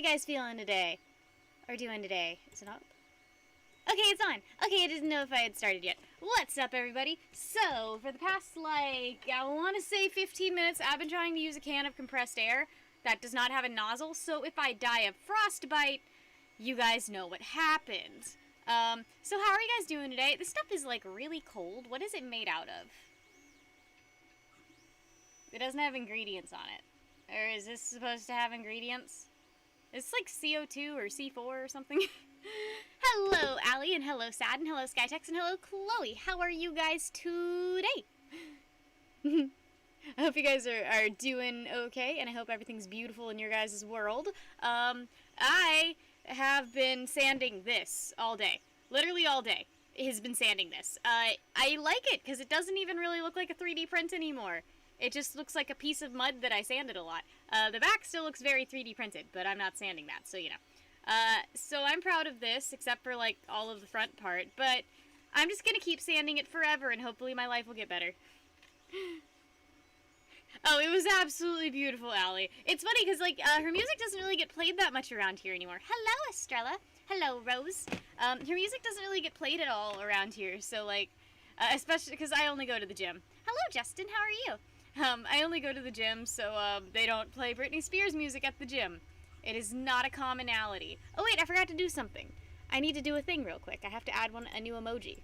you guys feeling today? Or doing today? Is it up? Okay, it's on. Okay, I didn't know if I had started yet. What's up, everybody? So, for the past, I want to say 15 minutes, I've been trying to use a can of compressed air that does not have a nozzle, so if I die of frostbite, you guys know what happened. So how are you guys doing today? This stuff is, really cold. What is it made out of? It doesn't have ingredients on it. Or is this supposed to have ingredients? It's like CO2 or C4 or something. Hello, Allie, and hello, Sad, and hello, Skytex, and hello, Chloe. How are you guys today? I hope you guys are doing okay, and I hope everything's beautiful in your guys' world. I have been sanding this all day. Literally all day. It has been sanding this. I like it, because it doesn't even really look like a 3D print anymore. It just looks like a piece of mud that I sanded a lot. The back still looks very 3D printed, but I'm not sanding that, so you know. So I'm proud of this, except for, all of the front part, but I'm just gonna keep sanding it forever, and hopefully my life will get better. Oh, it was absolutely beautiful, Allie. It's funny, because, her music doesn't really get played that much around here anymore. Hello, Estrella. Hello, Rose. Her music doesn't really get played at all around here, so, especially because I only go to the gym. Hello, Justin, how are you? I only go to the gym, so, they don't play Britney Spears music at the gym. It is not a commonality. Oh, wait, I forgot to do something. I need to do a thing real quick. I have to add a new emoji.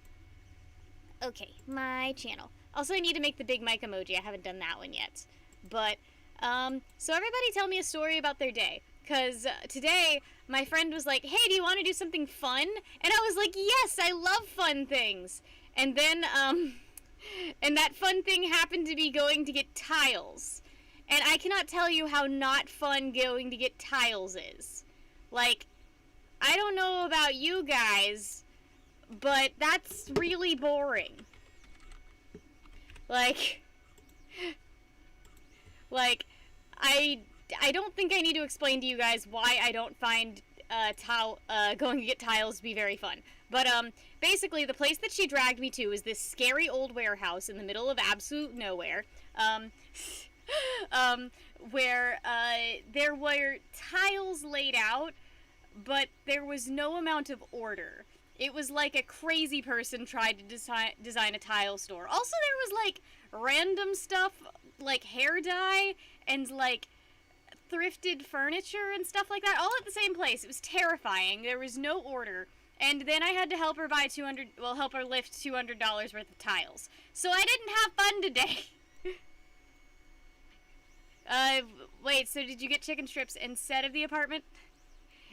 Okay, my channel. Also, I need to make the big mic emoji. I haven't done that one yet. But, so everybody tell me a story about their day. Because today, my friend was like, hey, do you want to do something fun? And I was like, yes, I love fun things. And then, and that fun thing happened to be going to get tiles. And I cannot tell you how not fun going to get tiles is. I don't know about you guys, but that's really boring. I don't think I need to explain to you guys why I don't find going to get tiles to be very fun. But, basically, the place that she dragged me to is this scary old warehouse in the middle of absolute nowhere, where, there were tiles laid out, but there was no amount of order. It was like a crazy person tried to design a tile store. Also, there was, random stuff, like hair dye and, thrifted furniture and stuff like that, all at the same place. It was terrifying. There was no order. And then I had to help her help her lift $200 worth of tiles. So I didn't have fun today. Wait, so did you get chicken strips instead of the apartment?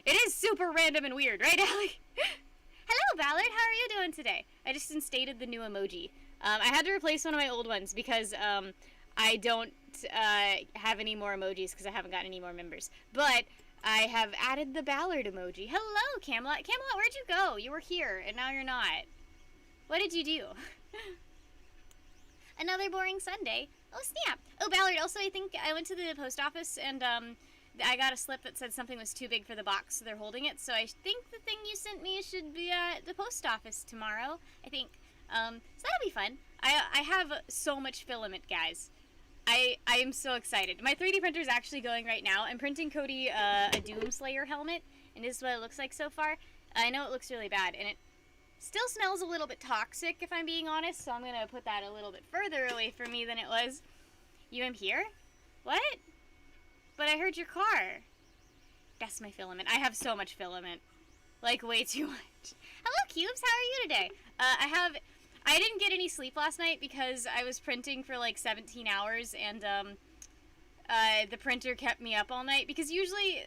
It is super random and weird, right, Allie? Hello, Ballard, how are you doing today? I just instated the new emoji. I had to replace one of my old ones because, I don't, have any more emojis because I haven't gotten any more members. But I have added the Ballard emoji. Hello, Camelot. Camelot, where'd you go? You were here, and now you're not. What did you do? Another boring Sunday. Oh, snap. Oh, Ballard, also, I think I went to the post office, and, I got a slip that said something was too big for the box, so they're holding it. So I think the thing you sent me should be at the post office tomorrow, I think. So that'll be fun. I have so much filament, guys. I am so excited. My 3D printer is actually going right now. I'm printing Cody a Doomslayer helmet, and this is what it looks like so far. I know it looks really bad, and it still smells a little bit toxic, if I'm being honest, so I'm going to put that a little bit further away from me than it was. You am here? What? But I heard your car. That's my filament. I have so much filament. Way too much. Hello, Cubes. How are you today? I didn't get any sleep last night because I was printing for 17 hours, and the printer kept me up all night because usually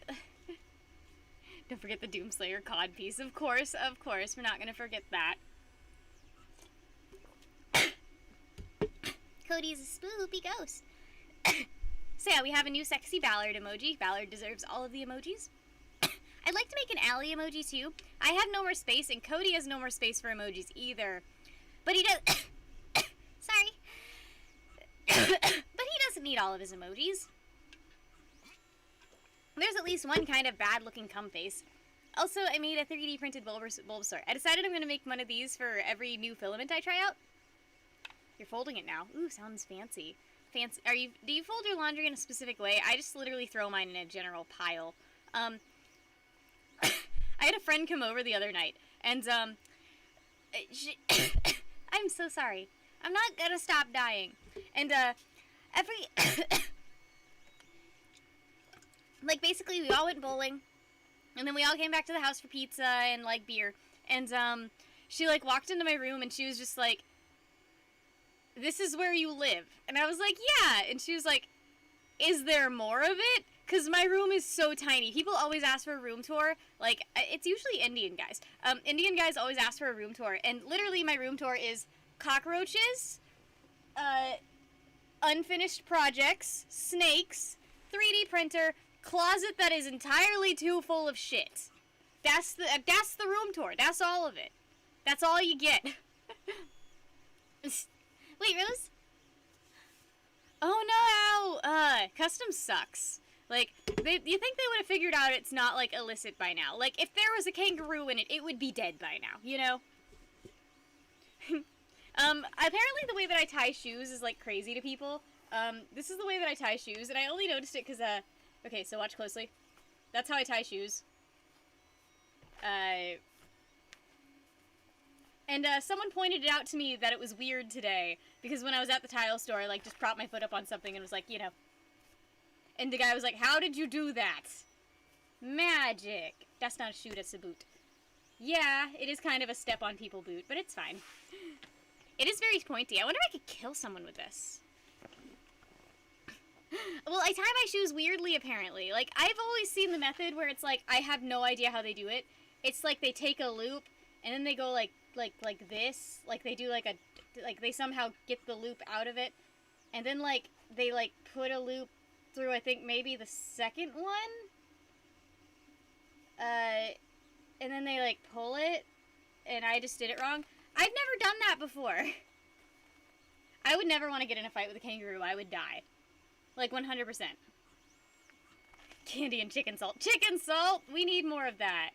don't forget the Doomslayer COD piece. Of course, we're not gonna forget that. Cody's a spoopy ghost. So yeah, we have a new sexy Ballard emoji. Ballard deserves all of the emojis. I'd like to make an Allie emoji too. I have no more space, and Cody has no more space for emojis either. But he does... Sorry. But he doesn't need all of his emojis. There's at least one kind of bad-looking cum face. Also, I made a 3D printed Bulbasaur. I decided I'm going to make one of these for every new filament I try out. You're folding it now. Ooh, sounds fancy. Do you fold your laundry in a specific way? I just literally throw mine in a general pile. I had a friend come over the other night, and, she, I'm so sorry. I'm not gonna stop dying. And, like, basically, we all went bowling, and then we all came back to the house for pizza and, like, beer, and, she, like, walked into my room, and she was just like, this is where you live. And I was like, yeah, and she was like, is there more of it? Because my room is so tiny. People always ask for a room tour. Like, it's usually Indian guys. Indian guys always ask for a room tour. And literally my room tour is cockroaches, unfinished projects, snakes, 3D printer, closet that is entirely too full of shit. That's the room tour. That's all of it. That's all you get. Wait, Rose? Oh no! Customs sucks. Like, you think they would have figured out it's not, like, illicit by now. Like, if there was a kangaroo in it, it would be dead by now, you know? Apparently the way that I tie shoes is, like, crazy to people. This is the way that I tie shoes, and I only noticed it because, okay, so watch closely. That's how I tie shoes. And someone pointed it out to me that it was weird today, because when I was at the tile store, I, like, just propped my foot up on something and was like, you know. And the guy was like, how did you do that? Magic. That's not a shoe, that's a boot. Yeah, it is kind of a step-on-people boot, but it's fine. It is very pointy. I wonder if I could kill someone with this. Well, I tie my shoes weirdly, apparently. Like, I've always seen the method where it's like, I have no idea how they do it. It's like they take a loop, and then they go like this. Like, they do like a, like, they somehow get the loop out of it. And then, like, they, like, put a loop through, I think, maybe the second one. And then they, like, pull it. And I just did it wrong. I've never done that before. I would never want to get in a fight with a kangaroo. I would die. Like, 100%. Candy and chicken salt. Chicken salt! We need more of that.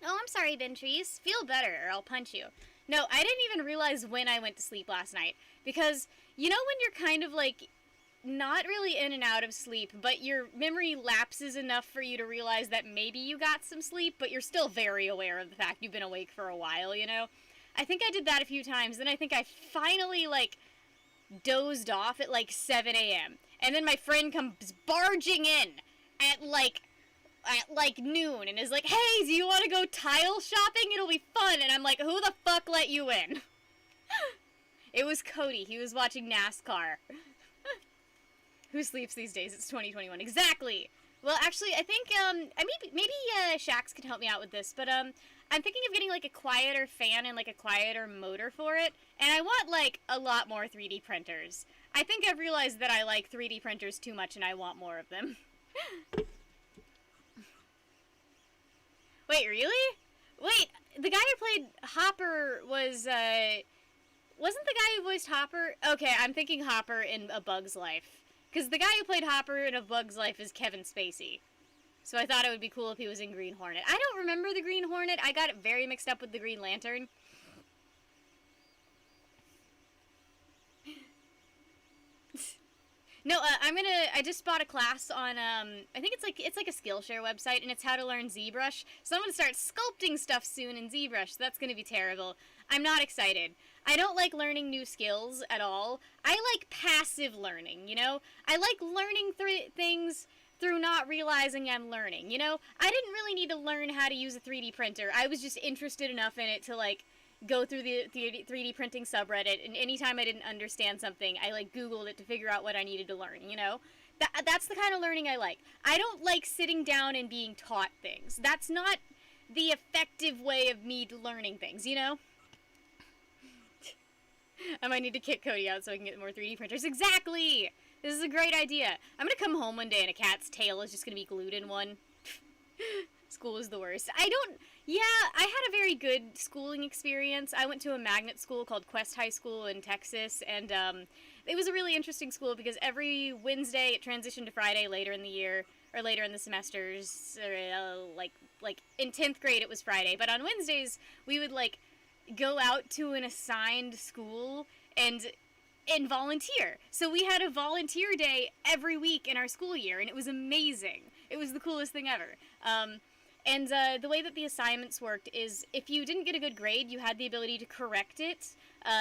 Oh, I'm sorry, Ventries. Feel better, or I'll punch you. No, I didn't even realize when I went to sleep last night. Because, you know when you're kind of, like, not really in and out of sleep, but your memory lapses enough for you to realize that maybe you got some sleep, but you're still very aware of the fact you've been awake for a while, you know? I think I did that a few times, then I think I finally, like, dozed off at, like, 7 a.m. And then my friend comes barging in at, like, noon and is like, hey, do you want to go tile shopping? It'll be fun. And I'm like, who the fuck let you in? It was Cody. He was watching NASCAR. Who sleeps these days? It's 2021. Exactly. Well, actually, I think, maybe Shax can help me out with this, but, I'm thinking of getting, like, a quieter fan and, like, a quieter motor for it, and I want, like, a lot more 3D printers. I think I've realized that I like 3D printers too much and I want more of them. Wait, really? Wait, the guy who played Hopper was, wasn't the guy who voiced Hopper? Okay, I'm thinking Hopper in A Bug's Life. Because the guy who played Hopper in A Bug's Life is Kevin Spacey. So I thought it would be cool if he was in Green Hornet. I don't remember the Green Hornet. I got it very mixed up with the Green Lantern. No, I just bought a class on, I think it's like a Skillshare website, and it's how to learn ZBrush. So I'm gonna start sculpting stuff soon in ZBrush, so that's gonna be terrible. I'm not excited. I don't like learning new skills at all. I like passive learning, you know? I like learning things through not realizing I'm learning, you know? I didn't really need to learn how to use a 3D printer. I was just interested enough in it to, like, go through the 3D printing subreddit, and anytime I didn't understand something, I, like, Googled it to figure out what I needed to learn, you know? That's the kind of learning I like. I don't like sitting down and being taught things. That's not the effective way of me learning things, you know? I might need to kick Cody out so I can get more 3D printers. Exactly! This is a great idea. I'm gonna come home one day and a cat's tail is just gonna be glued in one. School is the worst. Yeah, I had a very good schooling experience. I went to a magnet school called Quest High School in Texas, and it was a really interesting school because every Wednesday it transitioned to Friday later in the year, or later in the semesters, or, like in 10th grade it was Friday, but on Wednesdays we would, like, go out to an assigned school, and and volunteer. So we had a volunteer day every week in our school year, and it was amazing. It was the coolest thing ever. And the way that the assignments worked is if you didn't get a good grade, you had the ability to correct it.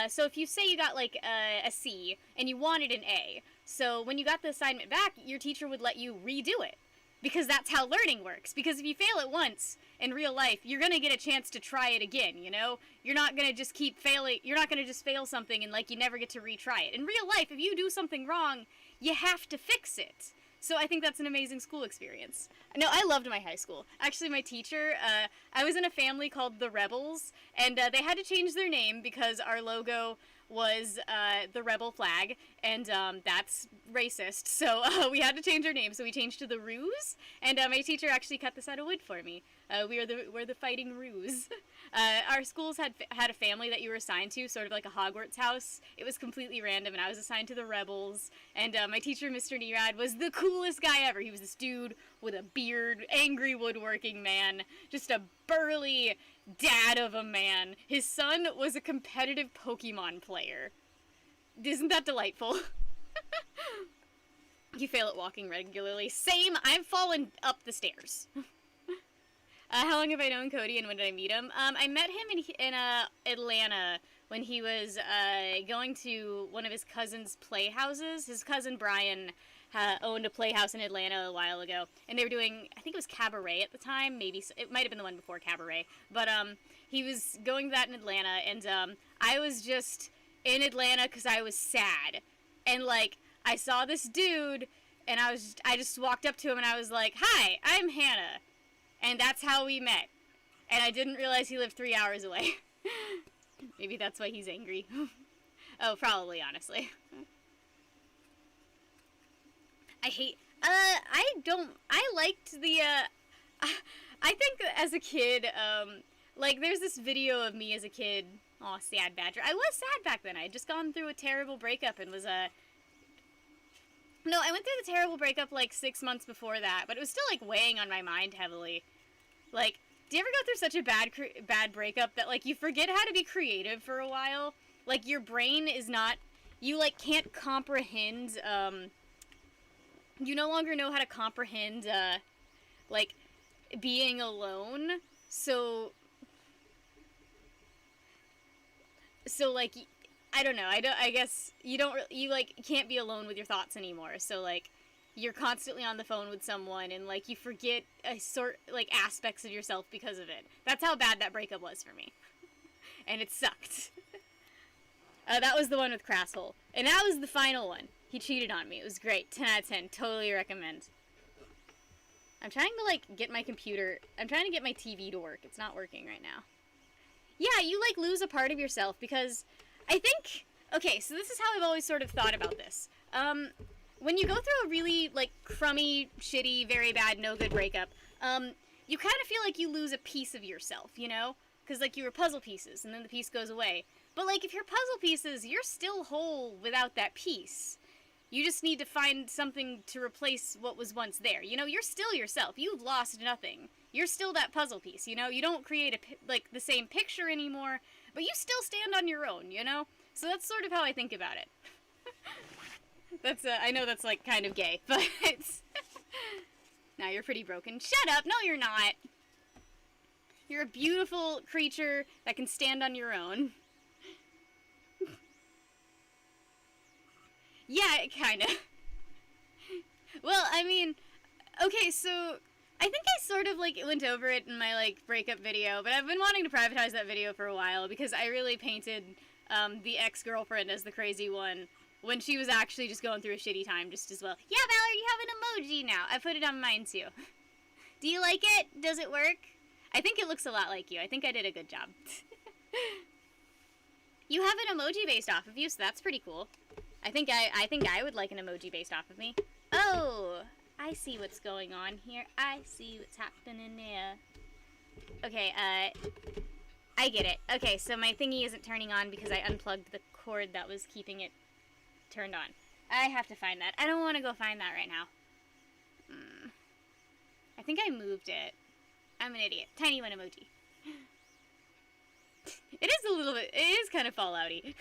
So if you say you got like a C and you wanted an A, so when you got the assignment back, your teacher would let you redo it. Because that's how learning works. Because if you fail it once in real life, you're going to get a chance to try it again, you know? You're not going to just keep failing. You're not going to just fail something and, like, you never get to retry it. In real life, if you do something wrong, you have to fix it. So I think that's an amazing school experience. No, I loved my high school. Actually, my teacher, I was in a family called the Rebels, and they had to change their name because our logo was the rebel flag, and that's racist, so we had to change our name, so we changed to the Ruse, and my teacher actually cut this out of wood for me. We're the Fighting Ruse. Our schools had a family that you were assigned to, sort of like a Hogwarts house. It was completely random, and I was assigned to the Rebels, and my teacher, Mr. Nerad, was the coolest guy ever. He was this dude with a beard, angry woodworking man, just a burly dad of a man. His son was a competitive Pokemon player. Isn't that delightful? You fail at walking regularly. Same, I've fallen up the stairs. How long have I known Cody and when did I meet him? I met him in Atlanta when he was going to one of his cousin's playhouses. His cousin Brian owned a playhouse in Atlanta a while ago, and they were doing, I think it was Cabaret at the time, maybe, it might have been the one before Cabaret, but he was going to that in Atlanta, and I was just in Atlanta because I was sad, and like, I saw this dude, and I just walked up to him, and I was like, hi, I'm Hannah, and that's how we met, and I didn't realize he lived 3 hours away. Maybe that's why he's angry. Oh, probably, honestly. I liked the, I think as a kid, like, there's this video of me as a kid, aw, sad badger. I was sad back then. I had just gone through a terrible breakup and was, no, I went through the terrible breakup, like, 6 months before that, but it was still, like, weighing on my mind heavily. Like, do you ever go through such a bad breakup that, like, you forget how to be creative for a while? Like, your brain is not, you, like, can't comprehend, you no longer know how to comprehend, like, being alone, so, like, I don't know, I guess, you, like, can't be alone with your thoughts anymore, so, like, you're constantly on the phone with someone, and, like, you forget aspects of yourself because of it. That's how bad that breakup was for me. And it sucked. That was the one with Crasshole. And that was the final one. He cheated on me. It was great. 10 out of 10. Totally recommend. I'm trying to, like, get my computer... I'm trying to get my TV to work. It's not working right now. Yeah, you, like, lose a part of yourself because I think... Okay, so this is how I've always sort of thought about this. When you go through a really, like, crummy, shitty, very bad, no good breakup, you kind of feel like you lose a piece of yourself, you know? Because, like, you were puzzle pieces, and then the piece goes away. But, like, if you're puzzle pieces, you're still whole without that piece. You just need to find something to replace what was once there. You know, you're still yourself. You've lost nothing. You're still that puzzle piece, you know? You don't create, the same picture anymore, but you still stand on your own, you know? So that's sort of how I think about it. That's, I know that's, like, kind of gay, but it's... Now you're pretty broken. Shut up! No, you're not! You're a beautiful creature that can stand on your own. Yeah, kinda. Well, I mean, okay, so I think I sort of, like, went over it in my, like, breakup video, but I've been wanting to privatize that video for a while because I really painted the ex-girlfriend as the crazy one when she was actually just going through a shitty time just as well. Yeah, Valerie, you have an emoji now. I put it on mine, too. Do you like it? Does it work? I think it looks a lot like you. I think I did a good job. You have an emoji based off of you, so that's pretty cool. I think I would like an emoji based off of me. Oh, I see what's going on here. I see what's happening there. Okay, I get it. Okay, so my thingy isn't turning on because I unplugged the cord that was keeping it turned on. I have to find that. I don't want to go find that right now. I think I moved it. I'm an idiot. Tiny one emoji. It is a little bit, it is kind of Fallouty.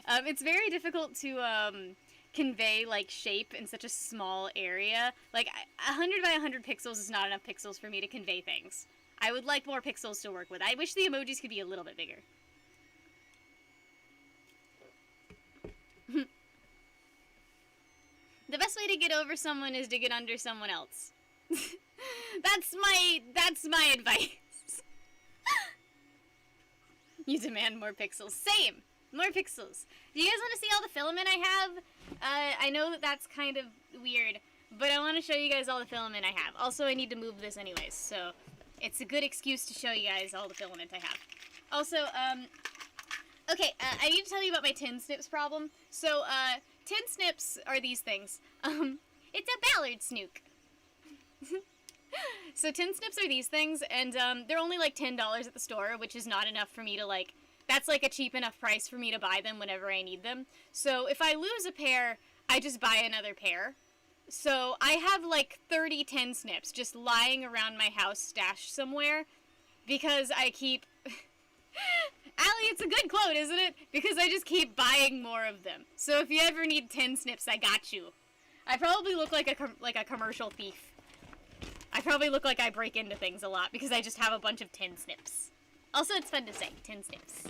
It's very difficult to convey like shape in such a small area. Like 100 by 100 pixels is not enough pixels for me to convey things. I would like more pixels to work with. I wish the emojis could be a little bit bigger. The best way to get over someone is to get under someone else. That's my advice. You demand more pixels. Same. More pixels. Do you guys want to see all the filament I have? I know that that's kind of weird, but I want to show you guys all the filament I have. Also, I need to move this anyways, so it's a good excuse to show you guys all the filament I have. Also, okay, I need to tell you about my tin snips problem. So, tin snips are these things. It's a ballard snook. So tin snips are these things, and they're only like $10 at the store, which is not enough for me to like, that's like a cheap enough price for me to buy them whenever I need them. So if I lose a pair, I just buy another pair. So I have like 30 tin snips just lying around my house stashed somewhere because I keep... Allie, it's a good quote, isn't it? Because I just keep buying more of them. So if you ever need tin snips, I got you. I probably look like a commercial thief. I probably look like I break into things a lot because I just have a bunch of tin snips. Also, it's fun to say, tin snips.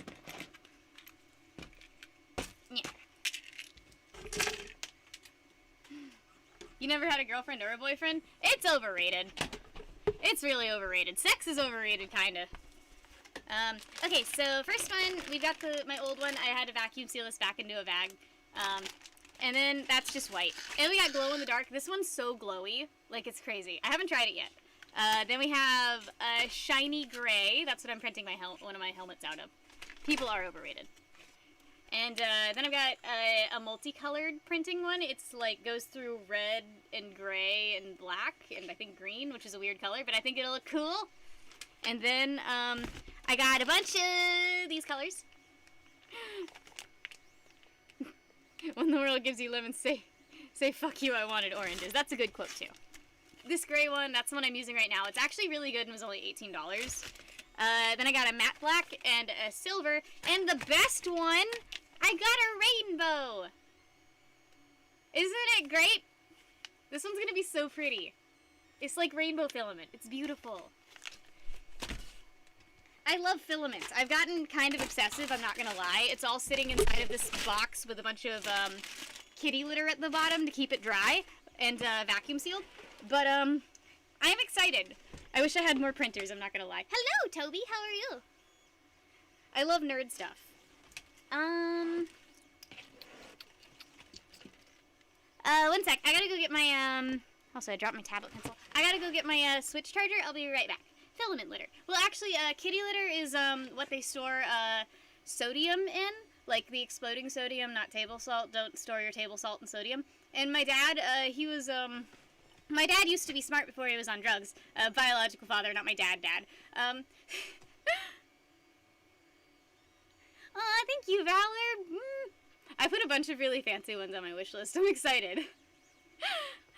Yeah. You never had a girlfriend or a boyfriend? It's overrated. It's really overrated. Sex is overrated, kinda. Okay, so first one, we got my old one. I had to vacuum seal this back into a bag. And then that's just white. And we got glow in the dark. This one's so glowy. Like, it's crazy. I haven't tried it yet. Then we have a shiny gray. That's what I'm printing one of my helmets out of. People are overrated. And then I've got a multicolored printing one. It's like goes through red and gray and black and I think green, which is a weird color, but I think it'll look cool. And then I got a bunch of these colors. When the world gives you lemons, say fuck you, I wanted oranges. That's a good quote too. This gray one, that's the one I'm using right now. It's actually really good and was only $18. Then I got a matte black and a silver. And the best one, I got a rainbow. Isn't it great? This one's gonna be so pretty. It's like rainbow filament. It's beautiful. I love filaments. I've gotten kind of obsessive, I'm not gonna lie. It's all sitting inside of this box with a bunch of kitty litter at the bottom to keep it dry and vacuum sealed. But I'm excited. I wish I had more printers, I'm not gonna lie. Hello, Toby, how are you? I love nerd stuff. One sec. I gotta go get my, also I dropped my tablet pencil. I gotta go get my, switch charger. I'll be right back. Filament litter. Well, actually, kitty litter is, what they store, sodium in. Like the exploding sodium, not table salt. Don't store your table salt in sodium. And my dad, he was, my dad used to be smart before he was on drugs. Biological father, not my dad. Aw, thank you, Valor. I put a bunch of really fancy ones on my wish list. I'm excited.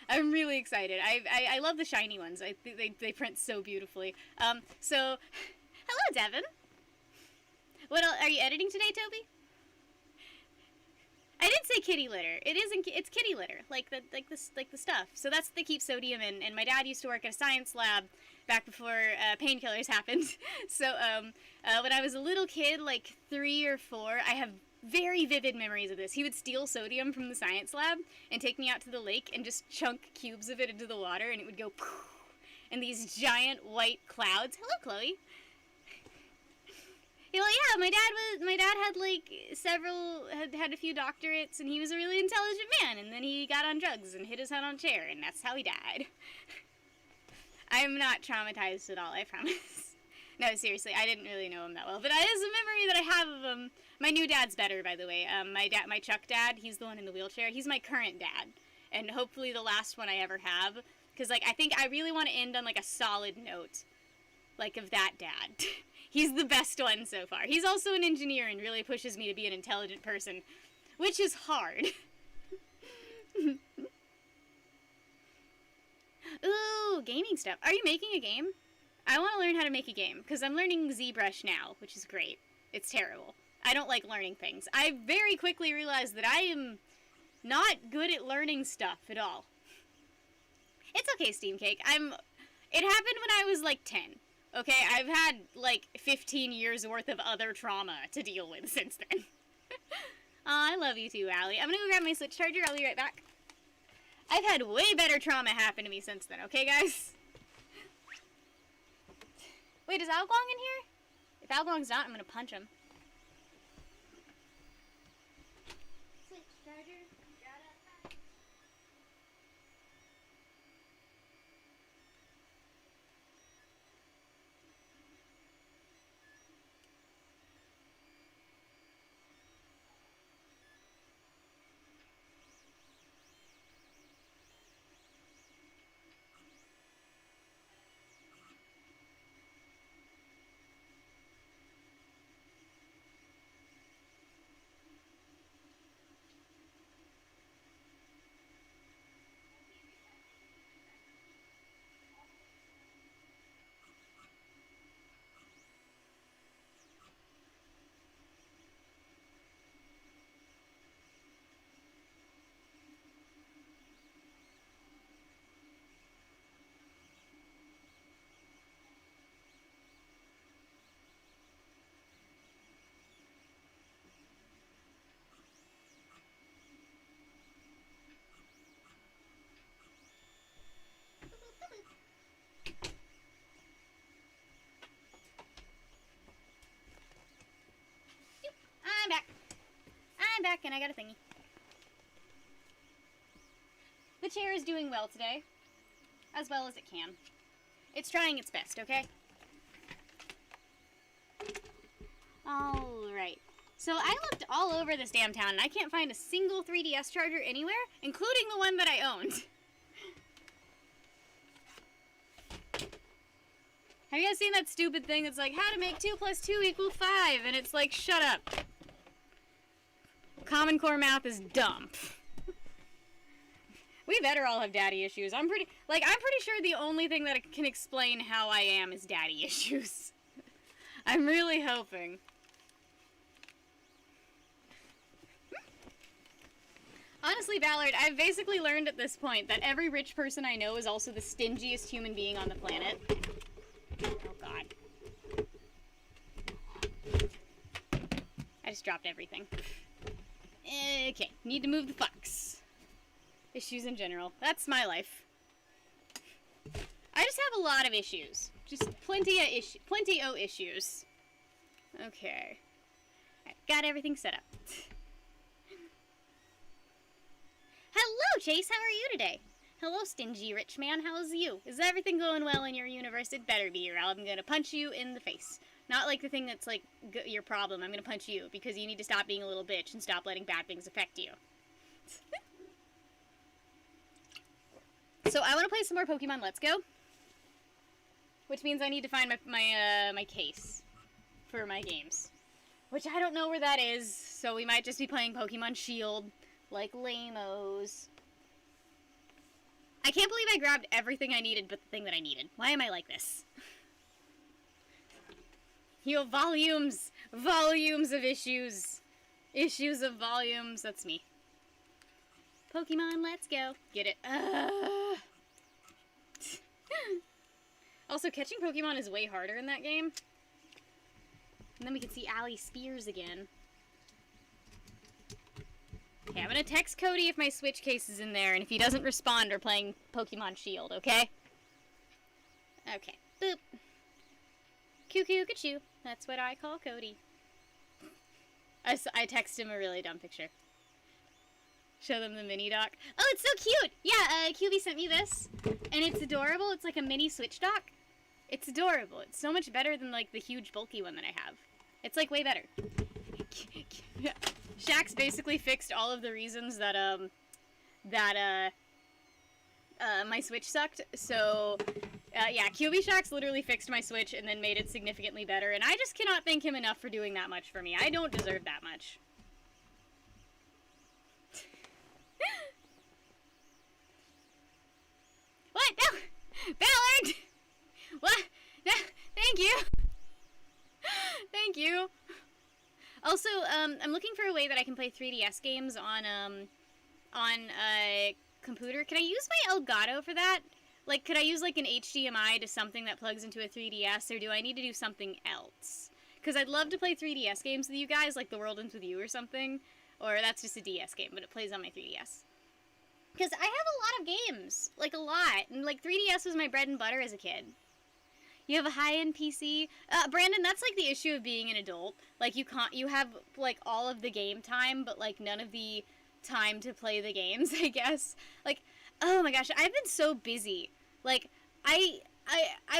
I'm really excited. I love the shiny ones. I think they print so beautifully. So, hello, Devin. What else? Are you editing today, Toby? I did say kitty litter. It's kitty litter, like the stuff. So that's they keep sodium in. And my dad used to work at a science lab back before painkillers happened. So when I was a little kid, like 3 or 4, I have very vivid memories of this. He would steal sodium from the science lab and take me out to the lake and just chunk cubes of it into the water, and it would go poof, and these giant white clouds. Hello, Chloe. Well, yeah, my dad had like had a few doctorates, and he was a really intelligent man, and then he got on drugs and hit his head on a chair, and that's how he died. I'm not traumatized at all, I promise. No, seriously, I didn't really know him that well, but that is a memory that I have of him. My new dad's better, by the way. My Chuck dad, he's the one in the wheelchair. He's my current dad, and hopefully the last one I ever have, because like I think I really want to end on like a solid note, like of that dad. He's the best one so far. He's also an engineer and really pushes me to be an intelligent person, which is hard. Ooh, gaming stuff. Are you making a game? I want to learn how to make a game, because I'm learning ZBrush now, which is great. It's terrible. I don't like learning things. I very quickly realized that I am not good at learning stuff at all. It's okay, Steam Cake. It happened when I was like 10. Okay, I've had like 15 years worth of other trauma to deal with since then. Aw, I love you too, Allie. I'm gonna go grab my Switch charger. I'll be right back. I've had way better trauma happen to me since then, okay, guys? Wait, is Alglong in here? If Alglong's not, I'm gonna punch him. Switch charger. I'm back, and I got a thingy. The chair is doing well today. As well as it can. It's trying its best, okay? Alright. So I looked all over this damn town, and I can't find a single 3DS charger anywhere, including the one that I owned. Have you guys seen that stupid thing that's like, how to make 2 + 2 = 5? And it's like, shut up. Common Core math is dumb. We better all have daddy issues. I'm pretty sure the only thing that can explain how I am is daddy issues. I'm really hoping. Honestly, Ballard, I've basically learned at this point that every rich person I know is also the stingiest human being on the planet. Oh, God. I just dropped everything. Okay, need to move the fucks. Issues in general. That's my life. I just have a lot of issues. Just plenty o' issues. Okay. Right, got everything set up. Hello, Chase. How are you today? Hello, stingy rich man. How's you? Is everything going well in your universe? It better be, or I'm gonna punch you in the face. Not like the thing that's like your problem. I'm gonna punch you because you need to stop being a little bitch and stop letting bad things affect you. So I want to play some more Pokemon Let's Go, which means I need to find my case for my games, which I don't know where that is. So we might just be playing Pokemon Shield, like lamos. I can't believe I grabbed everything I needed but the thing that I needed. Why am I like this? You have volumes of issues. Issues of volumes. That's me. Pokemon, let's go. Get it. Also, catching Pokemon is way harder in that game. And then we can see Allie Spears again. Okay, I'm gonna text Cody if my Switch case is in there, and if he doesn't respond, we're playing Pokemon Shield, okay? Okay. Boop. Cuckoo-ca-choo. That's what I call Cody. I text him a really dumb picture. Show them the mini dock. Oh, it's so cute! Yeah, QB sent me this, and it's adorable. It's like a mini Switch dock. It's adorable. It's so much better than, like, the huge bulky one that I have. It's, like, way better. Shax basically fixed all of the reasons that, my Switch sucked, so... yeah, QB Shax literally fixed my Switch and then made it significantly better, and I just cannot thank him enough for doing that much for me. I don't deserve that much. What? No! Ballard! What? No, thank you! Thank you! Also, I'm looking for a way that I can play 3DS games on a computer. Can I use my Elgato for that? Like, could I use like an HDMI to something that plugs into a 3DS, or do I need to do something else? Because I'd love to play 3DS games with you guys, like The World Ends With You or something. Or that's just a DS game, but it plays on my 3DS. Because I have a lot of games. Like, a lot. And, like, 3DS was my bread and butter as a kid. You have a high-end PC. Brandon, that's, like, the issue of being an adult. Like, you have, like, all of the game time, but, like, none of the time to play the games, I guess. Like, oh my gosh, I've been so busy. Like, I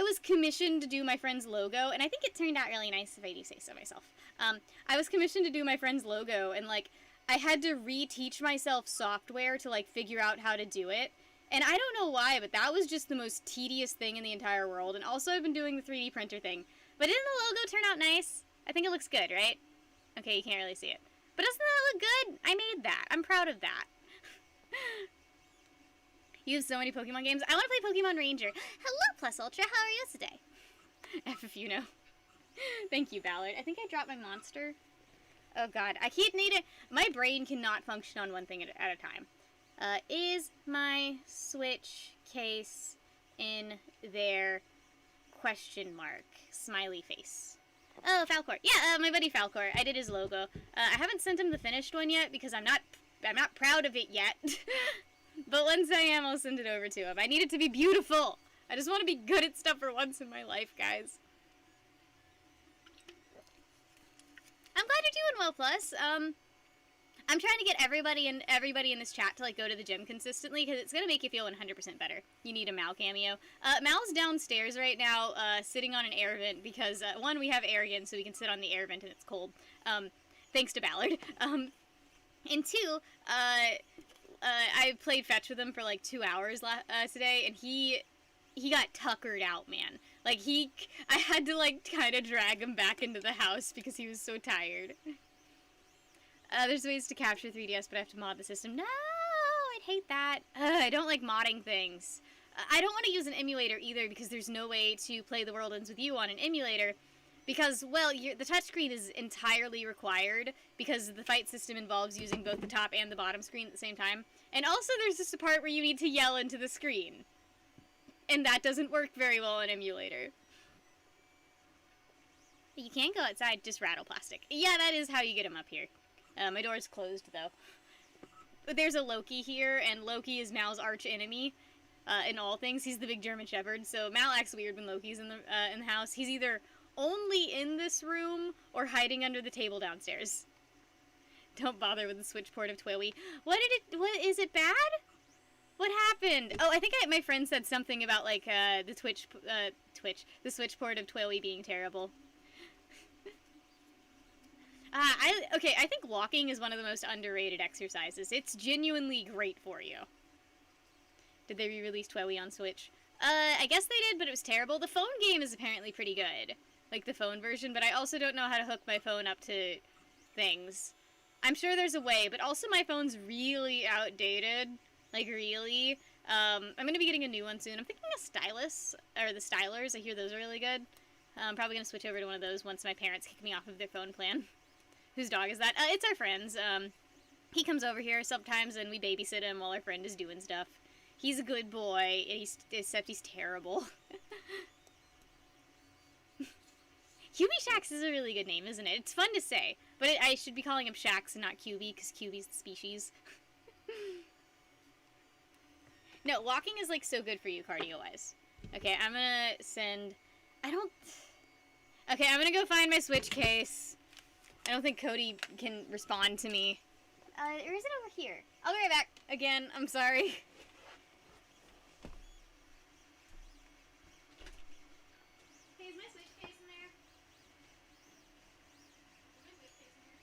was commissioned to do my friend's logo, and I think it turned out really nice if I do say so myself. I was commissioned to do my friend's logo, and, like, I had to reteach myself software to, like, figure out how to do it. And I don't know why, but that was just the most tedious thing in the entire world. And also I've been doing the 3D printer thing. But didn't the logo turn out nice? I think it looks good, right? Okay, you can't really see it. But doesn't that look good? I made that. I'm proud of that. You have so many Pokemon games. I want to play Pokemon Ranger. Hello, Plus Ultra. How are you today? F if you know. Thank you, Ballard. I think I dropped my monster. Oh god, I keep needing. My brain cannot function on one thing at a time. Is my Switch case in there? Question mark. Smiley face. Oh, Falcor. Yeah, my buddy Falcor. I did his logo. I haven't sent him the finished one yet because I'm not proud of it yet. But once I am, I'll send it over to him. I need it to be beautiful. I just want to be good at stuff for once in my life, guys. I'm glad you're doing well, Plus. I'm trying to get everybody in this chat to, like, go to the gym consistently, because it's going to make you feel 100% better. You need a Mal cameo. Mal's downstairs right now, sitting on an air vent, because, one, we have air again, so we can sit on the air vent and it's cold. Thanks to Ballard. And two, I played fetch with him for, like, 2 hours today, and he got tuckered out, man. Like, I had to, like, kind of drag him back into the house because he was so tired. There's ways to capture 3DS, but I have to mod the system. No, I'd hate that. I don't like modding things. I don't want to use an emulator either because there's no way to play The World Ends With You on an emulator because, well, the touchscreen is entirely required because the fight system involves using both the top and the bottom screen at the same time. And also there's this part where you need to yell into the screen. And that doesn't work very well in emulator. You can't go outside, just rattle plastic. Yeah, that is how you get him up here. My door's closed, though. But there's a Loki here, and Loki is Mal's arch enemy in all things. He's the big German Shepherd, so Mal acts weird when Loki's in the house. He's either only in this room or hiding under the table downstairs. Don't bother with the switch port of Twiwi. What is it bad? What happened? Oh, I think my friend said something about, like, the switch port of Twiwi being terrible. I think walking is one of the most underrated exercises. It's genuinely great for you. Did they re-release Twiwi on Switch? I guess they did, but it was terrible. The phone game is apparently pretty good. Like, the phone version, but I also don't know how to hook my phone up to things. I'm sure there's a way, but also my phone's really outdated. Like, really. I'm gonna be getting a new one soon. I'm thinking a stylus, or the stylers. I hear those are really good. I'm probably gonna switch over to one of those once my parents kick me off of their phone plan. Whose dog is that? It's our friend's. He comes over here sometimes and we babysit him while our friend is doing stuff. He's a good boy, except he's terrible. QB Shax is a really good name, isn't it? It's fun to say, but I should be calling him Shax and not QB, because QB's the species. No, walking is, like, so good for you cardio-wise. Okay, I'm gonna send... Okay, I'm gonna go find my Switch case. I don't think Cody can respond to me. Or is it over here? I'll be right back. Again, I'm sorry. Hey, is my Switch case in there? Is my Switch case in here?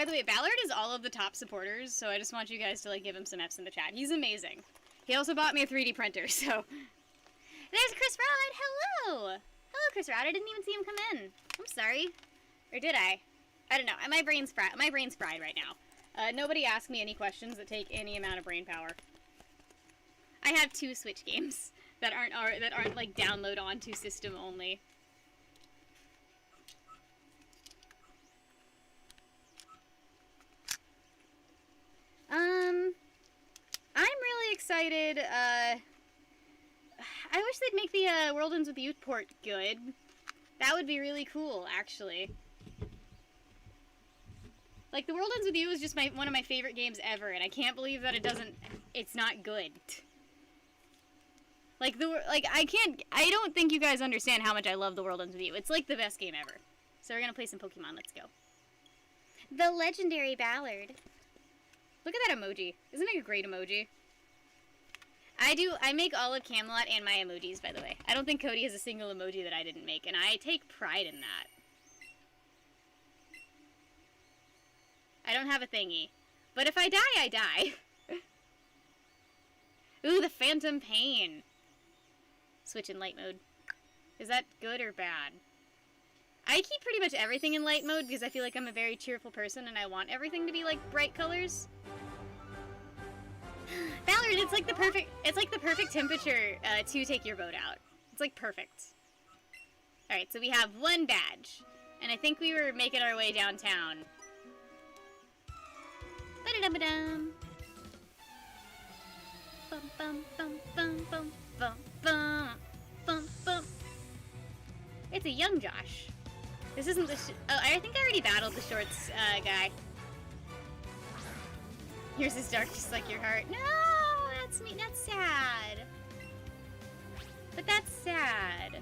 By the way, Ballard is all of the top supporters, so I just want you guys to, like, give him some F's in the chat. He's amazing. He also bought me a 3D printer, so... There's Chris Rod! Hello! Hello, Chris Rod. I didn't even see him come in. I'm sorry. Or did I? I don't know. My brain's fried right now. Nobody asked me any questions that take any amount of brain power. I have 2 Switch games that aren't like download onto system only. I'm really excited. I wish they'd make the World Ends With You port good. That would be really cool, actually. Like, The World Ends With You is just one of my favorite games ever, and I can't believe that it's not good. Like, I don't think you guys understand how much I love The World Ends With You. It's like the best game ever. So we're gonna play some Pokemon, let's go. The legendary Ballard. Look at that emoji. Isn't it a great emoji? I make all of Camelot and my emojis, by the way. I don't think Cody has a single emoji that I didn't make, and I take pride in that. I don't have a thingy. But if I die, I die. Ooh, the Phantom Pain. Switch in light mode. Is that good or bad? I keep pretty much everything in light mode because I feel like I'm a very cheerful person and I want everything to be like bright colors. Ballard, it's like the perfect temperature to take your boat out. It's like perfect. Alright, so we have 1 badge. And I think we were making our way downtown. Ba-da-dum-ba-dum. Bum bum bum bum bum bum bum bum bum. It's a young Josh. This isn't the oh, I think I already battled the shorts guy. Yours is dark just like your heart. No, that's me. That's sad. But that's sad.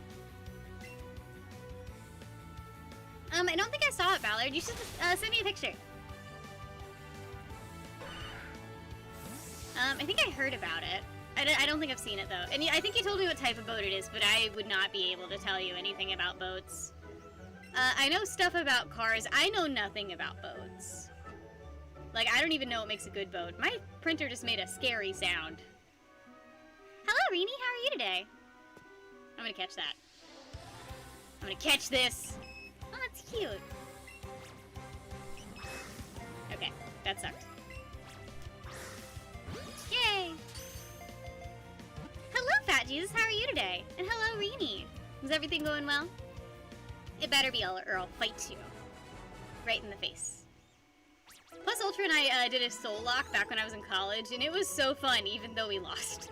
I don't think I saw it, Ballard. You should send me a picture. I think I heard about it. I don't think I've seen it, though. And I think you told me what type of boat it is, but I would not be able to tell you anything about boats. I know stuff about cars. I know nothing about boats. Like, I don't even know what makes a good boat. My printer just made a scary sound. Hello, Rini. How are you today? I'm gonna catch that. I'm gonna catch this. Oh, that's cute. Okay, that sucked. Yay! Hello, Fat Jesus. How are you today? And hello, Rini. Is everything going well? It better be, or I'll fight you. Right in the face. Plus, Ultra and I did a soul lock back when I was in college, and it was so fun, even though we lost.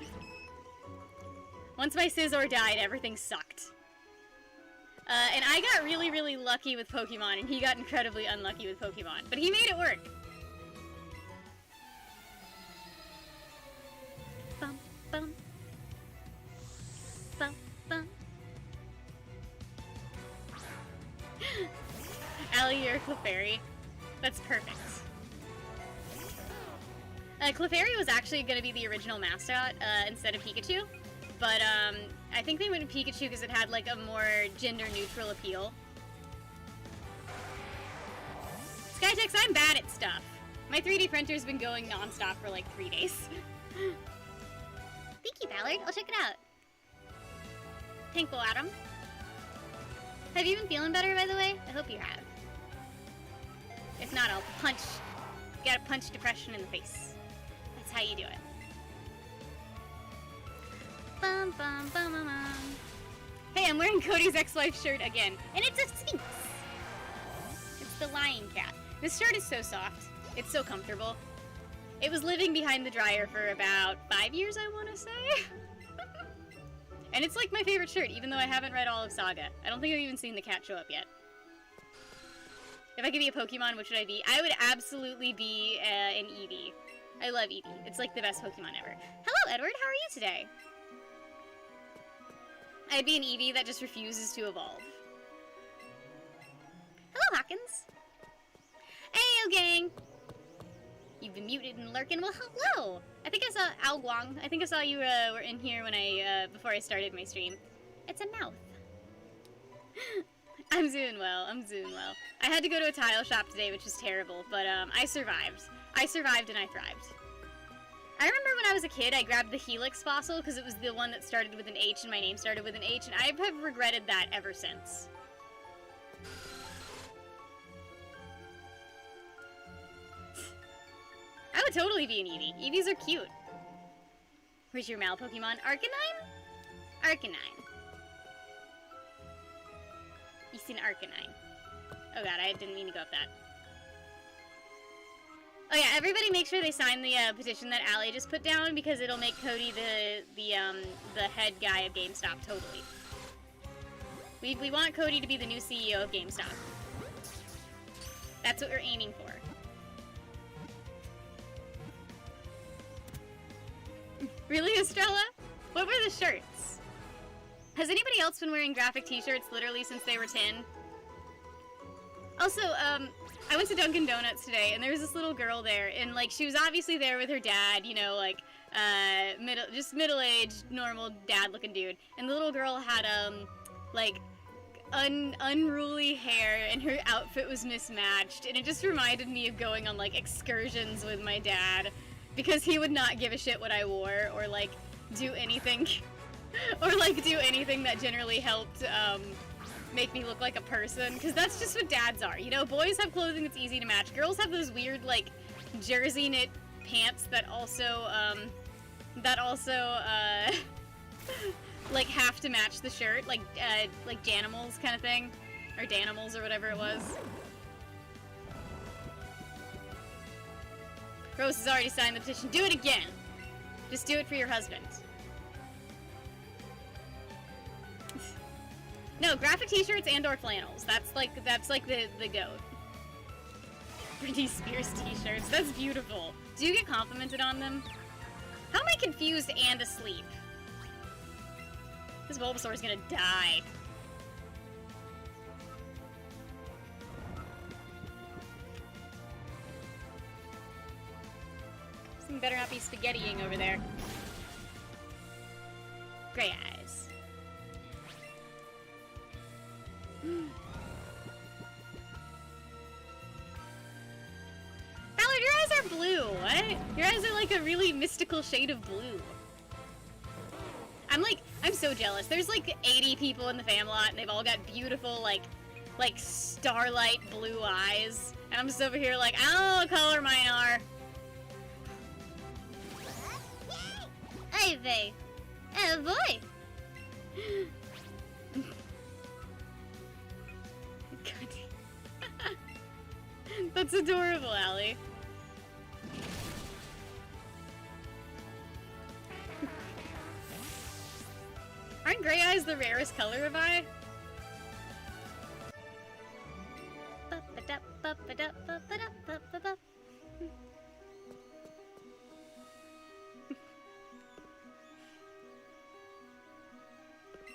Once my Scizor died, everything sucked. And I got really, really lucky with Pokemon, and he got incredibly unlucky with Pokemon. But he made it work. Bum, bum. Bum, bum. Allie, you're Clefairy. That's perfect. Clefairy was actually going to be the original mascot instead of Pikachu. But I think they went with Pikachu because it had like a more gender-neutral appeal. Skytex, I'm bad at stuff. My 3D printer's been going non-stop for like 3 days. Thank you, Ballard. I'll check it out. Thankful, Adam. Have you been feeling better, by the way? I hope you have. If not, I'll punch. You gotta punch depression in the face. That's how you do it. Bum, bum, bum, bum, bum. Hey, I'm wearing Cody's ex-wife shirt again. And it's a Sphinx. It's the lion cat. This shirt is so soft. It's so comfortable. It was living behind the dryer for about 5 years, I want to say. And it's like my favorite shirt, even though I haven't read all of Saga. I don't think I've even seen the cat show up yet. If I could be a Pokemon, what should I be? I would absolutely be an Eevee. I love Eevee. It's like the best Pokemon ever. Hello, Edward. How are you today? I'd be an Eevee that just refuses to evolve. Hello, Hawkins. Hey, gang. You've been muted and lurking. Well, hello. I think I saw Al Guang. I think I saw you were in here when before I started my stream. It's a mouth. I'm doing well. I'm doing well. I had to go to a tile shop today, which was terrible, but I survived. I survived and I thrived. I remember when I was a kid, I grabbed the Helix fossil because it was the one that started with an H and my name started with an H, and I have regretted that ever since. I would totally be an Eevee. Eevees are cute. Where's your Mal Pokemon? Arcanine? Arcanine. You seen Arcanine. Oh god, I didn't mean to go up that. Oh yeah, everybody make sure they sign the petition that Allie just put down because it'll make Cody the head guy of GameStop, totally. We want Cody to be the new CEO of GameStop. That's what we're aiming for. Really, Estrella? What were the shirts? Has anybody else been wearing graphic t-shirts literally since they were 10? Also, I went to Dunkin' Donuts today, and there was this little girl there, and, like, she was obviously there with her dad, you know, like, middle-aged, normal dad-looking dude. And the little girl had, like, unruly hair, and her outfit was mismatched, and it just reminded me of going on, like, excursions with my dad. Because he would not give a shit what I wore, or, like, do anything, or, like, do anything that generally helped, make me look like a person. Because that's just what dads are, you know? Boys have clothing that's easy to match. Girls have those weird, like, jersey knit pants that also, like, have to match the shirt. Like Janimals kind of thing. Or Danimals, or whatever it was. Rose has already signed the petition. Do it again! Just do it for your husband. No, graphic t-shirts and or flannels. That's like the goat. Britney Spears t-shirts. That's beautiful. Do you get complimented on them? How am I confused and asleep? This Bulbasaur is gonna die. Something better not be spaghettiing over there. Gray eyes. Ballard, your eyes are blue. What? Your eyes are like a really mystical shade of blue. I'm so jealous. There's like 80 people in the fam lot, and they've all got beautiful, like starlight blue eyes. And I'm just over here like, I don't know what color mine are. Ivy. Oh boy. That's adorable, Allie. Aren't gray eyes the rarest color of eye?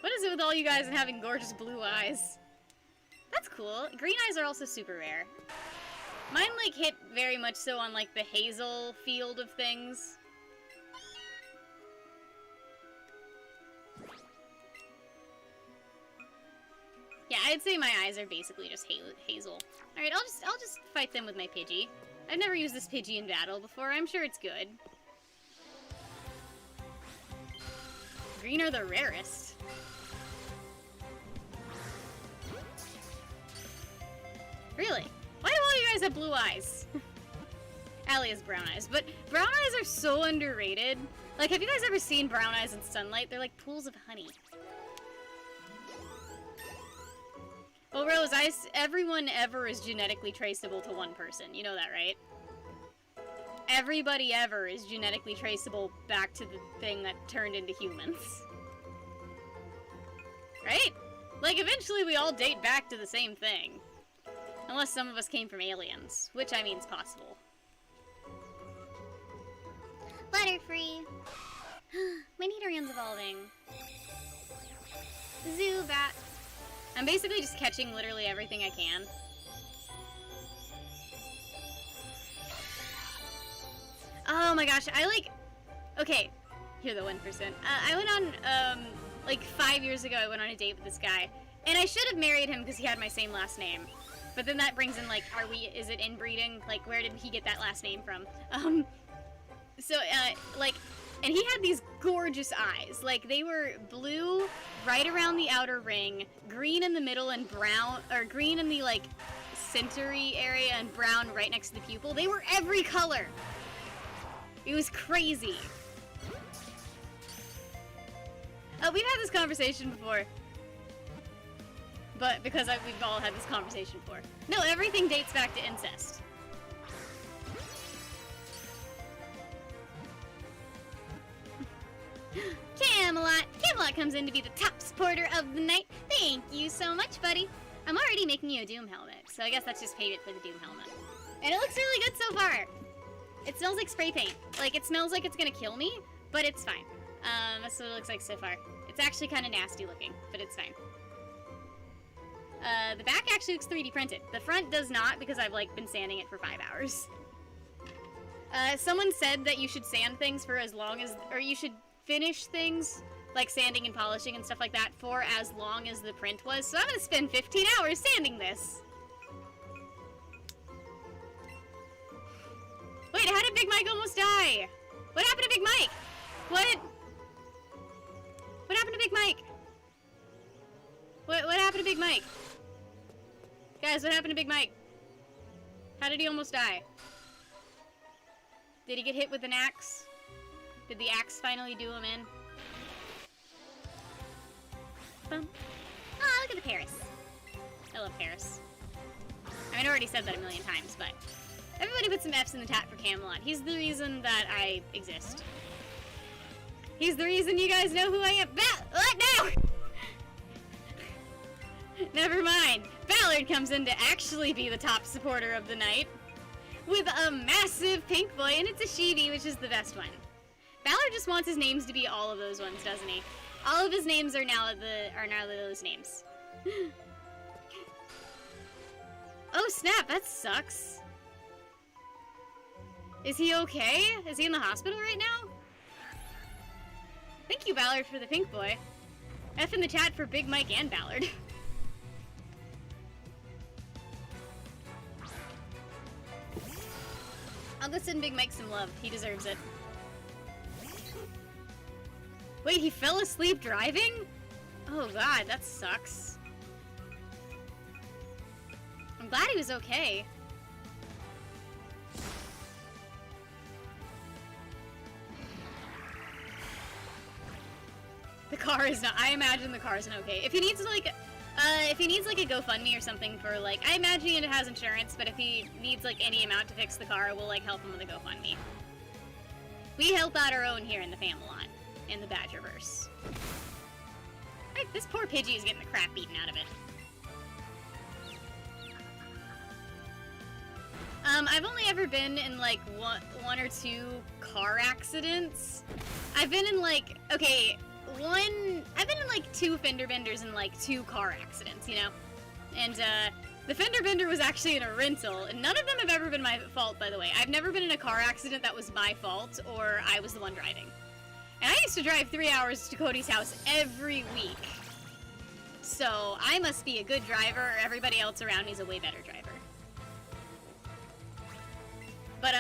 What is it with all you guys and having gorgeous blue eyes? That's cool. Green eyes are also super rare. Mine, like, hit very much so on, like, the hazel field of things. Yeah, I'd say my eyes are basically just hazel. Alright, I'll just fight them with my Pidgey. I've never used this Pidgey in battle before. I'm sure it's good. Green are the rarest. Really? Why do all you guys have blue eyes? Allie has brown eyes, but brown eyes are so underrated. Like, have you guys ever seen brown eyes in sunlight? They're like pools of honey. Well, Rose, everyone ever is genetically traceable to one person. You know that, right? Everybody ever is genetically traceable back to the thing that turned into humans. Right? Like, eventually we all date back to the same thing. Unless some of us came from aliens, which I mean is possible. Butterfree. My Nidorion's evolving. Zubat. I'm basically just catching literally everything I can. Oh my gosh, okay, you're the 1%. I went on, like 5 years ago, I went on a date with this guy, And I should have married him because he had my same last name. But then that brings in, like, is it inbreeding? Like, where did he get that last name from? Like, and he had these gorgeous eyes. Like, they were blue right around the outer ring, green in the middle, and brown, or green in the, like, centery area, and brown right next to the pupil. They were every color. It was crazy. We've had this conversation before. But because we've all had this conversation before. No, everything dates back to incest. Camelot! Camelot comes in to be the top supporter of the night. Thank you so much, buddy. I'm already making you a Doom helmet, so I guess that's just payment for the Doom helmet. And it looks really good so far. It smells like spray paint. Like, it smells like it's gonna kill me, but it's fine. That's what it looks like so far. It's actually kind of nasty looking, but it's fine. The back actually looks 3D printed. The front does not, because I've, like, been sanding it for 5 hours. Someone said that you should sand things for as long as, or you should finish things, like sanding and polishing and stuff like that, for as long as the print was. So I'm gonna spend 15 hours sanding this. Wait, how did Big Mike almost die? What happened to Big Mike? What? What happened to Big Mike? What happened to Big Mike? Guys, what happened to Big Mike? How did he almost die? Did he get hit with an axe? Did the axe finally do him in? Boom. Oh, look at the Paris. I love Paris. I mean, I already said that a million times, but everybody put some F's in the chat for Camelot. He's the reason that I exist. He's the reason you guys know who I am. What now? Never mind. Ballard comes in to actually be the top supporter of the night with a massive pink boy, and it's a Sheevy, which is the best one. Ballard just wants his names to be all of those ones, doesn't he? All of his names are now those names. Oh snap, that sucks. Is he okay? Is he in the hospital right now? Thank you, Ballard, for the pink boy. F in the chat for Big Mike and Ballard. I'll go send Big Mike some love. He deserves it. Wait, he fell asleep driving? Oh god, that sucks. I'm glad he was okay. The car is not, I imagine the car isn't okay. If he needs like a GoFundMe or something for like, I imagine it has insurance, but if he needs like any amount to fix the car, we'll like help him with a GoFundMe. We help out our own here in the Famelot, in the Badgerverse. Right, this poor Pidgey is getting the crap beaten out of it. I've only ever been in like one or two car accidents. I've been in like, okay, I've been in like 2 fender benders and like 2 car accidents, you know? And the fender bender was actually in a rental, and none of them have ever been my fault, by the way. I've never been in a car accident that was my fault, or I was the one driving. And I used to drive 3 hours to Cody's house every week. So I must be a good driver, or everybody else around me is a way better driver. But,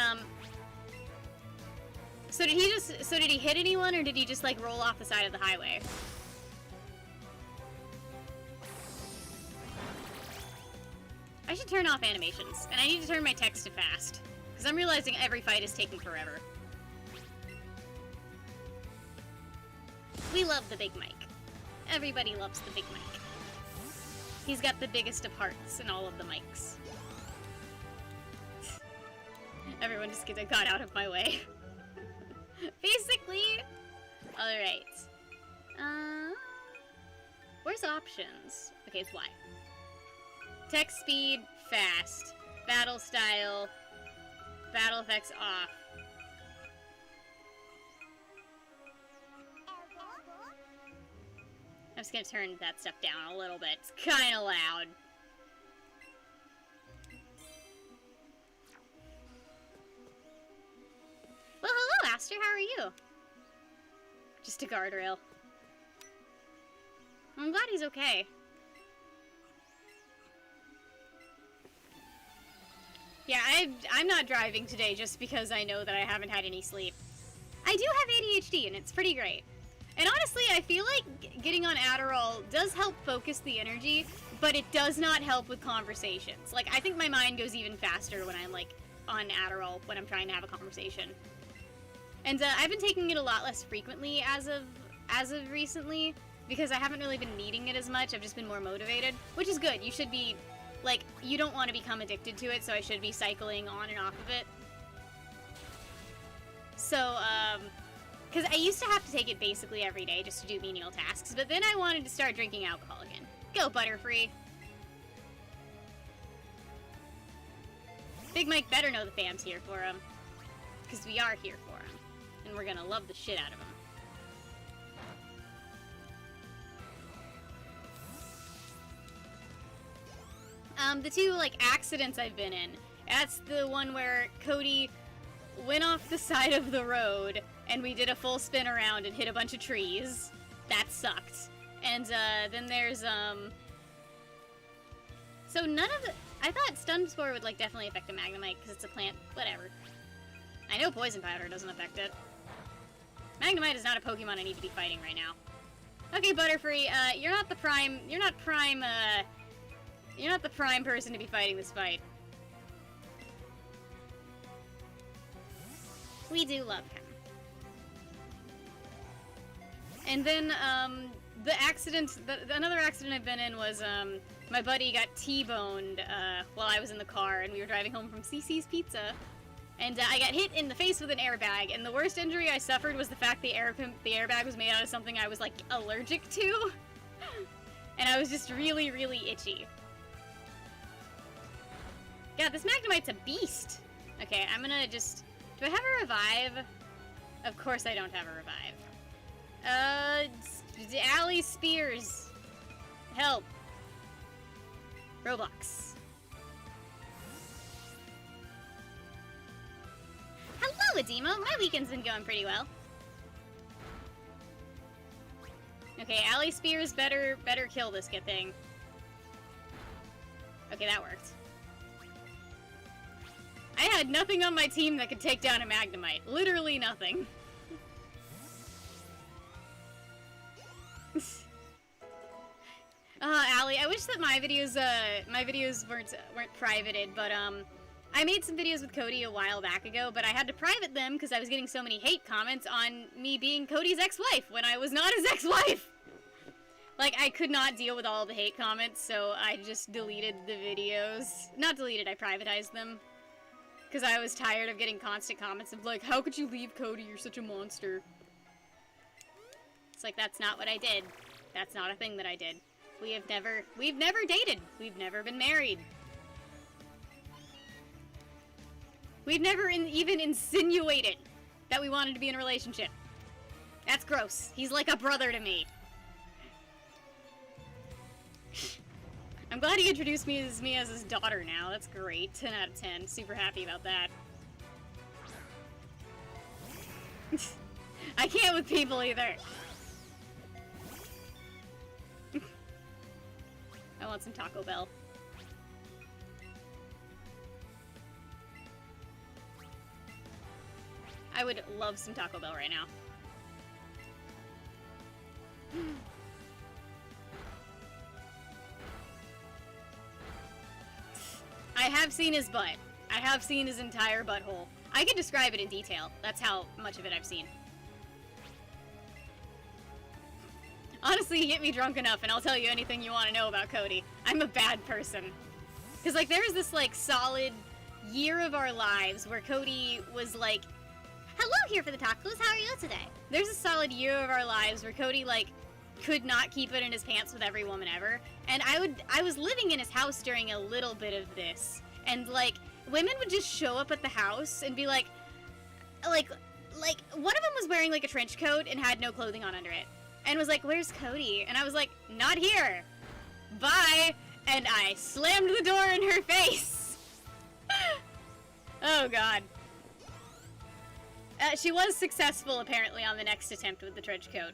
so did he hit anyone, or did he just, like, roll off the side of the highway? I should turn off animations, and I need to turn my text to fast, because I'm realizing every fight is taking forever. We love the Big Mike. Everybody loves the Big Mike. He's got the biggest of hearts in all of the mics. Everyone just got out of my way. Basically. Alright. Where's options? Okay, it's Y. Text speed, fast. Battle style. Battle effects off. I'm just gonna turn that stuff down a little bit. It's kinda loud. Well, hello, Aster. How are you? Just a guardrail. I'm glad he's okay. Yeah, I'm not driving today just because I know that I haven't had any sleep. I do have ADHD, and it's pretty great. And honestly, I feel like getting on Adderall does help focus the energy, but it does not help with conversations. Like, I think my mind goes even faster when I'm, like, on Adderall when I'm trying to have a conversation. And I've been taking it a lot less frequently as of recently, because I haven't really been needing it as much. I've just been more motivated, which is good. You should be, like, you don't want to become addicted to it, so I should be cycling on and off of it. So, because I used to have to take it basically every day just to do menial tasks, but then I wanted to start drinking alcohol again. Go, Butterfree. Big Mike better know the fam's here for him, because we are here for him, and we're gonna love the shit out of him. The two, like, accidents I've been in, that's the one where Cody went off the side of the road, and we did a full spin around and hit a bunch of trees. That sucked. And, then there's, so none of the... I thought Stun Spore would, like, definitely affect a Magnemite, because it's a plant. Whatever. I know Poison Powder doesn't affect it. Magnemite is not a Pokemon I need to be fighting right now. Okay, Butterfree, you're not the prime person to be fighting this fight. We do love him. And then, another accident I've been in was, my buddy got T-boned, while I was in the car, and we were driving home from CC's Pizza. And, I got hit in the face with an airbag, and the worst injury I suffered was the fact the airbag was made out of something I was, like, allergic to. And I was just really, really itchy. God, this Magnemite's a beast! Okay, I'm gonna just... Do I have a revive? Of course I don't have a revive. Allie Spears. Help. Roblox. Hello, Ademo. My weekend's been going pretty well. Okay, Allie Spears better kill this good thing. Okay, that worked. I had nothing on my team that could take down a Magnemite. Literally nothing. Allie, I wish that my videos weren't privated, but, I made some videos with Cody a while back ago, but I had to private them because I was getting so many hate comments on me being Cody's ex-wife when I was not his ex-wife! Like, I could not deal with all the hate comments, so I just deleted the videos. Not deleted, I privatized them. Because I was tired of getting constant comments of like, how could you leave Cody, you're such a monster. It's like, that's not what I did. That's not a thing that I did. We've never dated. We've never been married. We've never even insinuated that we wanted to be in a relationship. That's gross. He's like a brother to me. I'm glad he introduced me as his daughter now. That's great. 10 out of 10. Super happy about that. I can't with people either. I want some Taco Bell. I would love some Taco Bell right now. I have seen his butt. I have seen his entire butthole. I can describe it in detail. That's how much of it I've seen. Honestly, get me drunk enough and I'll tell you anything you want to know about Cody. I'm a bad person. Because, like, there was this, like, solid year of our lives where Cody was, like, hello here for the tacos, how are you today? There's a solid year of our lives where Cody, like, could not keep it in his pants with every woman ever. And I was living in his house during a little bit of this. And, like, women would just show up at the house and be like, one of them was wearing, like, a trench coat and had no clothing on under it. And was like, where's Cody? And I was like, not here. Bye. And I slammed the door in her face. Oh, God. She was successful, apparently, on the next attempt with the trench coat.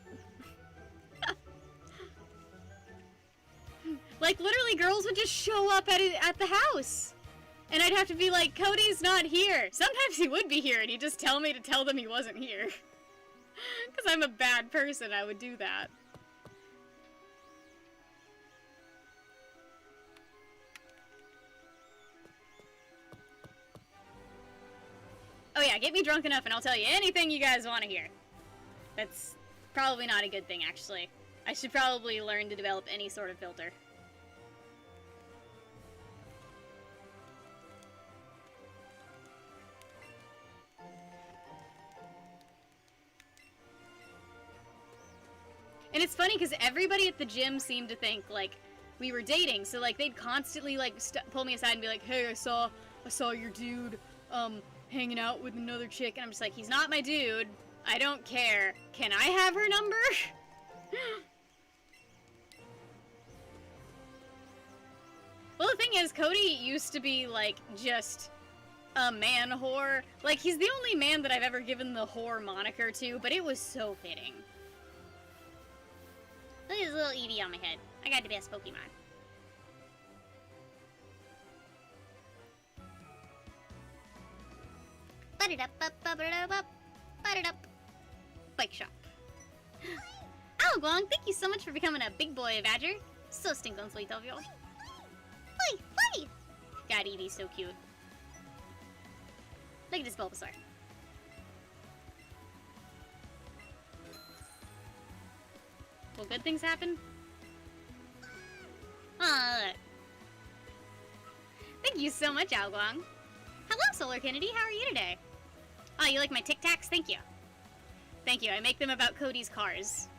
Like, literally, girls would just show up at the house. And I'd have to be like, Cody's not here. Sometimes he would be here and he'd just tell me to tell them he wasn't here. Because I'm a bad person, I would do that. Oh yeah, get me drunk enough and I'll tell you anything you guys want to hear. That's probably not a good thing, actually. I should probably learn to develop any sort of filter. And it's funny because everybody at the gym seemed to think, like, we were dating. So, like, they'd constantly, like, pull me aside and be like, hey, I saw your dude, hanging out with another chick. And I'm just like, he's not my dude. I don't care. Can I have her number? Well, the thing is, Cody used to be, like, just a man whore. Like, he's the only man that I've ever given the whore moniker to, but it was so fitting. Look at this little Eevee on my head. I got the best Pokemon. Bike shop. Oh, Guang, thank you so much for becoming a big boy, Badger. So stinking sweet of you. Play! God, Eevee's so cute. Look at this Bulbasaur. Will good things happen? Thank you so much, Alguang. Hello, Solar Kennedy. How are you today? Oh, you like my Tic Tacs? Thank you. Thank you. I make them about Cody's cars.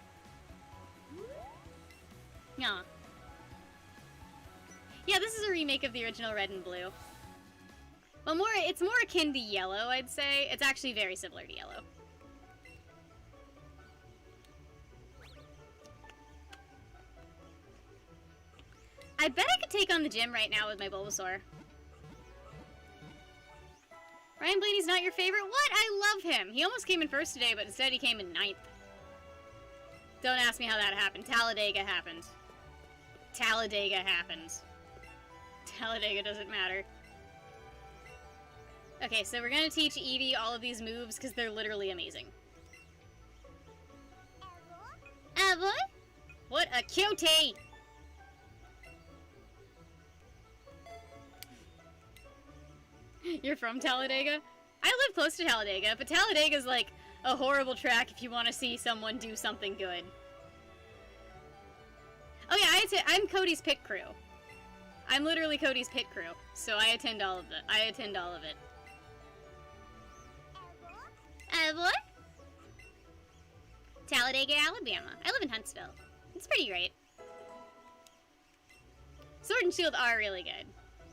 Aw. Yeah, this is a remake of the original Red and Blue. Well, it's more akin to Yellow, I'd say. It's actually very similar to Yellow. I bet I could take on the gym right now with my Bulbasaur. Ryan Blaney's not your favorite? What? I love him. He almost came in first today, but instead he came in 9th. Don't ask me how that happened. Talladega happened. Talladega happened. Talladega doesn't matter. Okay, so we're gonna teach Eevee all of these moves because they're literally amazing. Boy? What a cutie! You're from Talladega? I live close to Talladega, but Talladega's like a horrible track if you want to see someone do something good. Oh yeah, I'm Cody's pit crew. I'm literally Cody's pit crew, so I attend all of it. Boy? Talladega, Alabama. I live in Huntsville. It's pretty great. Sword and Shield are really good.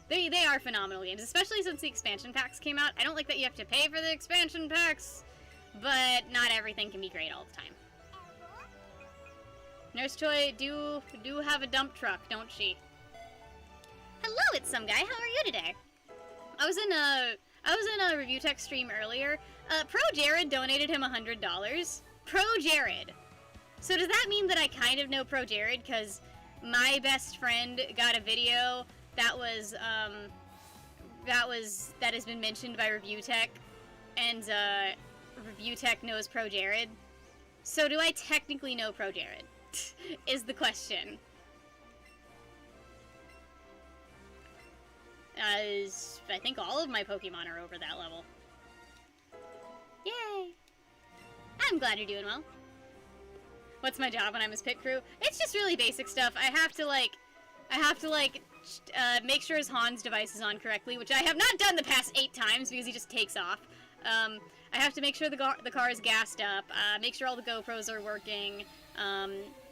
They are phenomenal games, especially since the expansion packs came out. I don't like that you have to pay for the expansion packs, but not everything can be great all the time. Nurse Joy do have a dump truck, don't she? Hello, it's some guy. How are you today? I was in a review tech stream earlier. Pro Jared donated him $100. Pro Jared. So does that mean that I kind of know Pro Jared? Because my best friend got a video that has been mentioned by Review Tech, and Review Tech knows Pro Jared. So do I technically know Pro Jared? Is the question. I think all of my Pokemon are over that level. Yay! I'm glad you're doing well. What's my job when I'm his pit crew? It's just really basic stuff. I have to make sure his Hans device is on correctly, which I have not done the past 8 times because he just takes off. I have to make sure the car is gassed up, make sure all the GoPros are working,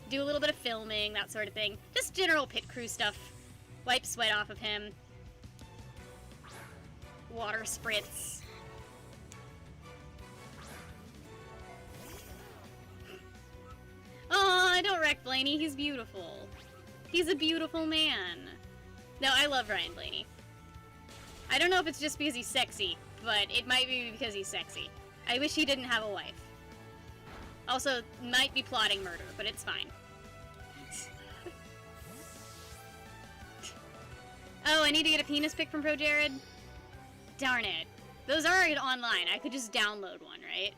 do a little bit of filming, that sort of thing. Just general pit crew stuff. Wipe sweat off of him. Water spritz. Aw, don't wreck Blaney, he's beautiful. He's a beautiful man. No, I love Ryan Blaney. I don't know if it's just because he's sexy, but it might be because he's sexy. I wish he didn't have a wife. Also, might be plotting murder, but it's fine. Oh, I need to get a penis pic from Pro Jared? Darn it. Those are online. I could just download one, right?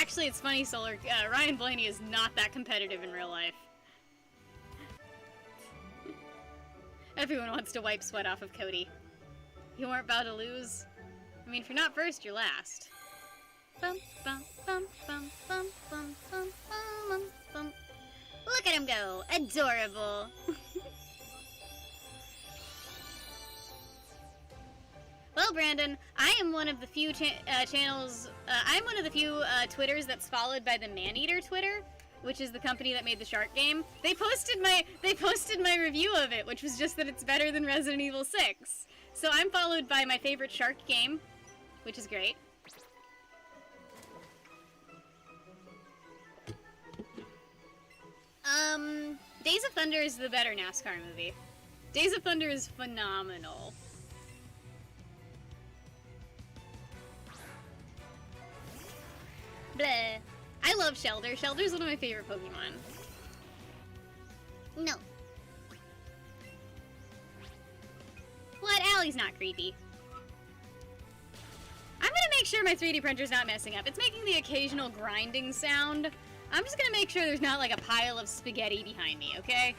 Actually, it's funny, Solar. Ryan Blaney is not that competitive in real life. Everyone wants to wipe sweat off of Cody. You weren't about to lose. I mean, if you're not first, you're last. Bum, bum, bum, bum, bum, bum, bum, bum, bum. Look at him go! Adorable! Well, Brandon, I am one of the few channels, I'm one of the few Twitters that's followed by the Maneater Twitter, which is the company that made the Shark game. They posted my review of it, which was just that it's better than Resident Evil 6. So I'm followed by my favorite Shark game, which is great. Days of Thunder is the better NASCAR movie. Days of Thunder is phenomenal. Bleh. I love Shelder. Shelder's one of my favorite Pokemon. No. What? Allie's not creepy. I'm gonna make sure my 3D printer's not messing up. It's making the occasional grinding sound. I'm just gonna make sure there's not like a pile of spaghetti behind me, okay?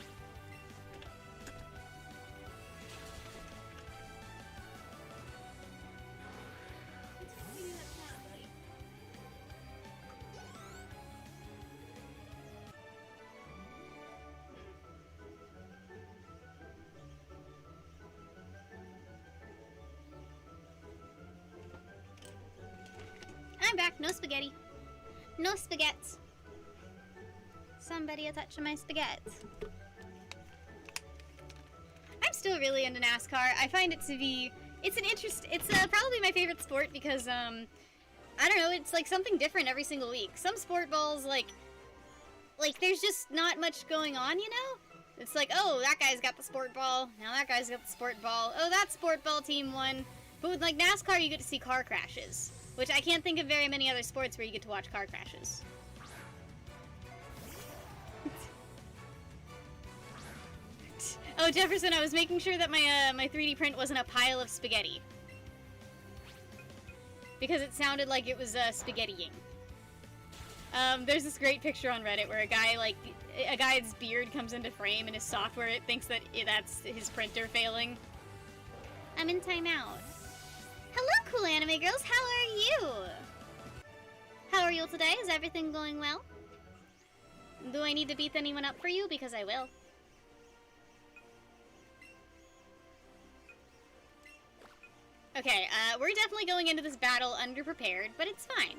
I'm back. No spaghetti. No spaghettis. Somebody a touch of my spaghettis. I'm still really into NASCAR. I find it to be... It's probably my favorite sport because, I don't know, it's like something different every single week. Some sport balls, like there's just not much going on, you know? It's like, oh, that guy's got the sport ball. Now that guy's got the sport ball. Oh, that sport ball team won. But with, like, NASCAR, you get to see car crashes. Which I can't think of very many other sports where you get to watch car crashes. Oh, Jefferson, I was making sure that my 3D print wasn't a pile of spaghetti. Because it sounded like it was spaghettiing. There's this great picture on Reddit where a guy's beard comes into frame and his software it thinks that that's his printer failing. I'm in timeout. Hello, cool anime girls. How are you? How are you today? Is everything going well? Do I need to beat anyone up for you? Because I will. Okay, we're definitely going into this battle underprepared, but it's fine.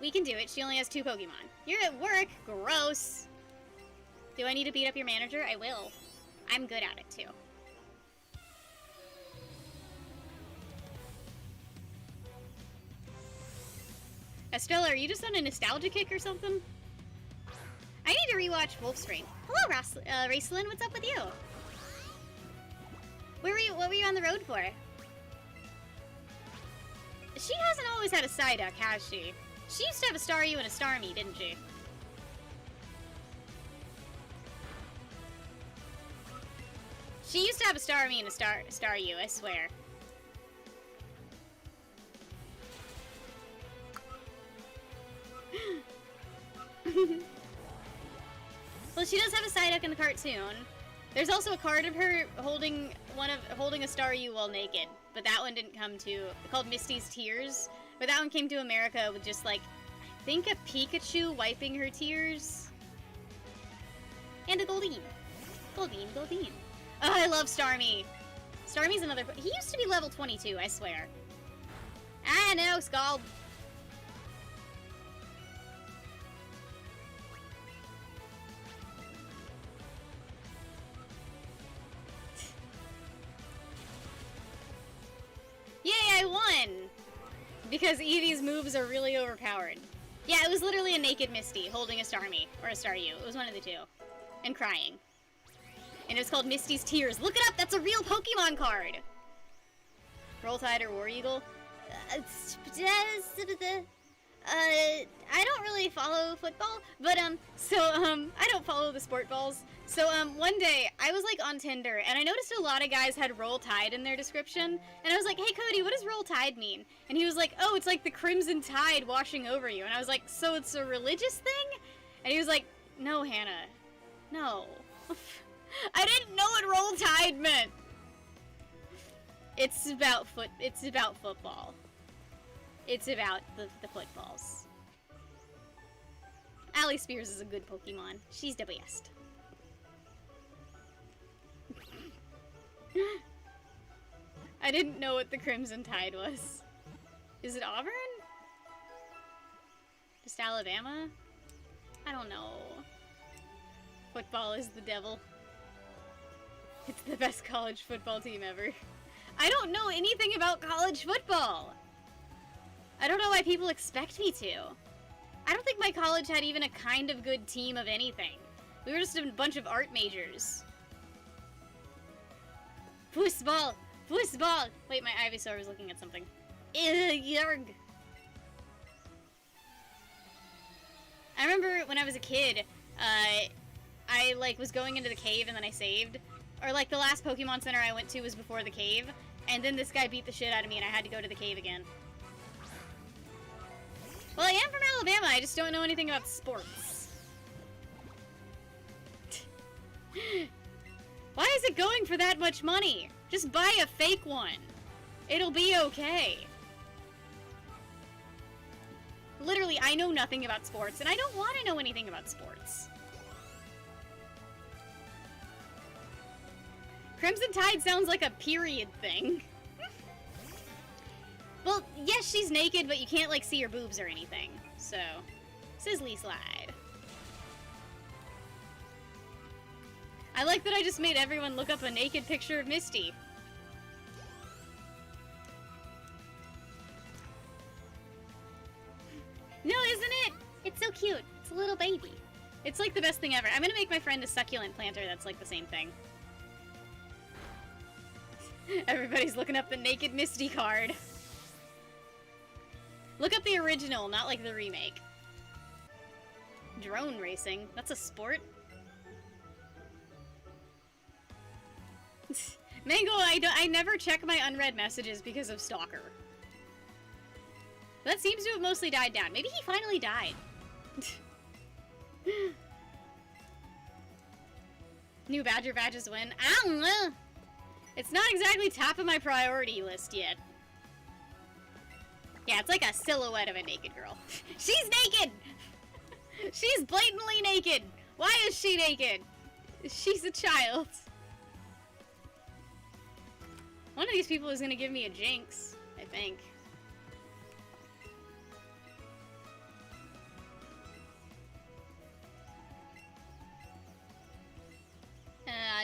We can do it. She only has 2 Pokemon. You're at work. Gross. Do I need to beat up your manager? I will. I'm good at it, too. Estella, are you just on a nostalgia kick or something? I need to rewatch Wolfstream. Hello, Racelyn. What's up with you? What were you on the road for? She hasn't always had a Psyduck, has she? She used to have a Staryu and a Starmie, didn't she? She used to have a Starmie and a Staryu, I swear. Well, she does have a Psyduck in the cartoon. There's also a card of her holding a Staryu while naked, but that one didn't come to called Misty's Tears. But that one came to America with just like I think a Pikachu wiping her tears. And a Goldeen. Goldeen. Oh, I love Starmie. Starmie's another. He used to be level 22, I swear. Ah, no, Scald. Yay, I won! Because Eevee's moves are really overpowered. Yeah, it was literally a naked Misty holding a Starmie, or a Staryu. It was one of the two. And crying. And it was called Misty's Tears. Look it up! That's a real Pokemon card! Roll Tide or War Eagle? I don't really follow football, but, I don't follow the sport balls. So, one day, I was, like, on Tinder, and I noticed a lot of guys had Roll Tide in their description, and I was like, hey, Cody, what does Roll Tide mean? And he was like, oh, it's like the crimson tide washing over you. And I was like, so it's a religious thing? And he was like, no, Hannah, no. I didn't know what Roll Tide meant. It's about football. It's about the footballs. Allie Spears is a good Pokemon. She's the best. I didn't know what the Crimson Tide was. Is it Auburn? Just Alabama? I don't know. Football is the devil. It's the best college football team ever. I don't know anything about college football. I don't know why people expect me to. I don't think my college had even a kind of good team of anything. We were just a bunch of art majors. Foosball! Foosball! Wait, my Ivysaur was looking at something. Yarg! I remember when I was a kid, I, like, was going into the cave and then I saved. Or, like, the last Pokemon Center I went to was before the cave. And then this guy beat the shit out of me and I had to go to the cave again. Well, I am from Alabama, I just don't know anything about sports. Why is it going for that much money? Just buy a fake one. It'll be okay. Literally, I know nothing about sports, and I don't want to know anything about sports. Crimson Tide sounds like a period thing. Well, yes, she's naked, but you can't, like, see her boobs or anything. So, Sizzly Slide. I like that I just made everyone look up a naked picture of Misty. No, isn't it? It's so cute. It's a little baby. It's like the best thing ever. I'm gonna make my friend a succulent planter that's like the same thing. Everybody's looking up the naked Misty card. Look up the original, not like the remake. Drone racing? That's a sport? Mango, I never check my unread messages because of Stalker. That seems to have mostly died down. Maybe he finally died. New Badger badges win. I don't know. It's not exactly top of my priority list yet. Yeah, it's like a silhouette of a naked girl. She's naked! She's blatantly naked! Why is she naked? She's a child. One of these people is gonna give me a jinx, I think.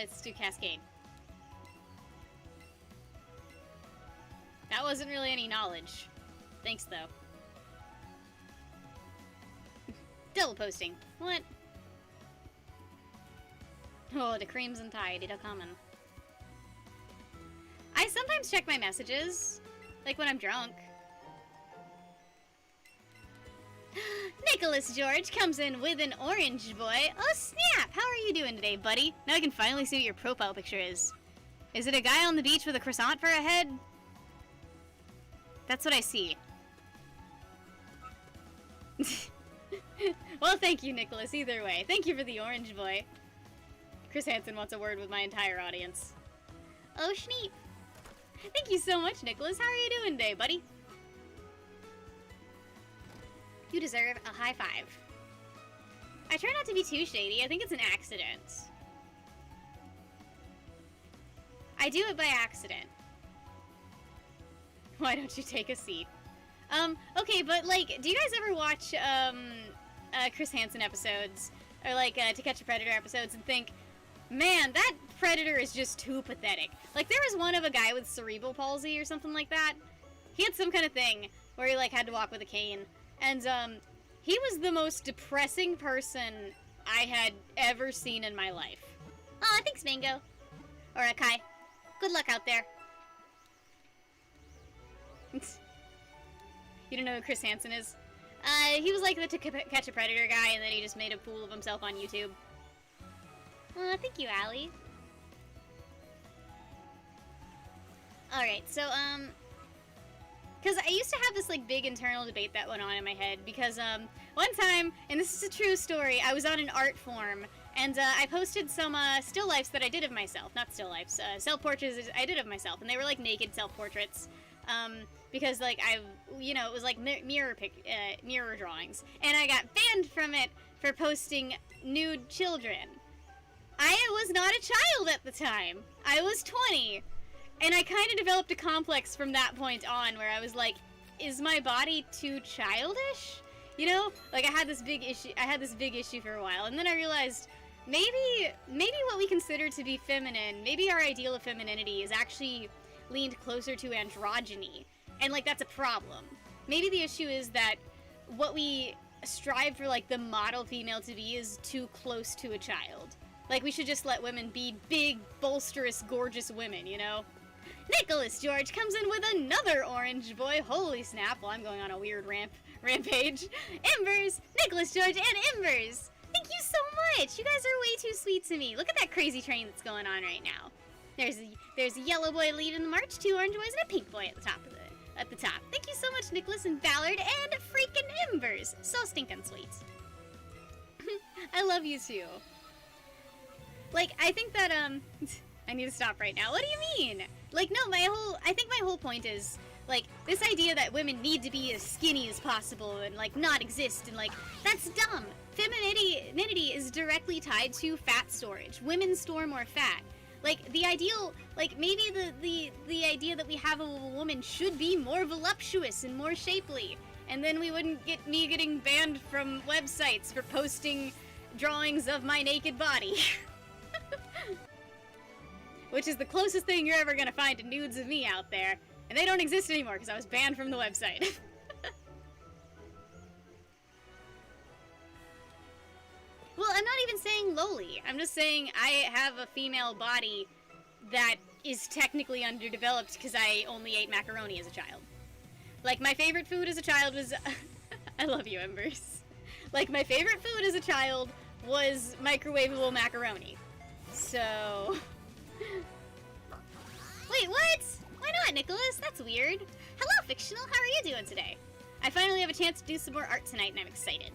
Let's do Cascade. That wasn't really any knowledge. Thanks, though. Double posting. What? Oh, the Crimson Tide, it'll come in. I sometimes check my messages, like when I'm drunk. Nicholas George comes in with an orange boy. Oh snap! How are you doing today, buddy? Now I can finally see what your profile picture is. Is it a guy on the beach with a croissant for a head? That's what I see. Well, thank you, Nicholas, either way. Thank you for the orange boy. Chris Hansen wants a word with my entire audience. Oh, Schneep. Thank you so much, Nicholas. How are you doing today, buddy? You deserve a high five. I try not to be too shady. I think it's an accident. I do it by accident. Why don't you take a seat? Okay, but, like, do you guys ever watch, Chris Hansen episodes, or, like, To Catch a Predator episodes and think, man, that predator is just too pathetic. Like, there was one of a guy with cerebral palsy or something like that. He had some kind of thing where he, like, had to walk with a cane. And, he was the most depressing person I had ever seen in my life. Aw, thanks, Mango. Or Kai. Good luck out there. You don't know who Chris Hansen is? He was like the To Catch a Predator guy, and then he just made a fool of himself on YouTube. Thank you, Allie. Alright, so, because I used to have this, like, big internal debate that went on in my head, because, one time, and this is a true story, I was on an art form, and, I posted some, still lifes that I did of myself. Not still lifes, self-portraits I did of myself, and they were, like, naked self-portraits, because, like, it was, like, mirror drawings, and I got banned from it for posting nude children. I was not a child at the time. I was 20. And I kind of developed a complex from that point on where I was like, is my body too childish? You know? Like, I had this big issue for a while, and then I realized maybe what we consider to be feminine, maybe our ideal of femininity is actually leaned closer to androgyny. And, like, that's a problem. Maybe the issue is that what we strive for, like, the model female to be is too close to a child. Like, we should just let women be big, bolsterous, gorgeous women, you know? Nicholas George comes in with another orange boy. Holy snap, well, I'm going on a weird rampage. Embers, Nicholas George, and Embers. Thank you so much. You guys are way too sweet to me. Look at that crazy train that's going on right now. There's a yellow boy leading the march, 2 orange boys, and a pink boy at the top Thank you so much, Nicholas and Ballard, and freaking Embers. So stinking sweet. I love you too. Like, I think that, I need to stop right now. What do you mean? Like, no, I think my whole point is, like, this idea that women need to be as skinny as possible and, like, not exist, and, like, that's dumb. Femininity is directly tied to fat storage. Women store more fat. Like, the ideal, like, maybe the idea that we have of a woman should be more voluptuous and more shapely, and then we wouldn't get me getting banned from websites for posting drawings of my naked body. Which is the closest thing you're ever gonna find to nudes of me out there. And they don't exist anymore because I was banned from the website. Well, I'm not even saying lowly. I'm just saying I have a female body that is technically underdeveloped because I only ate macaroni as a child. Like, my favorite food as a child was... I love you, Embers. Like, my favorite food as a child was microwavable macaroni. So... Wait, what? Why not, Nicholas? That's weird. Hello, Fictional. How are you doing today? I finally have a chance to do some more art tonight, and I'm excited.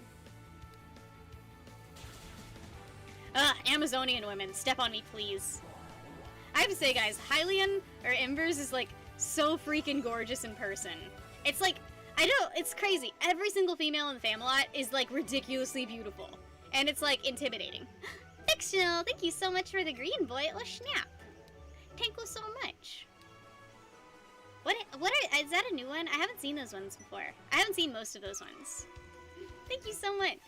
Amazonian women. Step on me, please. I have to say, guys, Hylian, or Embers, is, like, so freaking gorgeous in person. It's like, I know, it's crazy. Every single female in the Famelot is, like, ridiculously beautiful. And it's, like, intimidating. Fictional, thank you so much for the green boy. Oh, snap. Thank you so much. Is that a new one? I haven't seen those ones before. I haven't seen most of those ones. Thank you so much.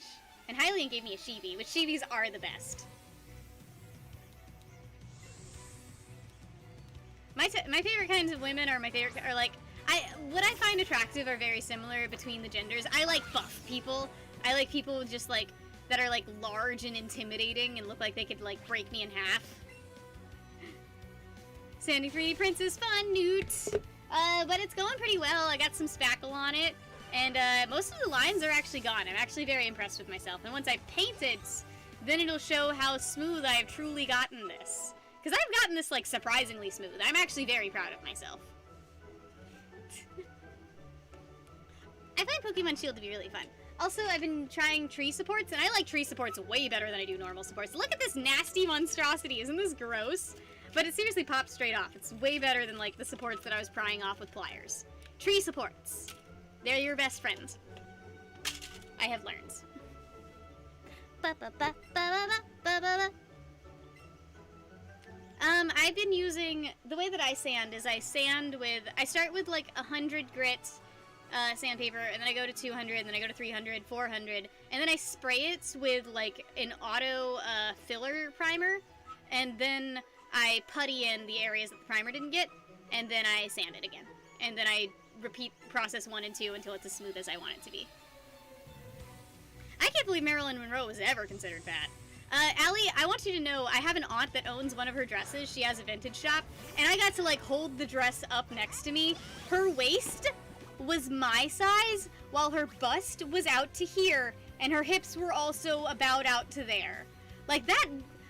And Hylian gave me a Shibi, which Shibis are the best. My favorite kinds of women are like, what I find attractive are very similar between the genders. I like buff people. I like people just like, that are like large and intimidating and look like they could like break me in half. Sandy 3D Prince is fun, Newt. But it's going pretty well. I got some spackle on it. And most of the lines are actually gone. I'm actually very impressed with myself. And once I paint it, then it'll show how smooth I have truly gotten this. Because I've gotten this, like, surprisingly smooth. I'm actually very proud of myself. I find Pokemon Shield to be really fun. Also, I've been trying tree supports, and I like tree supports way better than I do normal supports. Look at this nasty monstrosity. Isn't this gross? But it seriously pops straight off. It's way better than, like, the supports that I was prying off with pliers. Tree supports. They're your best friends. I have learned. I've been using, the way that I sand is I start with like 100 grit sandpaper, and then I go to 200, and then I go to 300, 400, and then I spray it with like an auto filler primer, and then I putty in the areas that the primer didn't get, and then I sand it again. And then I repeat process 1 and 2 until it's as smooth as I want it to be. I can't believe Marilyn Monroe was ever considered fat. Allie, I want you to know, I have an aunt that owns one of her dresses. She has a vintage shop, and I got to, like, hold the dress up next to me. Her waist was my size, while her bust was out to here, and her hips were also about out to there. Like, that,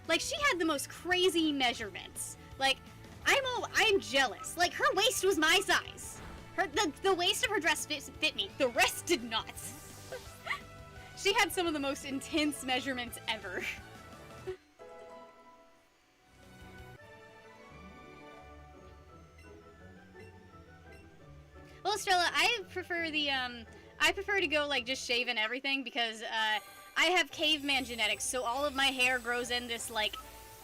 Like, she had the most crazy measurements. Like, I'm jealous. Like, her waist was my size. The waist of her dress fit me. The rest did not. She had some of the most intense measurements ever. Well, Estrella, I prefer to go, like, just shave and everything because, I have caveman genetics, so all of my hair grows in this, like,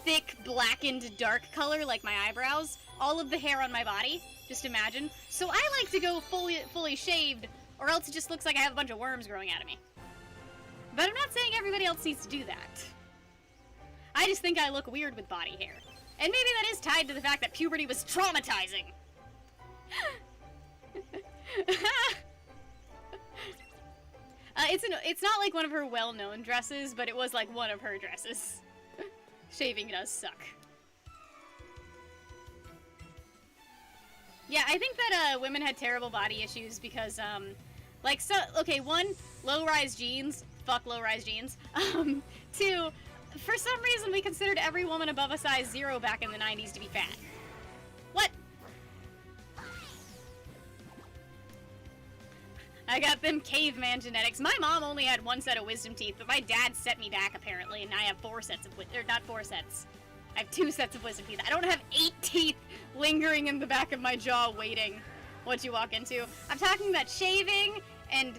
thick, blackened, dark color, like my eyebrows. All of the hair on my body, just imagine. So I like to go fully shaved, or else it just looks like I have a bunch of worms growing out of me. But I'm not saying everybody else needs to do that. I just think I look weird with body hair. And maybe that is tied to the fact that puberty was traumatizing. It's not like one of her well-known dresses, but it was like one of her dresses. Shaving does suck. Yeah, I think that women had terrible body issues because, like, so, okay, one, low-rise jeans. Fuck low-rise jeans. Two, for some reason we considered every woman above a size 0 back in the 90s to be fat. What? I got them caveman genetics. My mom only had one set of wisdom teeth, but my dad set me back, apparently, and I have 4 sets of or not 4 sets. I have 2 sets of wisdom teeth. I don't have 8 teeth lingering in the back of my jaw waiting what you walk into. I'm talking about shaving and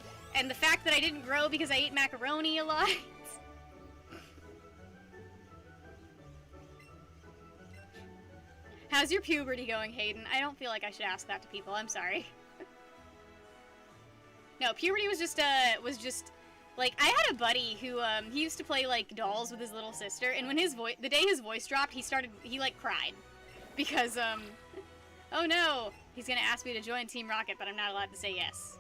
the fact that I didn't grow because I ate macaroni a lot. How's your puberty going, Hayden? I don't feel like I should ask that to people. I'm sorry. No, puberty was just, like, I had a buddy who, he used to play, like, dolls with his little sister, and when the day his voice dropped, he, like, cried. Because, oh no, he's gonna ask me to join Team Rocket, but I'm not allowed to say yes.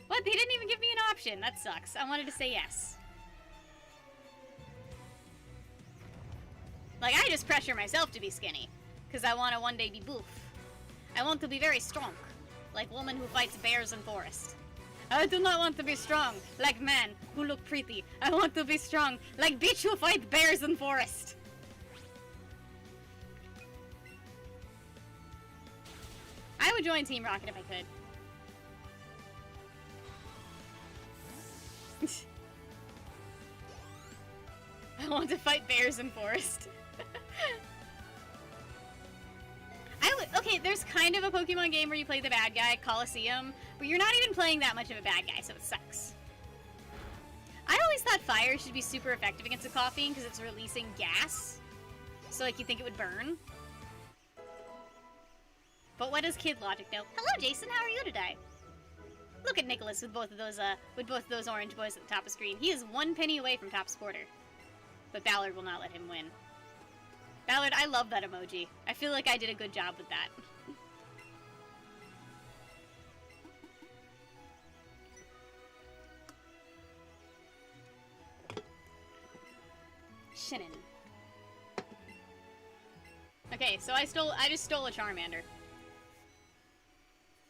What? They didn't even give me an option. That sucks. I wanted to say yes. Like, I just pressure myself to be skinny, because I want to one day be boof. I want to be very strong. Like woman who fights bears in forest. I do not want to be strong, like man who look pretty. I want to be strong, like bitch who fight bears in forest. I would join Team Rocket if I could. I want to fight bears in forest. Okay, there's kind of a Pokemon game where you play the bad guy, Coliseum, but you're not even playing that much of a bad guy, so it sucks. I always thought fire should be super effective against a Koffing because it's releasing gas, so like you think it would burn. But what does kid logic know? Hello, Jason. How are you today? Look at Nicholas with both of those orange boys at the top of the screen. He is 1 penny away from top supporter, but Ballard will not let him win. Ballard, I love that emoji. I feel like I did a good job with that. Shinnin. Okay, so I just stole a Charmander.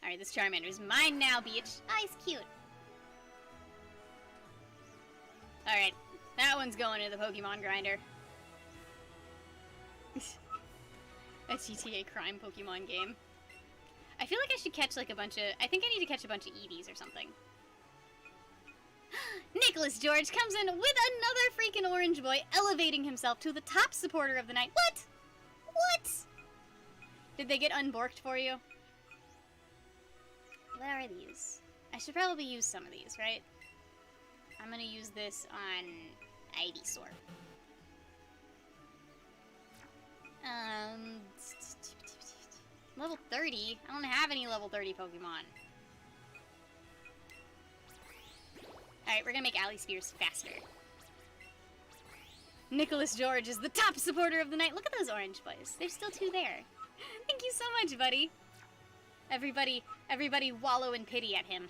Alright, this Charmander is mine now, bitch. Ah, he's cute. Alright, that one's going to the Pokemon grinder. A GTA crime Pokemon game. I feel like I should catch like a bunch of... I think I need to catch a bunch of Eevees or something. Nicholas George comes in with another freaking orange boy, elevating himself to the top supporter of the night. What? What? Did they get unborked for you? What are these? I should probably use some of these, right? I'm gonna use this on Ivysaur. Level 30? I don't have any level 30 Pokemon. Alright, we're gonna make Ally Spears faster. Nicholas George is the top supporter of the night. Look at those orange boys. There's still 2 there. Thank you so much, buddy. Everybody wallow in pity at him.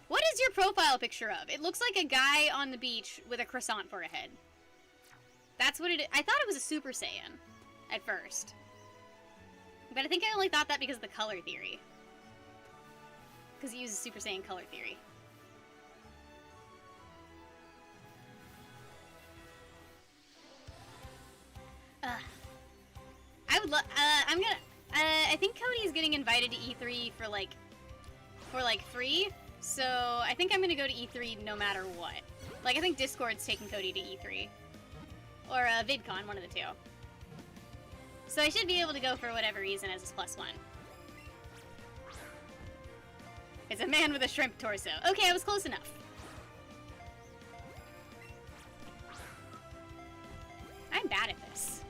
What is your profile picture of? It looks like a guy on the beach with a croissant for a head. That's what it is. I thought it was a Super Saiyan at first. But I think I only thought that because of the color theory. Because he uses Super Saiyan color theory. I would love. I'm gonna. I think Cody's getting invited to E3 for like free. So I think I'm gonna go to E3 no matter what. Like I think Discord's taking Cody to E3 or VidCon, one of the two. So I should be able to go for whatever reason as his +1. It's a man with a shrimp torso. Okay, I was close enough. I'm bad at this.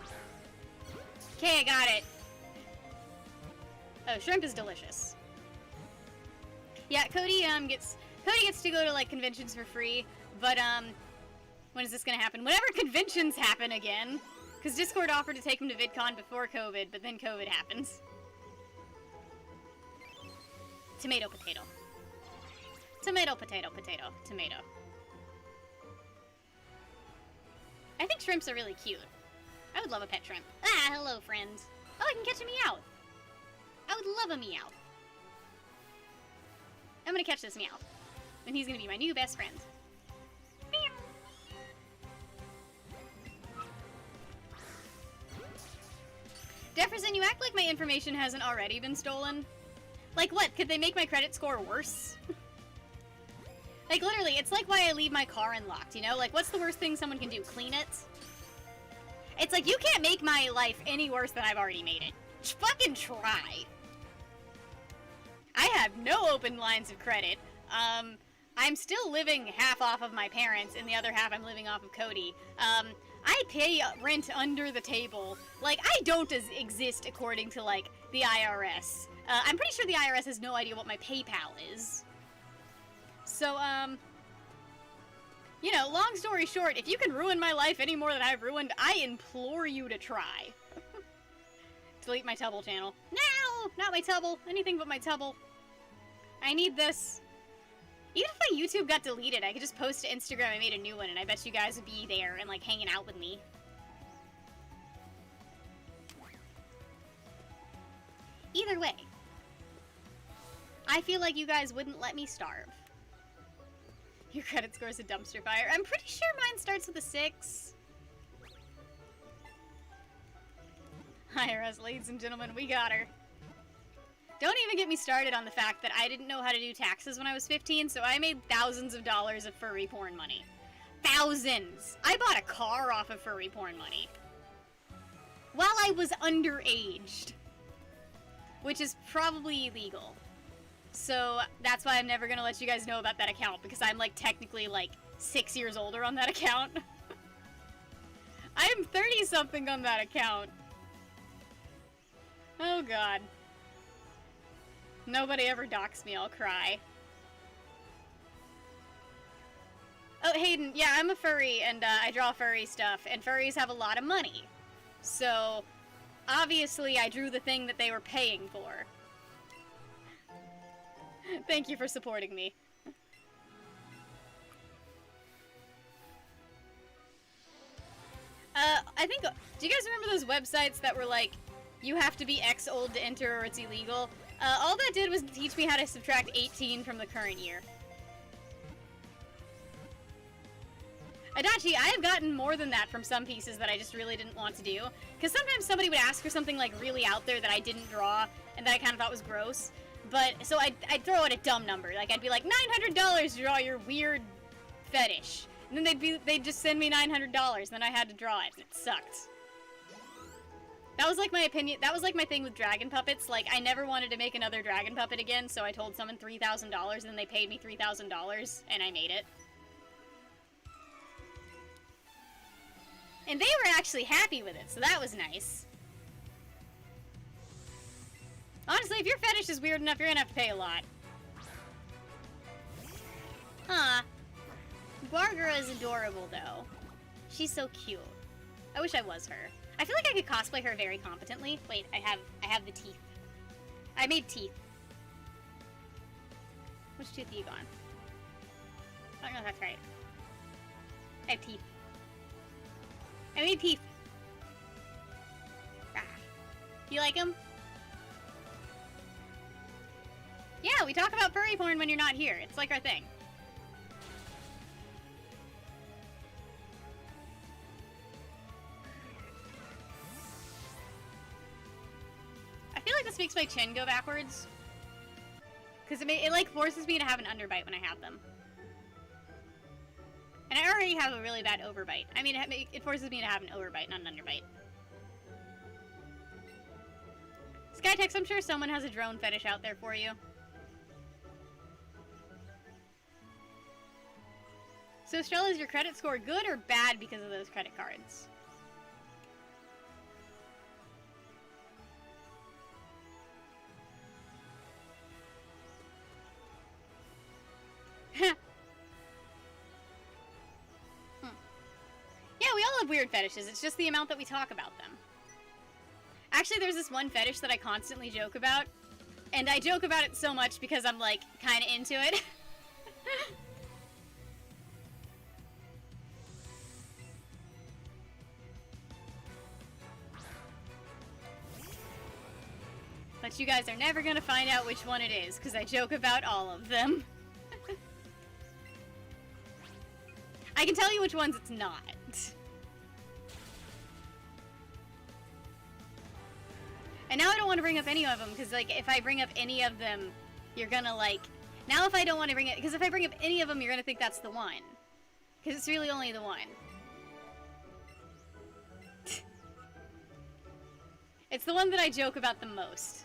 Okay, I got it. Oh, shrimp is delicious. Yeah, Cody gets to go to like conventions for free, but when is this gonna happen? Whenever conventions happen again, because Discord offered to take him to VidCon before COVID, but then COVID happens. Tomato, potato. Tomato, potato, potato, tomato. I think shrimps are really cute. I would love a pet shrimp. Ah, hello, friends. Oh, I can catch a meow. I would love a meow. I'm gonna catch this meow. And he's gonna be my new best friend. Meow. Jefferson, you act like my information hasn't already been stolen. Like what? Could they make my credit score worse? Like literally, it's like why I leave my car unlocked, you know? Like what's the worst thing someone can do? Clean it? It's like you can't make my life any worse than I've already made it. Fucking try. I have no open lines of credit. I'm still living half off of my parents, and the other half I'm living off of Cody. I pay rent under the table. Like, I don't exist according to, like, the IRS. I'm pretty sure the IRS has no idea what my PayPal is. So, you know, long story short, if you can ruin my life any more than I've ruined, I implore you to try. Delete my Tubble channel. No! Not my Tubble. Anything but my Tubble. I need this. Even if my YouTube got deleted, I could just post to Instagram I made a new one, and I bet you guys would be there and, like, hanging out with me. Either way, I feel like you guys wouldn't let me starve. Your credit score is a dumpster fire. I'm pretty sure mine starts with a 6. IRS, ladies and gentlemen, we got her. Don't even get me started on the fact that I didn't know how to do taxes when I was 15, so I made thousands of dollars of furry porn money. Thousands! I bought a car off of furry porn money. While I was underaged. Which is probably illegal. So that's why I'm never gonna let you guys know about that account, because I'm like technically like 6 years older on that account. I'm 30-something on that account. Oh god. Nobody ever docks me, I'll cry. Oh, Hayden, yeah, I'm a furry, and I draw furry stuff, and furries have a lot of money. So, obviously I drew the thing that they were paying for. Thank you for supporting me. I think, do you guys remember those websites that were like, you have to be X old to enter or it's illegal? All that did was teach me how to subtract 18 from the current year. Adachi, I have gotten more than that from some pieces that I just really didn't want to do. Because sometimes somebody would ask for something like really out there that I didn't draw and that I kind of thought was gross. But, so I'd throw out a dumb number. Like, I'd be like, $900 to draw your weird fetish. And then they'd just send me $900, and then I had to draw it, and it sucked. That was like my opinion, that was like my thing with dragon puppets. Like, I never wanted to make another dragon puppet again, so I told someone $3,000, and then they paid me $3,000, and I made it. And they were actually happy with it, so that was nice. Honestly, if your fetish is weird enough, you're gonna have to pay a lot. Huh. Barbara is adorable, though. She's so cute. I wish I was her. I feel like I could cosplay her very competently. Wait, I have the teeth. I made teeth. Which tooth are you gone? I don't know if that's right. I have teeth. I made teeth. Ah. You like them? Yeah, we talk about furry porn when you're not here. It's like our thing. my chin go backwards. Because it like forces me to have an underbite when I have them. And I already have a really bad overbite. I mean, it forces me to have an overbite, not an underbite. Skytex, I'm sure someone has a drone fetish out there for you. So, Estrella, is your credit score good or bad because of those credit cards? Yeah, we all have weird fetishes. It's just the amount that we talk about them. Actually, there's this one fetish that I constantly joke about. And I joke about it so much because I'm, like, kind of into it. But you guys are never gonna find out which one it is, because I joke about all of them. I can tell you which ones it's not. And now I don't want to bring up any of them, because, like, if I bring up any of them, you're gonna, like... Now if I don't want to bring it... Because if I bring up any of them, you're gonna think that's the one. Because it's really only the one. It's the one that I joke about the most.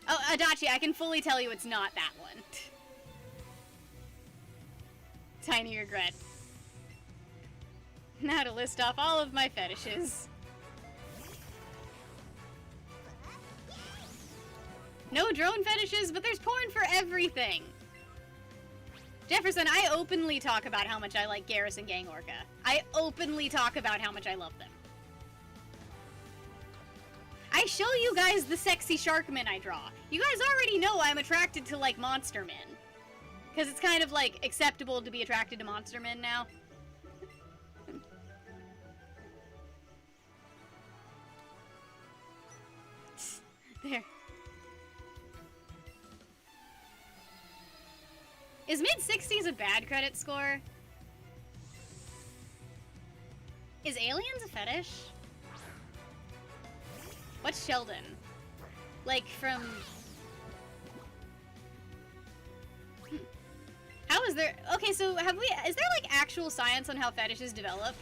Oh, Adachi, I can fully tell you it's not that one. Tiny regret. Now to list off all of my fetishes. No drone fetishes, but there's porn for everything. Jefferson, I openly talk about how much I like Garrus and Gang Orca. I openly talk about how much I love them. I show you guys the sexy sharkmen I draw. You guys already know I'm attracted to, like, monster men. Because it's kind of, like, acceptable to be attracted to monster men now. There. Is mid-60s a bad credit score? Is aliens a fetish? What's Sheldon? Like, from... How is there... Okay, so have we... Is there, like, actual science on how fetishes develop?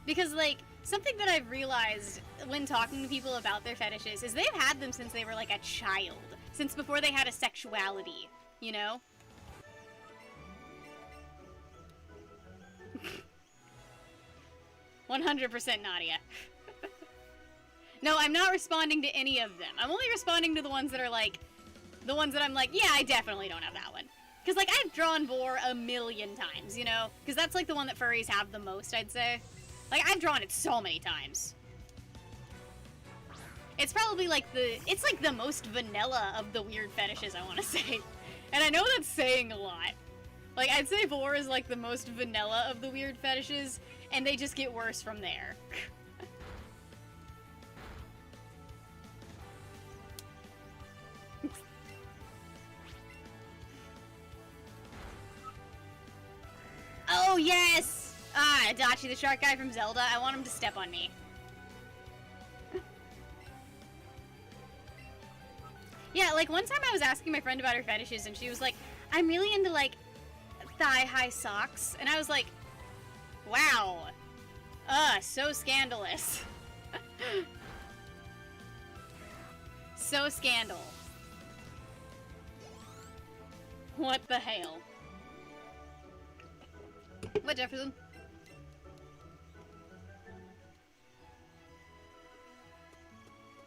Because, like, something that I've realized when talking to people about their fetishes is they've had them since they were, like, a child. Since before they had a sexuality, you know? 100% Nadia. No, I'm not responding to any of them. I'm only responding to the ones that are, like... The ones that I'm like, yeah, I definitely don't have that one. Because, like, I've drawn boar a million times, you know? Because that's, like, the one that furries have the most, I'd say. Like, I've drawn it so many times. It's probably, like, it's, like, the most vanilla of the weird fetishes, I want to say. And I know that's saying a lot. Like, I'd say boar is, like, the most vanilla of the weird fetishes, and they just get worse from there. Oh, yes! Ah, Adachi, the shark guy from Zelda. I want him to step on me. Yeah, like, one time I was asking my friend about her fetishes, and she was like, I'm really into, like, thigh-high socks. And I was like, wow. So scandalous. So scandal. What the hell? What, Jefferson?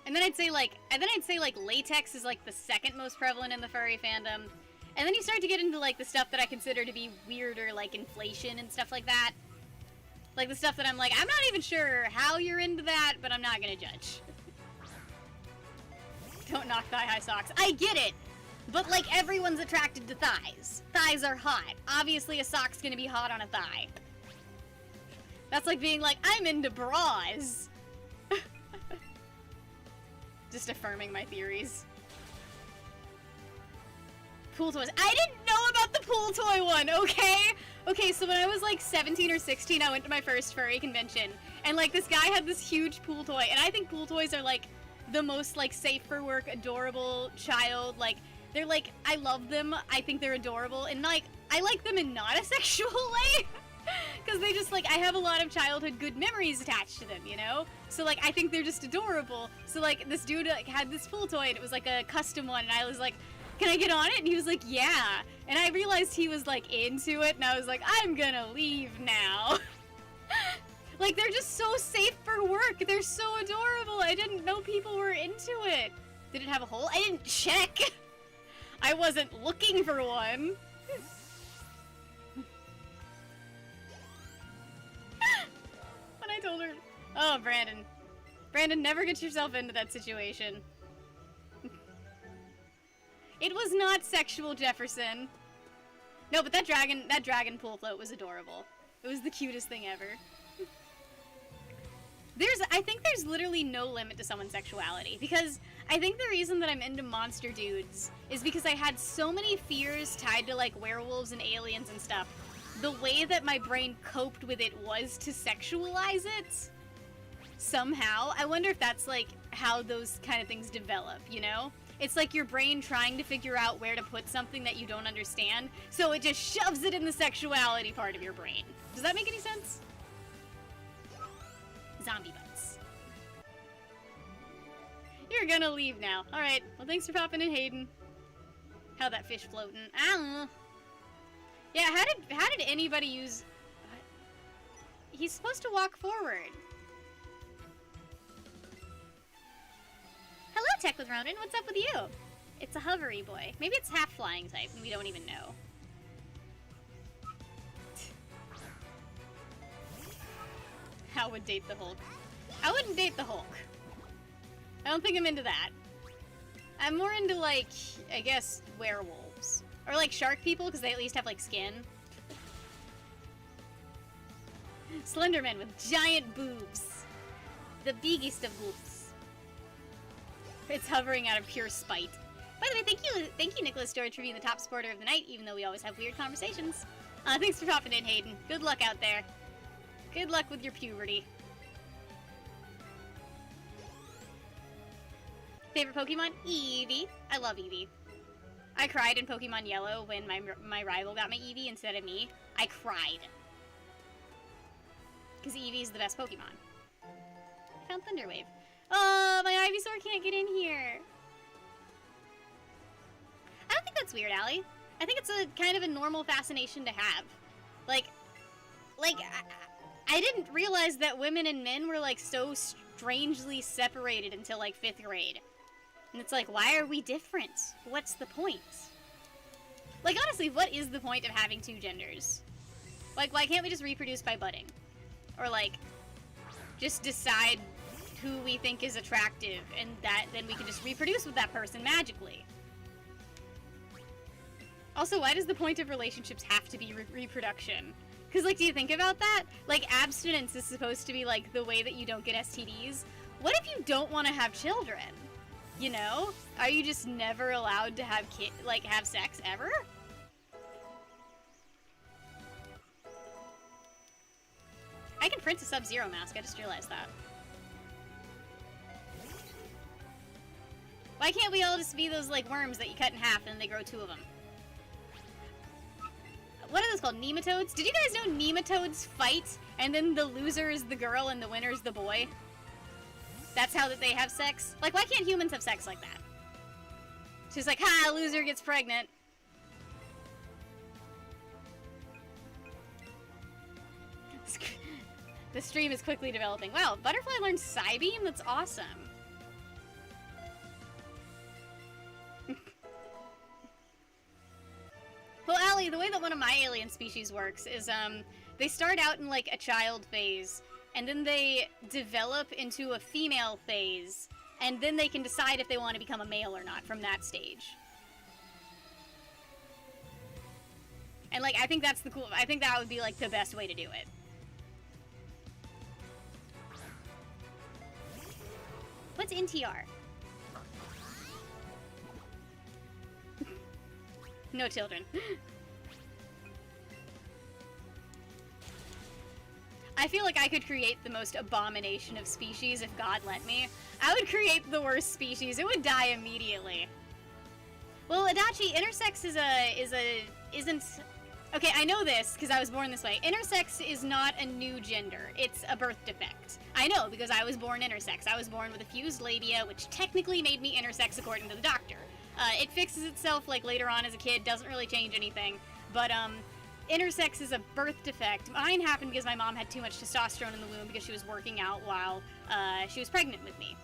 And then I'd say like latex is like the second most prevalent in the furry fandom. And then you start to get into like the stuff that I consider to be weirder, like inflation and stuff like that. Like the stuff that I'm like, I'm not even sure how you're into that, but I'm not gonna judge. Don't knock thigh-high socks. I get it! But, like, everyone's attracted to thighs. Thighs are hot. Obviously, a sock's gonna be hot on a thigh. That's like being like, I'm into bras. Just affirming my theories. Pool toys. I didn't know about the pool toy one, okay? Okay, so when I was, like, 17 or 16, I went to my first furry convention. And, like, this guy had this huge pool toy, and I think pool toys are, like, the most, like, safe for work, adorable child, like, they're, like, I love them, I think they're adorable, and, like, I like them in not a sexual way, because they just, like, I have a lot of childhood good memories attached to them, you know? So, like, I think they're just adorable. So, like, this dude, like, had this pool toy, and it was, like, a custom one, and I was like, can I get on it? And he was like, yeah. And I realized he was, like, into it, and I was like, I'm gonna leave now. Like, they're just so safe for work. They're so adorable. I didn't know people were into it. Did it have a hole? I didn't check. I wasn't looking for one. When I told her, oh, Brandon. Brandon, never get yourself into that situation. It was not sexual, Jefferson. No, but that dragon pool float was adorable. It was the cutest thing ever. I think there's literally no limit to someone's sexuality, because I think the reason that I'm into monster dudes is because I had so many fears tied to, like, werewolves and aliens and stuff. The way that my brain coped with it was to sexualize it somehow. I wonder if that's, like, how those kind of things develop, you know? It's like your brain trying to figure out where to put something that you don't understand, so it just shoves it in the sexuality part of your brain. Does that make any sense? Zombie butts. You're gonna leave now. Alright, well, thanks for popping in, Hayden. How that fish floating? I don't know. Yeah, how did anybody use... He's supposed to walk forward. Hello, Tech with Ronan. What's up with you? It's a hovery boy. Maybe it's half flying type, and we don't even know. I would date the Hulk. I wouldn't date the Hulk. I don't think I'm into that. I'm more into, like, I guess, werewolves. Or, like, shark people, because they at least have, like, skin. Slenderman with giant boobs. The biggest of boobs. It's hovering out of pure spite. By the way, thank you, Nicholas Storage, for being the top supporter of the night, even though we always have weird conversations. Thanks for popping in, Hayden. Good luck out there. Good luck with your puberty. Favorite Pokemon? Eevee. I love Eevee. I cried in Pokemon Yellow when my rival got my Eevee instead of me. I cried. Because Eevee is the best Pokemon. I found Thunderwave. Oh, my Ivysaur can't get in here. I don't think that's weird, Allie. I think it's a kind of a normal fascination to have. Like I didn't realize that women and men were, like, so strangely separated until, like, 5th grade. And it's like, why are we different? What's the point? Like, honestly, what is the point of having 2 genders? Like, why can't we just reproduce by budding? Or, like, just decide who we think is attractive, and then we can just reproduce with that person magically. Also, why does the point of relationships have to be reproduction? Because, like, do you think about that? Like, abstinence is supposed to be, like, the way that you don't get STDs. What if you don't want to have children? You know? Are you just never allowed to have have sex ever? I can print a Sub-Zero mask, I just realized that. Why can't we all just be those, like, worms that you cut in half and they grow 2 of them? What are those called? Nematodes? Did you guys know nematodes fight, and then the loser is the girl and the winner is the boy? That's how that they have sex? Like, why can't humans have sex like that? It's just like, ha, loser gets pregnant. The stream is quickly developing. Wow, Butterfly learned Psybeam? That's awesome. Well, Allie, the way that one of my alien species works is, they start out in, like, a child phase, and then they develop into a female phase, and then they can decide if they want to become a male or not from that stage. And, like, I think that's I think that would be, like, the best way to do it. What's NTR? No children. I feel like I could create the most abomination of species if God let me. I would create the worst species. It would die immediately. Well, Adachi, intersex isn't... Okay, I know this because I was born this way. Intersex is not a new gender. It's a birth defect. I know because I was born intersex. I was born with a fused labia, which technically made me intersex according to the doctor. It fixes itself like later on as a kid, doesn't really change anything. But intersex is a birth defect. Mine happened because my mom had too much testosterone in the womb because she was working out while she was pregnant with me.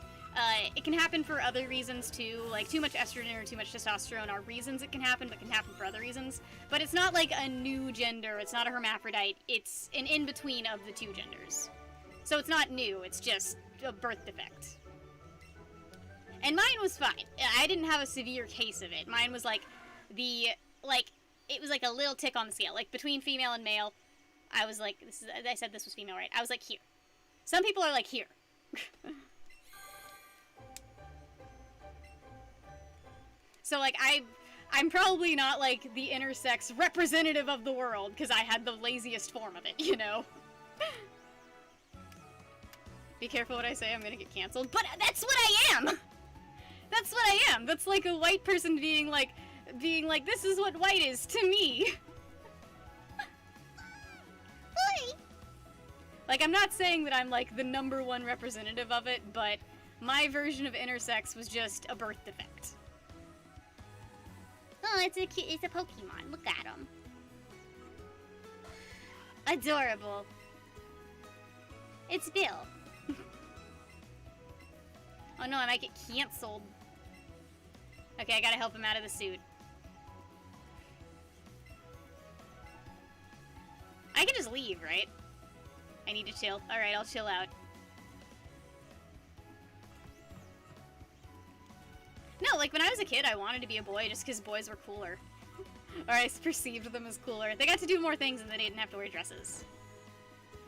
It can happen for other reasons too, like too much estrogen or too much testosterone are reasons it can happen, but can happen for other reasons. But it's not like a new gender, it's not a hermaphrodite, it's an in-between of the two genders. So it's not new, it's just a birth defect. And mine was fine. I didn't have a severe case of it. Mine was like it was like a little tick on the scale. Like between female and male, I was like, I said this was female, right? I was like here. Some people are like here. So, like, I'm probably not, like, the intersex representative of the world, because I had the laziest form of it, you know? Be careful what I say, I'm gonna get canceled. But that's what I am! That's what I am! That's like a white person being like, this is what white is to me! Like, I'm not saying that I'm, like, the #1 representative of it, but my version of intersex was just a birth defect. Oh, it's a Pokemon. Look at him. Adorable. It's Bill. Oh no, I might get canceled. Okay, I gotta help him out of the suit. I can just leave, right? I need to chill. Alright, I'll chill out. No, like, when I was a kid, I wanted to be a boy just because boys were cooler. Or I perceived them as cooler. They got to do more things and they didn't have to wear dresses.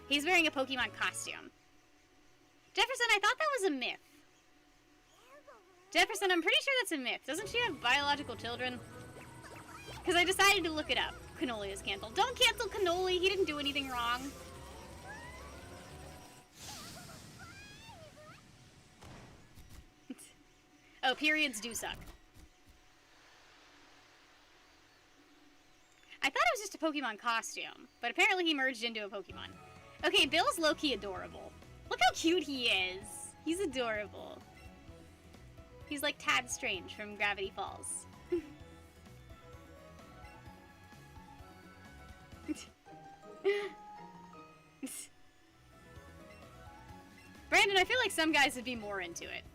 He's wearing a Pokemon costume. Jefferson, I thought that was a myth. Jefferson, I'm pretty sure that's a myth. Doesn't she have biological children? Because I decided to look it up. Cannoli is canceled. Don't cancel Cannoli! He didn't do anything wrong. Oh, periods do suck. I thought it was just a Pokemon costume, but apparently he merged into a Pokemon. Okay, Bill's low-key adorable. Look how cute he is. He's adorable. He's like Tad Strange from Gravity Falls. Brandon, I feel like some guys would be more into it.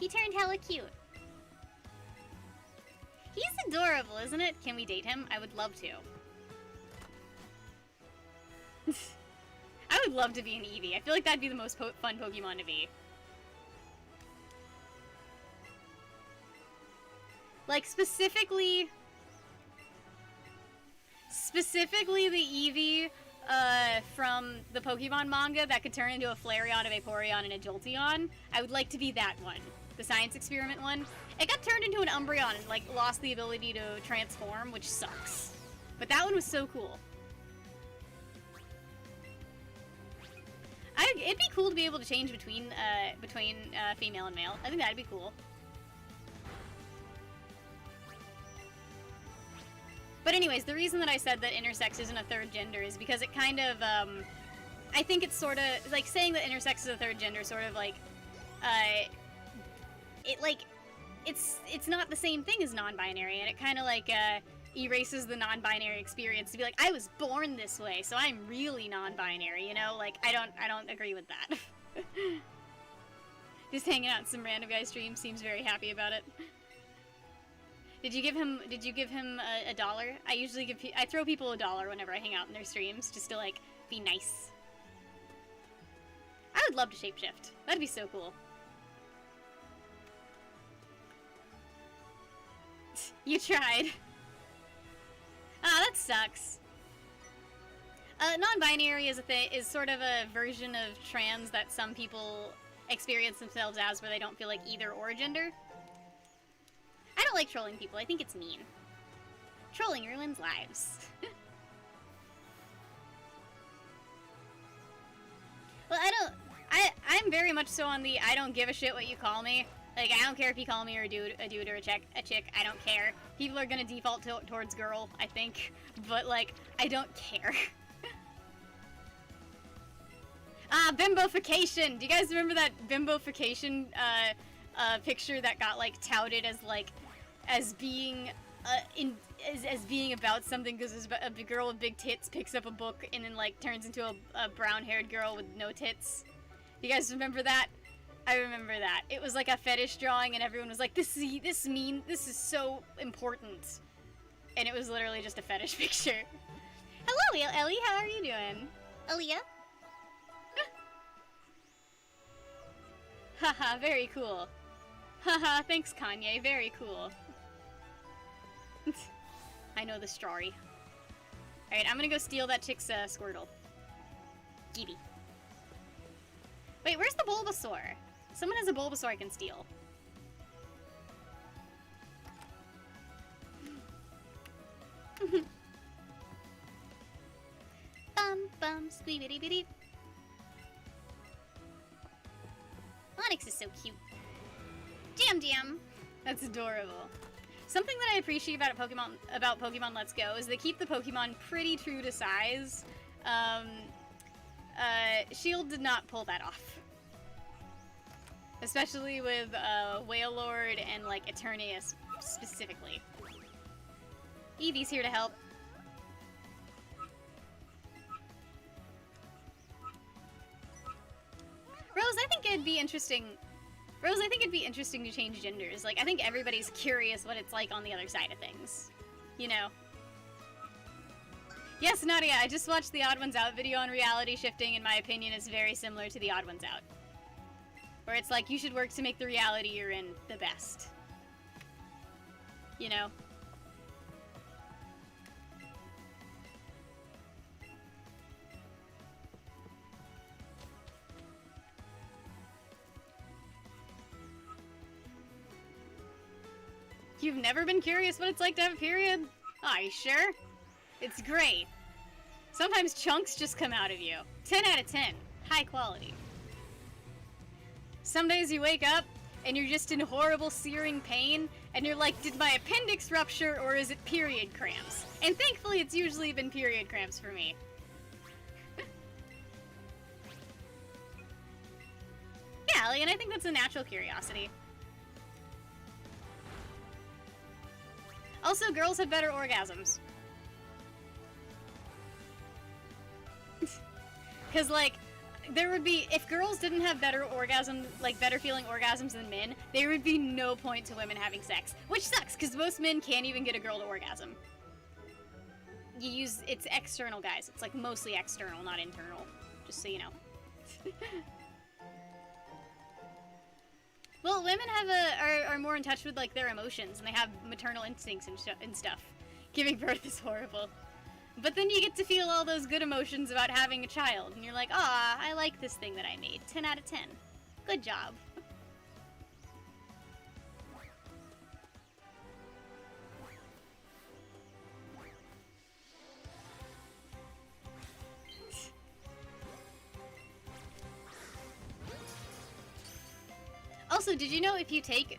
He turned hella cute. He's adorable, isn't it? Can we date him? I would love to. I would love to be an Eevee. I feel like that'd be the most fun Pokemon to be. Like, specifically the Eevee from the Pokemon manga that could turn into a Flareon, a Vaporeon, and a Jolteon. I would like to be that one. The science experiment one. It got turned into an Umbreon and, like, lost the ability to transform, which sucks. But that one was so cool. It'd be cool to be able to change between female and male. I think that'd be cool. But anyways, the reason that I said that intersex isn't a third gender is because it kind of, I think it's sort of, like, saying that intersex is a third gender sort of, like, it's not the same thing as non-binary, and it kind of, like, erases the non-binary experience to be like, I was born this way, so I'm really non-binary, you know? Like, I don't agree with that. Just hanging out in some random guy's stream, seems very happy about it. Did you give him a $1? I throw people $1 whenever I hang out in their streams, just to, like, be nice. I would love to shapeshift. That'd be so cool. You tried. Ah, that sucks. Non-binary is sort of a version of trans that some people experience themselves as, where they don't feel like either or gender. I don't like trolling people. I think it's mean. Trolling ruins lives. Well, I'm very much so on the I don't give a shit what you call me. Like, I don't care if you call me or a dude or a chick. I don't care. People are gonna default towards girl, I think. But, like, I don't care. Bimbofication! Do you guys remember that bimbofication, picture that got, like, touted as, like, as being, as being about something because a girl with big tits picks up a book and then, like, turns into a brown-haired girl with no tits? You guys remember that? I remember that. It was like a fetish drawing and everyone was like, this is so important. And it was literally just a fetish picture. Hello, Ellie, how are you doing? Aaliyah? Haha, very cool. Haha, thanks Kanye, very cool. I know the story. Alright, I'm gonna go steal that chick's Squirtle. Gibby. Wait, where's the Bulbasaur? Someone has a Bulbasaur I can steal. Bum, squeebity bitty. Onix is so cute. Jam. That's adorable. Something that I appreciate about Pokemon Let's Go is they keep the Pokemon pretty true to size. Shield did not pull that off. Especially with Wailord and like Eternatus specifically. Eevee's here to help. Rose, I think it'd be interesting to change genders. Like, I think everybody's curious what it's like on the other side of things. You know? Yes, Nadia, I just watched the Odd Ones Out video on reality shifting, and my opinion is very similar to the Odd Ones Out. Where it's like, you should work to make the reality you're in the best. You know? You've never been curious what it's like to have a period? Are you sure? It's great. Sometimes chunks just come out of you. 10 out of 10. High quality. Some days you wake up and you're just in horrible searing pain and you're like, did my appendix rupture or is it period cramps? And thankfully it's usually been period cramps for me. Yeah, Ellie, and I think that's a natural curiosity. Also, girls have better orgasms. Because, like, there would be, if girls didn't have better orgasm, like, better feeling orgasms than men, there would be no point to women having sex. Which sucks, because most men can't even get a girl to orgasm. It's external, guys. It's, like, mostly external, not internal. Just so you know. Well, women are more in touch with, like, their emotions, and they have maternal instincts and stuff. Giving birth is horrible. But then you get to feel all those good emotions about having a child, and you're like, ah, I like this thing that I made. 10 out of 10. Good job. Also, did you know if you take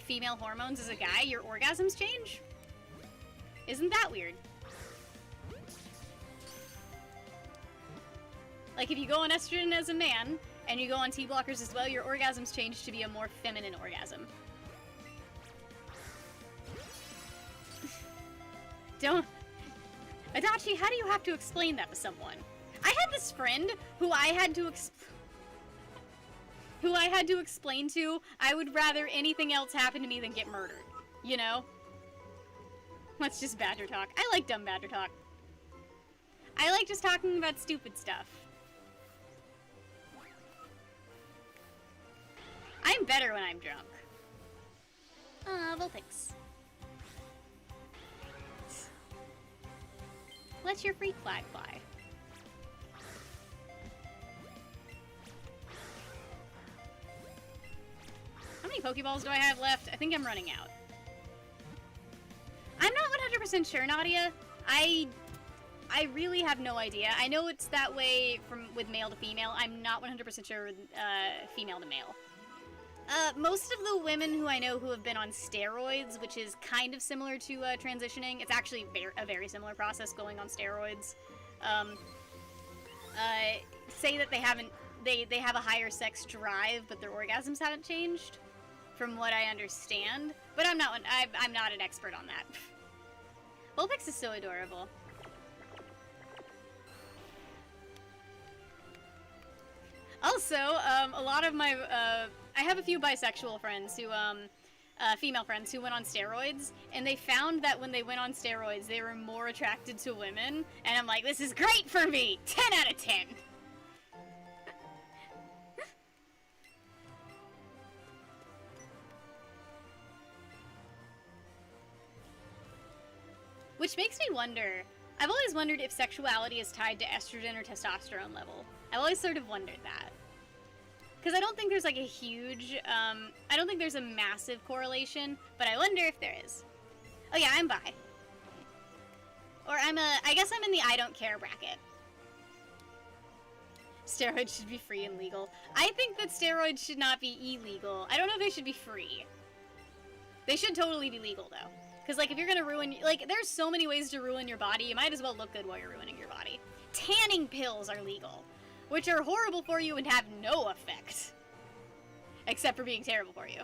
female hormones as a guy, your orgasms change? Isn't that weird? Like, if you go on estrogen as a man, and you go on T-blockers as well, your orgasms change to be a more feminine orgasm. Don't... Adachi, how do you have to explain that to someone? I had this friend who I had to explain to, I would rather anything else happen to me than get murdered. You know? That's just badger talk. I like dumb badger talk. I like just talking about stupid stuff. I'm better when I'm drunk. Vulpix. Let your freak flag fly. How many Pokeballs do I have left? I think I'm running out. I'm not 100% sure, Nadia. I really have no idea. I know it's that way with male to female. I'm not 100% sure with female to male. Most of the women who I know who have been on steroids, which is kind of similar to transitioning, it's actually a very similar process going on steroids, say that they have a higher sex drive, but their orgasms haven't changed, from what I understand. But I'm not an expert on that. Vulpix is so adorable. Also, a lot of my, I have a few bisexual friends who, female friends who went on steroids, and they found that when they went on steroids, they were more attracted to women, and I'm like, this is great for me! 10 out of 10! Which makes me wonder, I've always wondered if sexuality is tied to estrogen or testosterone level. I've always sort of wondered that. Because I don't think there's like a huge, I don't think there's a massive correlation, but I wonder if there is. Oh yeah, I'm bi. Or I guess I'm in the I don't care bracket. Steroids should be free and legal. I think that steroids should not be illegal. I don't know if they should be free. They should totally be legal though. Because like if you're gonna ruin, like there's so many ways to ruin your body, you might as well look good while you're ruining your body. Tanning pills are legal, which are horrible for you and have no effect. Except for being terrible for you.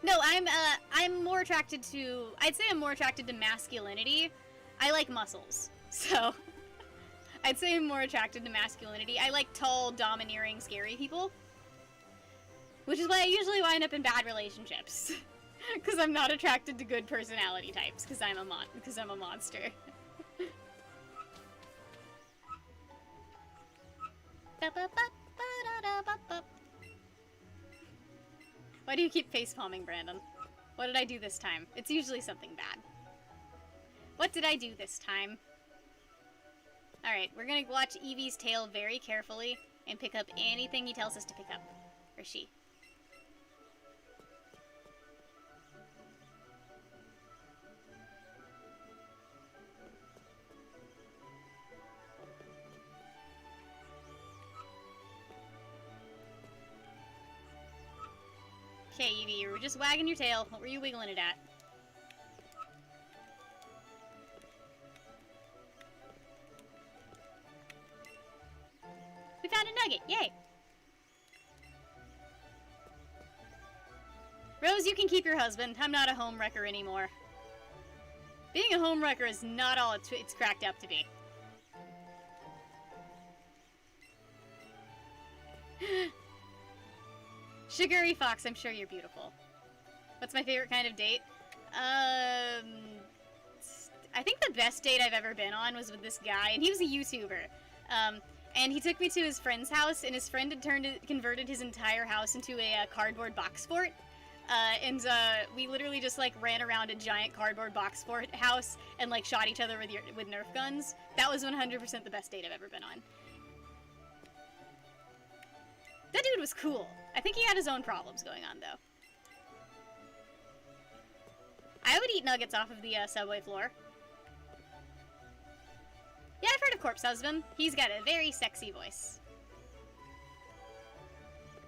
No, I'm more attracted to, I'd say I'm more attracted to masculinity. I like muscles, so I'd say I'm more attracted to masculinity. I like tall, domineering, scary people. Which is why I usually wind up in bad relationships. Because I'm not attracted to good personality types, because I'm a monster. Why do you keep facepalming, Brandon? What did I do this time? It's usually something bad. What did I do this time? Alright, we're gonna watch Eevee's tail very carefully and pick up anything he tells us to pick up. Or she. Okay, Eevee, you were just wagging your tail. What were you wiggling it at? We found a nugget! Yay! Rose, you can keep your husband. I'm not a homewrecker anymore. Being a homewrecker is not all it's cracked up to be. Sugary Fox, I'm sure you're beautiful. What's my favorite kind of date? I think the best date I've ever been on was with this guy, and he was a YouTuber. And he took me to his friend's house, and his friend had converted his entire house into a cardboard box fort. And we literally just like ran around a giant cardboard box fort house and like shot each other with Nerf guns. That was 100% the best date I've ever been on. That dude was cool. I think he had his own problems going on, though. I would eat nuggets off of the subway floor. Yeah, I've heard of Corpse Husband. He's got a very sexy voice.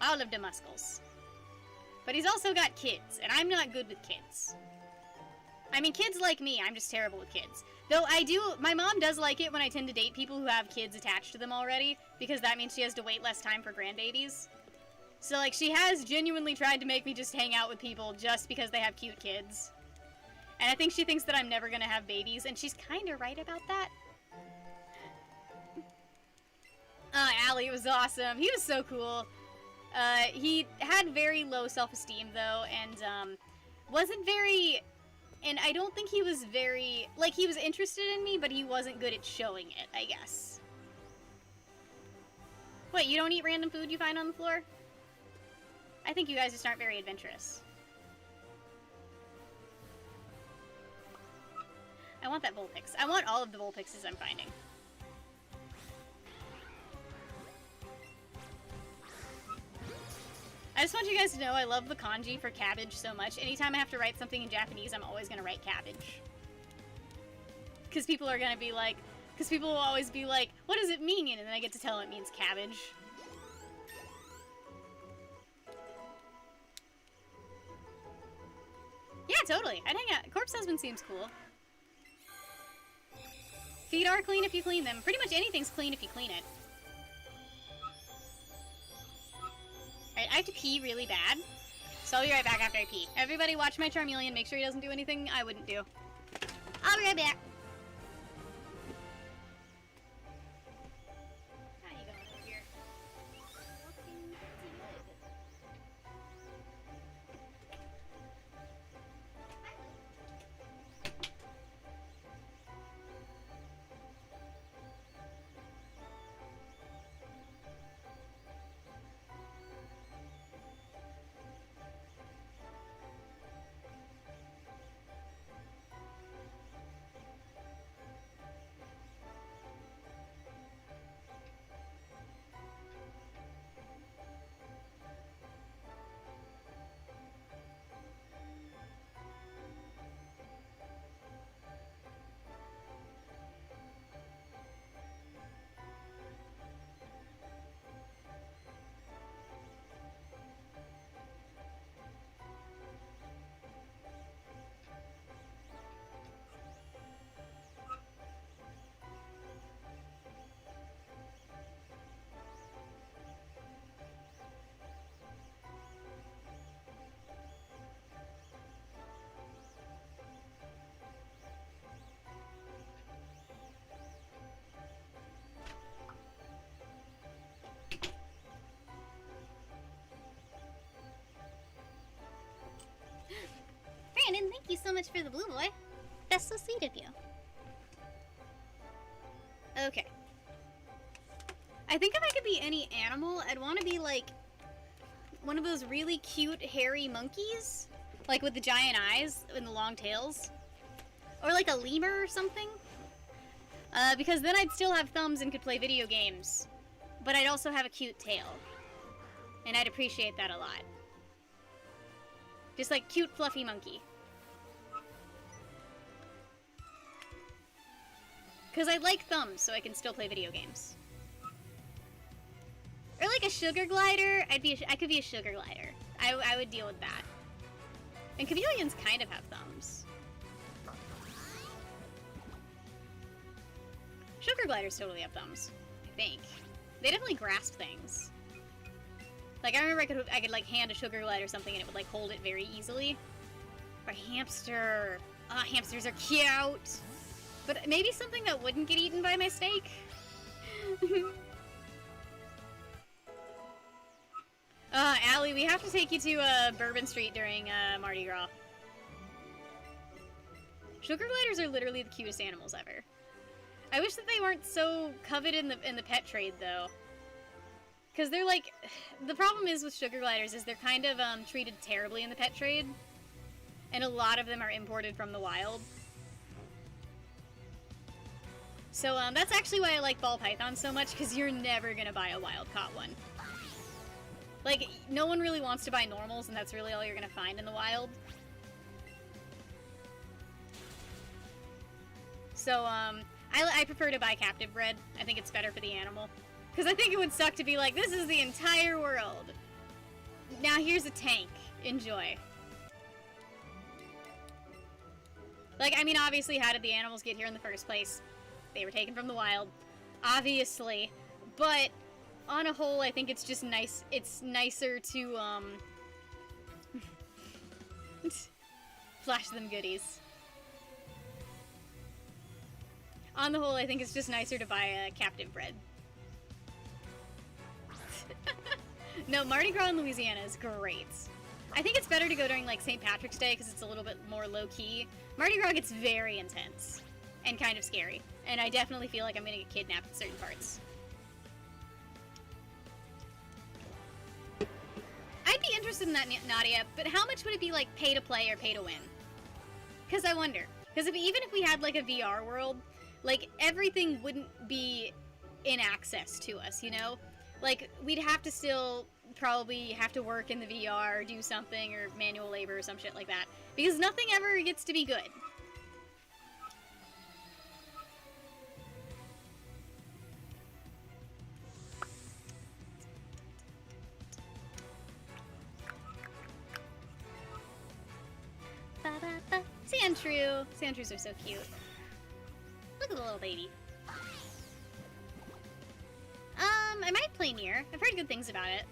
All of the muscles. But he's also got kids, and I'm not good with kids. I mean, kids like me, I'm just terrible with kids. Though my mom does like it when I tend to date people who have kids attached to them already, because that means she has to wait less time for grandbabies. So, like, she has genuinely tried to make me just hang out with people just because they have cute kids. And I think she thinks that I'm never gonna have babies, and she's kinda right about that. Allie, it was awesome. He was so cool. He had very low self-esteem, though, and, wasn't very... And I don't think he was very... Like, he was interested in me, but he wasn't good at showing it, I guess. Wait, you don't eat random food you find on the floor? I think you guys just aren't very adventurous. I want that Vulpix. I want all of the Vulpixes I'm finding. I just want you guys to know I love the kanji for cabbage so much. Anytime I have to write something in Japanese, I'm always gonna write cabbage. Because people are gonna be like, because people will always be like, what does it mean? And then I get to tell them it means cabbage. Yeah, totally. I'd hang out. Corpse Husband seems cool. Feet are clean if you clean them. Pretty much anything's clean if you clean it. Alright, I have to pee really bad. So I'll be right back after I pee. Everybody watch my Charmeleon. Make sure he doesn't do anything I wouldn't do. I'll be right back. How you going over here? Looking pretty good. Brandon, thank you so much for the blue boy. That's so sweet of you. Okay. I think if I could be any animal, I'd want to be like one of those really cute hairy monkeys. Like with the giant eyes and the long tails. Or like a lemur or something. Because then I'd still have thumbs and could play video games. But I'd also have a cute tail. And I'd appreciate that a lot. Just like cute fluffy monkey. Because I like thumbs, so I can still play video games. Or like a sugar glider. I could be a sugar glider. I would deal with that. And chameleons kind of have thumbs. Sugar gliders totally have thumbs, I think. They definitely grasp things. Like, I remember I could like hand a sugar glider or something and it would like hold it very easily. Or a hamster. Ah, hamsters are cute! But maybe something that wouldn't get eaten by my steak? Allie, we have to take you to Bourbon Street during Mardi Gras. Sugar gliders are literally the cutest animals ever. I wish that they weren't so coveted in the pet trade, though. Because they're like... The problem is with sugar gliders is they're kind of treated terribly in the pet trade. And a lot of them are imported from the wild. So that's actually why I like ball pythons so much, because you're never going to buy a wild-caught one. Like, no one really wants to buy normals, and that's really all you're going to find in the wild. So, I prefer to buy captive bred. I think it's better for the animal. Because I think it would suck to be like, this is the entire world. Now here's a tank. Enjoy. Like, I mean, obviously, how did the animals get here in the first place? They were taken from the wild. Obviously. But, on a whole, I think it's just nice. It's nicer to, flash them goodies. On the whole, I think it's just nicer to buy a captive bred. No, Mardi Gras in Louisiana is great. I think it's better to go during, like, St. Patrick's Day because it's a little bit more low-key. Mardi Gras gets very intense and kind of scary. And I definitely feel like I'm gonna get kidnapped in certain parts. I'd be interested in that, Nadia, but how much would it be, like, pay to play or pay to win? Because I wonder. Because even if we had, like, a VR world, like, everything wouldn't be in access to us, you know? Like, we'd have to still probably have to work in the VR or do something or manual labor or some shit like that. Because nothing ever gets to be good. Sandshrew. Sandshrews are so cute. Look at the little baby. I might play Nier. I've heard good things about it.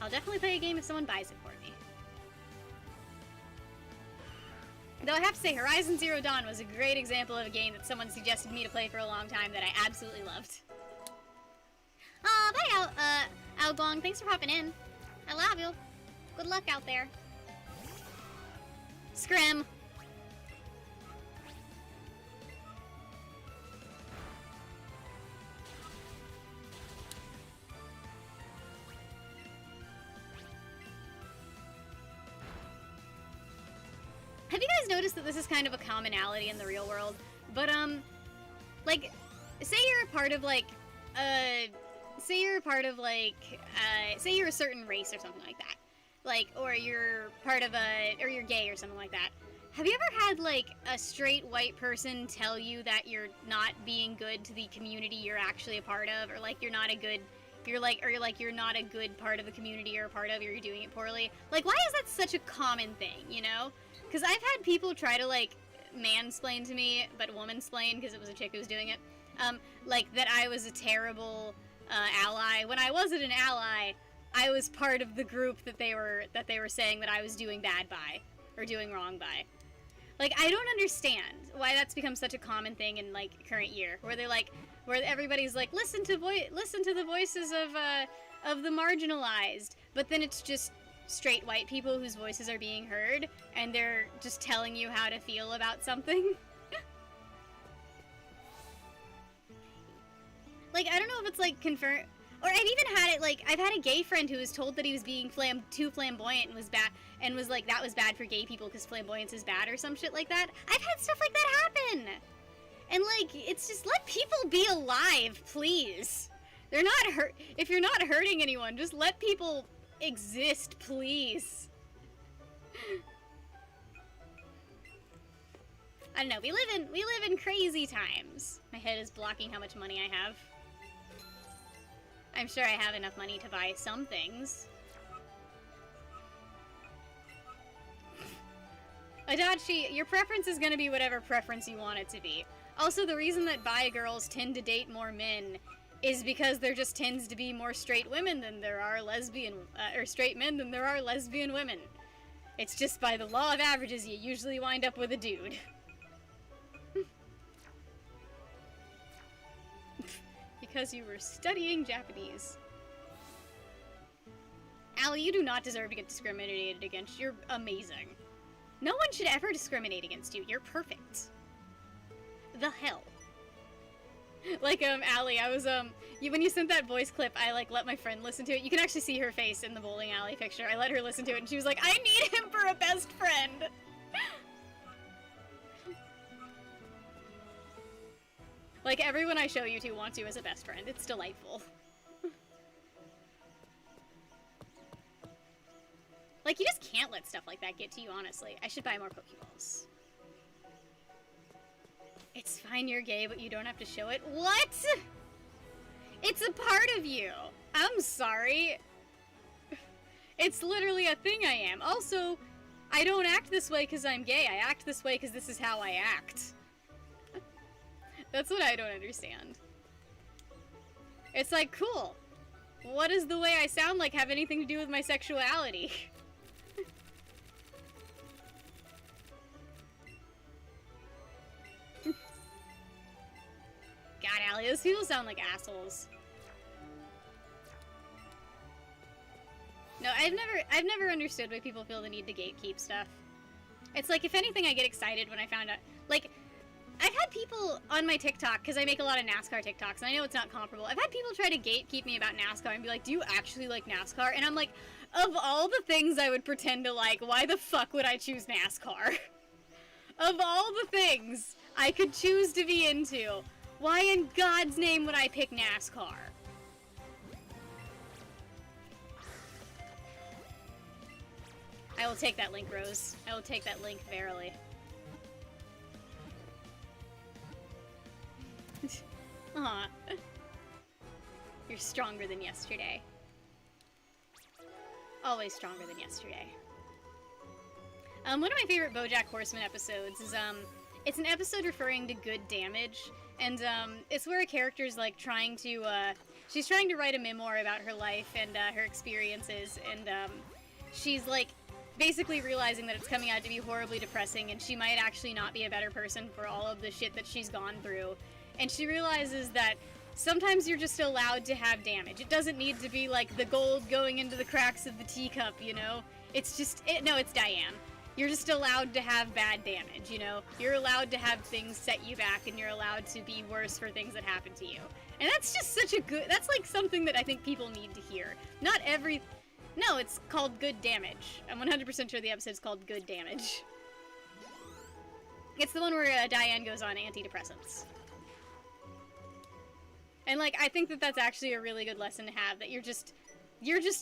I'll definitely play a game if someone buys it for me. Though I have to say, Horizon Zero Dawn was a great example of a game that someone suggested me to play for a long time that I absolutely loved. Bye, Algong. Thanks for hopping in. I love you. Good luck out there. Scrim. Have you guys noticed that this is kind of a commonality in the real world? But, like, say you're a part of, like, say you're a certain race or something like that. Like, or you're part of or you're gay or something like that. Have you ever had, like, a straight white person tell you that you're not being good to the community you're actually a part of, or, like, you're not a good part of the community you're a part of, or you're doing it poorly? Like, why is that such a common thing, you know? Because I've had people try to, like, mansplain to me, but womansplain, because it was a chick who was doing it, like, that I was a terrible, ally. When I wasn't an ally, I was part of the group that they were saying that I was doing bad by, or doing wrong by. Like, I don't understand why that's become such a common thing in, like, current year, where they're like, where everybody's like, listen to the voices of the marginalized, but then it's just straight white people whose voices are being heard, and they're just telling you how to feel about something. Like, I don't know if it's, like, confirmed, or I've even had it, like, I've had a gay friend who was told that he was being too flamboyant and was bad, and was like, that was bad for gay people because flamboyance is bad or some shit like that. I've had stuff like that happen! And, like, it's just, let people be alive, please. They're not if you're not hurting anyone, just let people exist, please. I don't know, we live in crazy times. My head is blocking how much money I have. I'm sure I have enough money to buy some things. Adachi, your preference is gonna be whatever preference you want it to be. Also, the reason that bi girls tend to date more men is because there just tends to be more straight women than there are lesbian, or straight men than there are lesbian women. It's just by the law of averages, you usually wind up with a dude. Because you were studying Japanese. Allie, you do not deserve to get discriminated against. You're amazing. No one should ever discriminate against you. You're perfect. The hell? Like, Allie, I was, when you sent that voice clip, I, like, let my friend listen to it. You can actually see her face in the bowling alley picture. I let her listen to it, and she was like, I need him for a best friend! Like, everyone I show you to wants you as a best friend. It's delightful. Like, you just can't let stuff like that get to you, honestly. I should buy more Pokeballs. It's fine you're gay, but you don't have to show it. What? It's a part of you. I'm sorry. It's literally a thing I am. Also, I don't act this way because I'm gay. I act this way because this is how I act. That's what I don't understand. It's like, cool. What does the way I sound like have anything to do with my sexuality? God, Allie, those people sound like assholes. No, I've never understood why people feel the need to gatekeep stuff. It's like, if anything, I get excited when I found out, like, I've had people on my TikTok, because I make a lot of NASCAR TikToks, and I know it's not comparable. I've had people try to gatekeep me about NASCAR and be like, do you actually like NASCAR? And I'm like, of all the things I would pretend to like, why the fuck would I choose NASCAR? Of all the things I could choose to be into, why in God's name would I pick NASCAR? I will take that link, Rose. I will take that link, verily. Aw. You're stronger than yesterday. Always stronger than yesterday. One of my favorite BoJack Horseman episodes is, it's an episode referring to good damage, and, it's where a character's, like, trying to, she's trying to write a memoir about her life and, her experiences, and, she's, like, basically realizing that it's coming out to be horribly depressing, and she might actually not be a better person for all of the shit that she's gone through. And she realizes that sometimes you're just allowed to have damage. It doesn't need to be, like, the gold going into the cracks of the teacup, you know? It's just, no, it's Diane. You're just allowed to have bad damage, you know? You're allowed to have things set you back, and you're allowed to be worse for things that happen to you. And that's just such a good, that's like something that I think people need to hear. Not every, no, it's called Good Damage. I'm 100% sure the episode's called Good Damage. It's the one where Diane goes on antidepressants. And, like, I think that that's actually a really good lesson to have, that you're just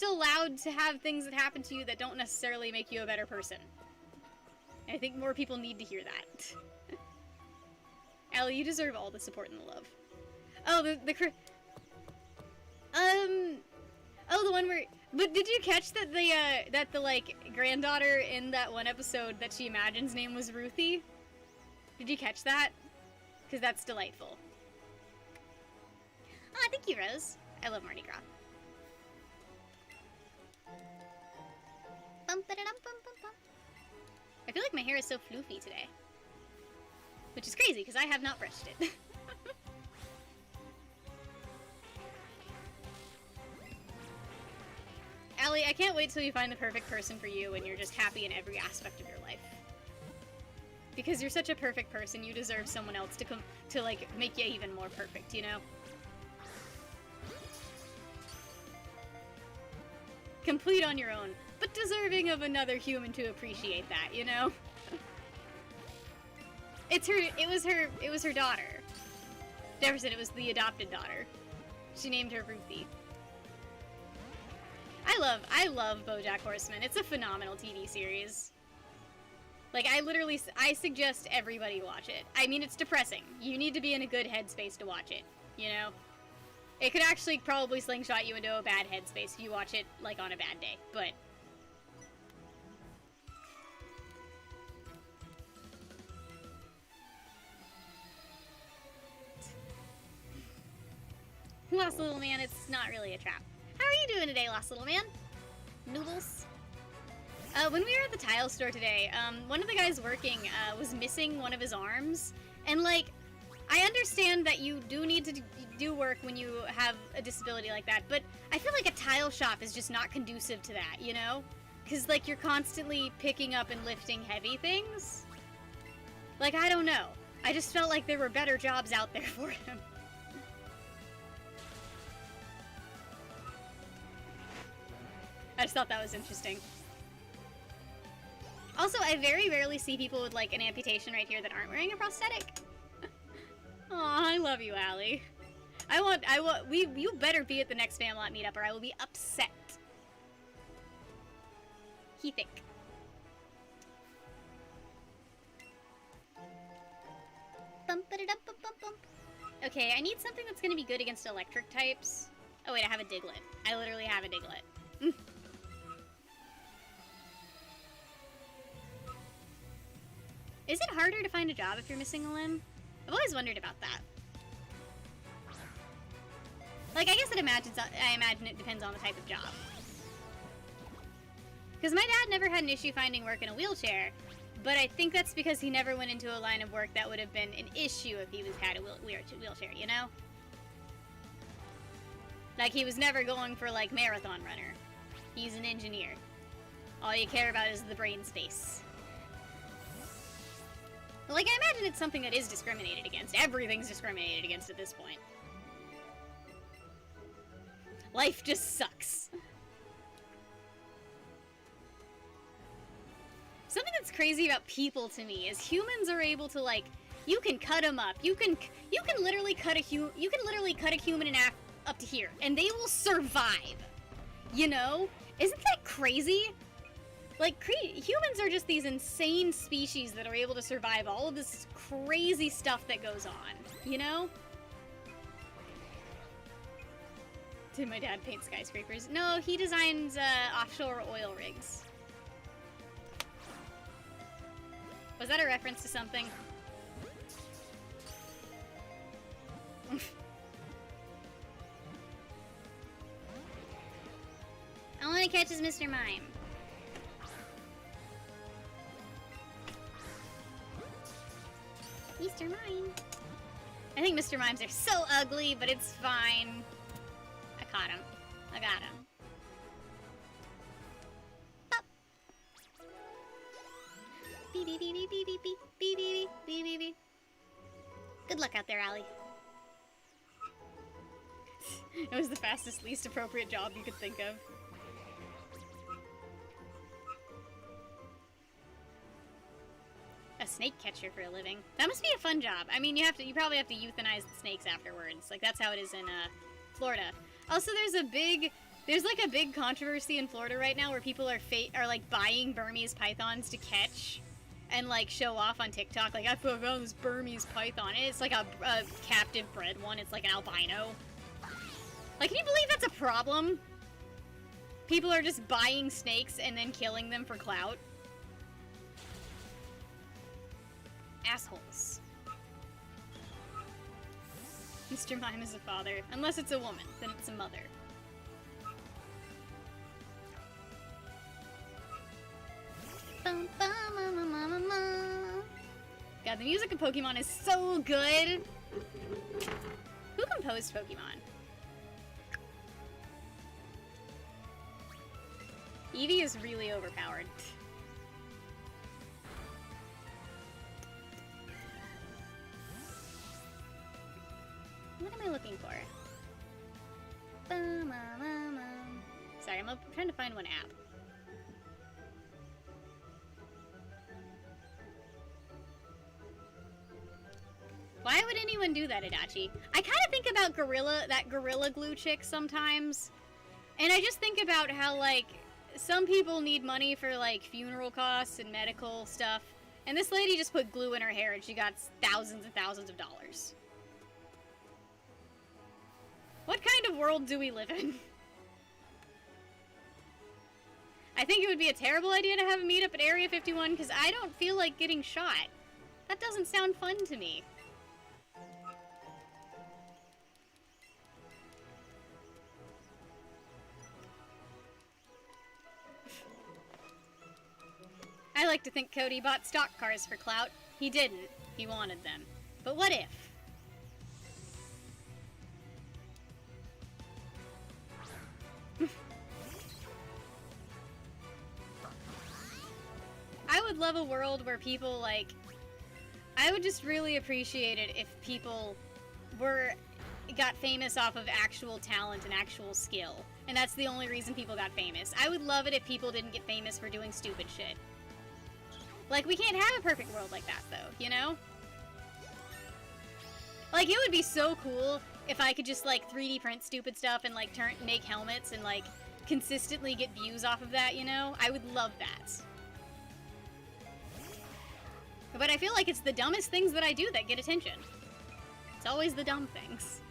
allowed to have things that happen to you that don't necessarily make you a better person. I think more people need to hear that. Allie, you deserve all the support and the love. Oh, oh, the one where, but did you catch that the, like, granddaughter in that one episode that she imagines name was Ruthie? Did you catch that? Because that's delightful. Oh, thank you, Rose. I love Mardi Gras. Bum-ba-da-dum-bum-bum-bum. I feel like my hair is so floofy today. Which is crazy, because I have not brushed it. Allie, I can't wait till you find the perfect person for you and you're just happy in every aspect of your life. Because you're such a perfect person, you deserve someone else to like, make you even more perfect, you know? Complete on your own, but deserving of another human to appreciate that, you know? It was her daughter. Jefferson, it was the adopted daughter. She named her Ruthie. I love BoJack Horseman. It's a phenomenal TV series. Like, I suggest everybody watch it. I mean, it's depressing. You need to be in a good headspace to watch it, you know? It could actually probably slingshot you into a bad headspace if you watch it, like, on a bad day, but... Lost Little Man, it's not really a trap. How are you doing today, Lost Little Man? Noodles? When we were at the tile store today, one of the guys working, was missing one of his arms, and, like, I understand that you do need to do work when you have a disability like that, but I feel like a tile shop is just not conducive to that, you know? Because, like, you're constantly picking up and lifting heavy things. Like, I don't know. I just felt like there were better jobs out there for him. I just thought that was interesting. Also, I very rarely see people with, like, an amputation right here that aren't wearing a prosthetic. Aw, I love you, Allie. You better be at the next Famlot meetup or I will be upset. He think. Okay, I need something that's gonna be good against electric types. Oh wait, I have a Diglett. I literally have a Diglett. Is it harder to find a job if you're missing a limb? I've always wondered about that. Like, I guess I imagine it depends on the type of job. Because my dad never had an issue finding work in a wheelchair, but I think that's because he never went into a line of work that would have been an issue if he had a wheelchair, you know? Like, he was never going for, like, marathon runner. He's an engineer. All you care about is the brain space. Like, I imagine it's something that is discriminated against. Everything's discriminated against at this point. Life just sucks. Something that's crazy about people to me is humans are able to, like, you can cut them up. You can literally cut a human in half up to here, and they will survive. You know? Isn't that crazy? Like, humans are just these insane species that are able to survive all of this crazy stuff that goes on, you know? Did my dad paint skyscrapers? No, he designs offshore oil rigs. Was that a reference to something? I want to catch his Mr. Mime. Mr. Mime. I think Mr. Mimes are so ugly, but it's fine. I caught him. I got him. Pop. Beep, beep, beep, beep, beep, beep, beep, beep, beep, beep, beep, beep. Good luck out there, Allie. It was the fastest, least appropriate job you could think of. A snake catcher for a living. That must be a fun job. I mean, you probably have to euthanize the snakes afterwards. Like, that's how it is in Florida. Also, there's like a big controversy in Florida right now where people are like buying Burmese pythons to catch and like show off on TikTok. Like, I found this Burmese python. And it's like a captive bred one. It's like an albino. Like, can you believe that's a problem? People are just buying snakes and then killing them for clout. Assholes. Mr. Mime is a father. Unless it's a woman, then it's a mother. God, the music of Pokemon is so good! Who composed Pokemon? Eevee is really overpowered. What am I looking for? Sorry, I'm trying to find one app. Why would anyone do that, Adachi? I kind of think about that Gorilla Glue chick sometimes. And I just think about how, like, some people need money for, like, funeral costs and medical stuff. And this lady just put glue in her hair and she got thousands and thousands of dollars. What kind of world do we live in? I think it would be a terrible idea to have a meetup at Area 51 because I don't feel like getting shot. That doesn't sound fun to me. I like to think Cody bought stock cars for clout. He didn't. He wanted them. But what if? I would love a world where people, like... I would just really appreciate it if people got famous off of actual talent and actual skill. And that's the only reason people got famous. I would love it if people didn't get famous for doing stupid shit. Like, we can't have a perfect world like that, though, you know? Like, it would be so cool if I could just, like, 3D print stupid stuff and, like, make helmets and, like, consistently get views off of that, you know? I would love that. But I feel like it's the dumbest things that I do that get attention. It's always the dumb things.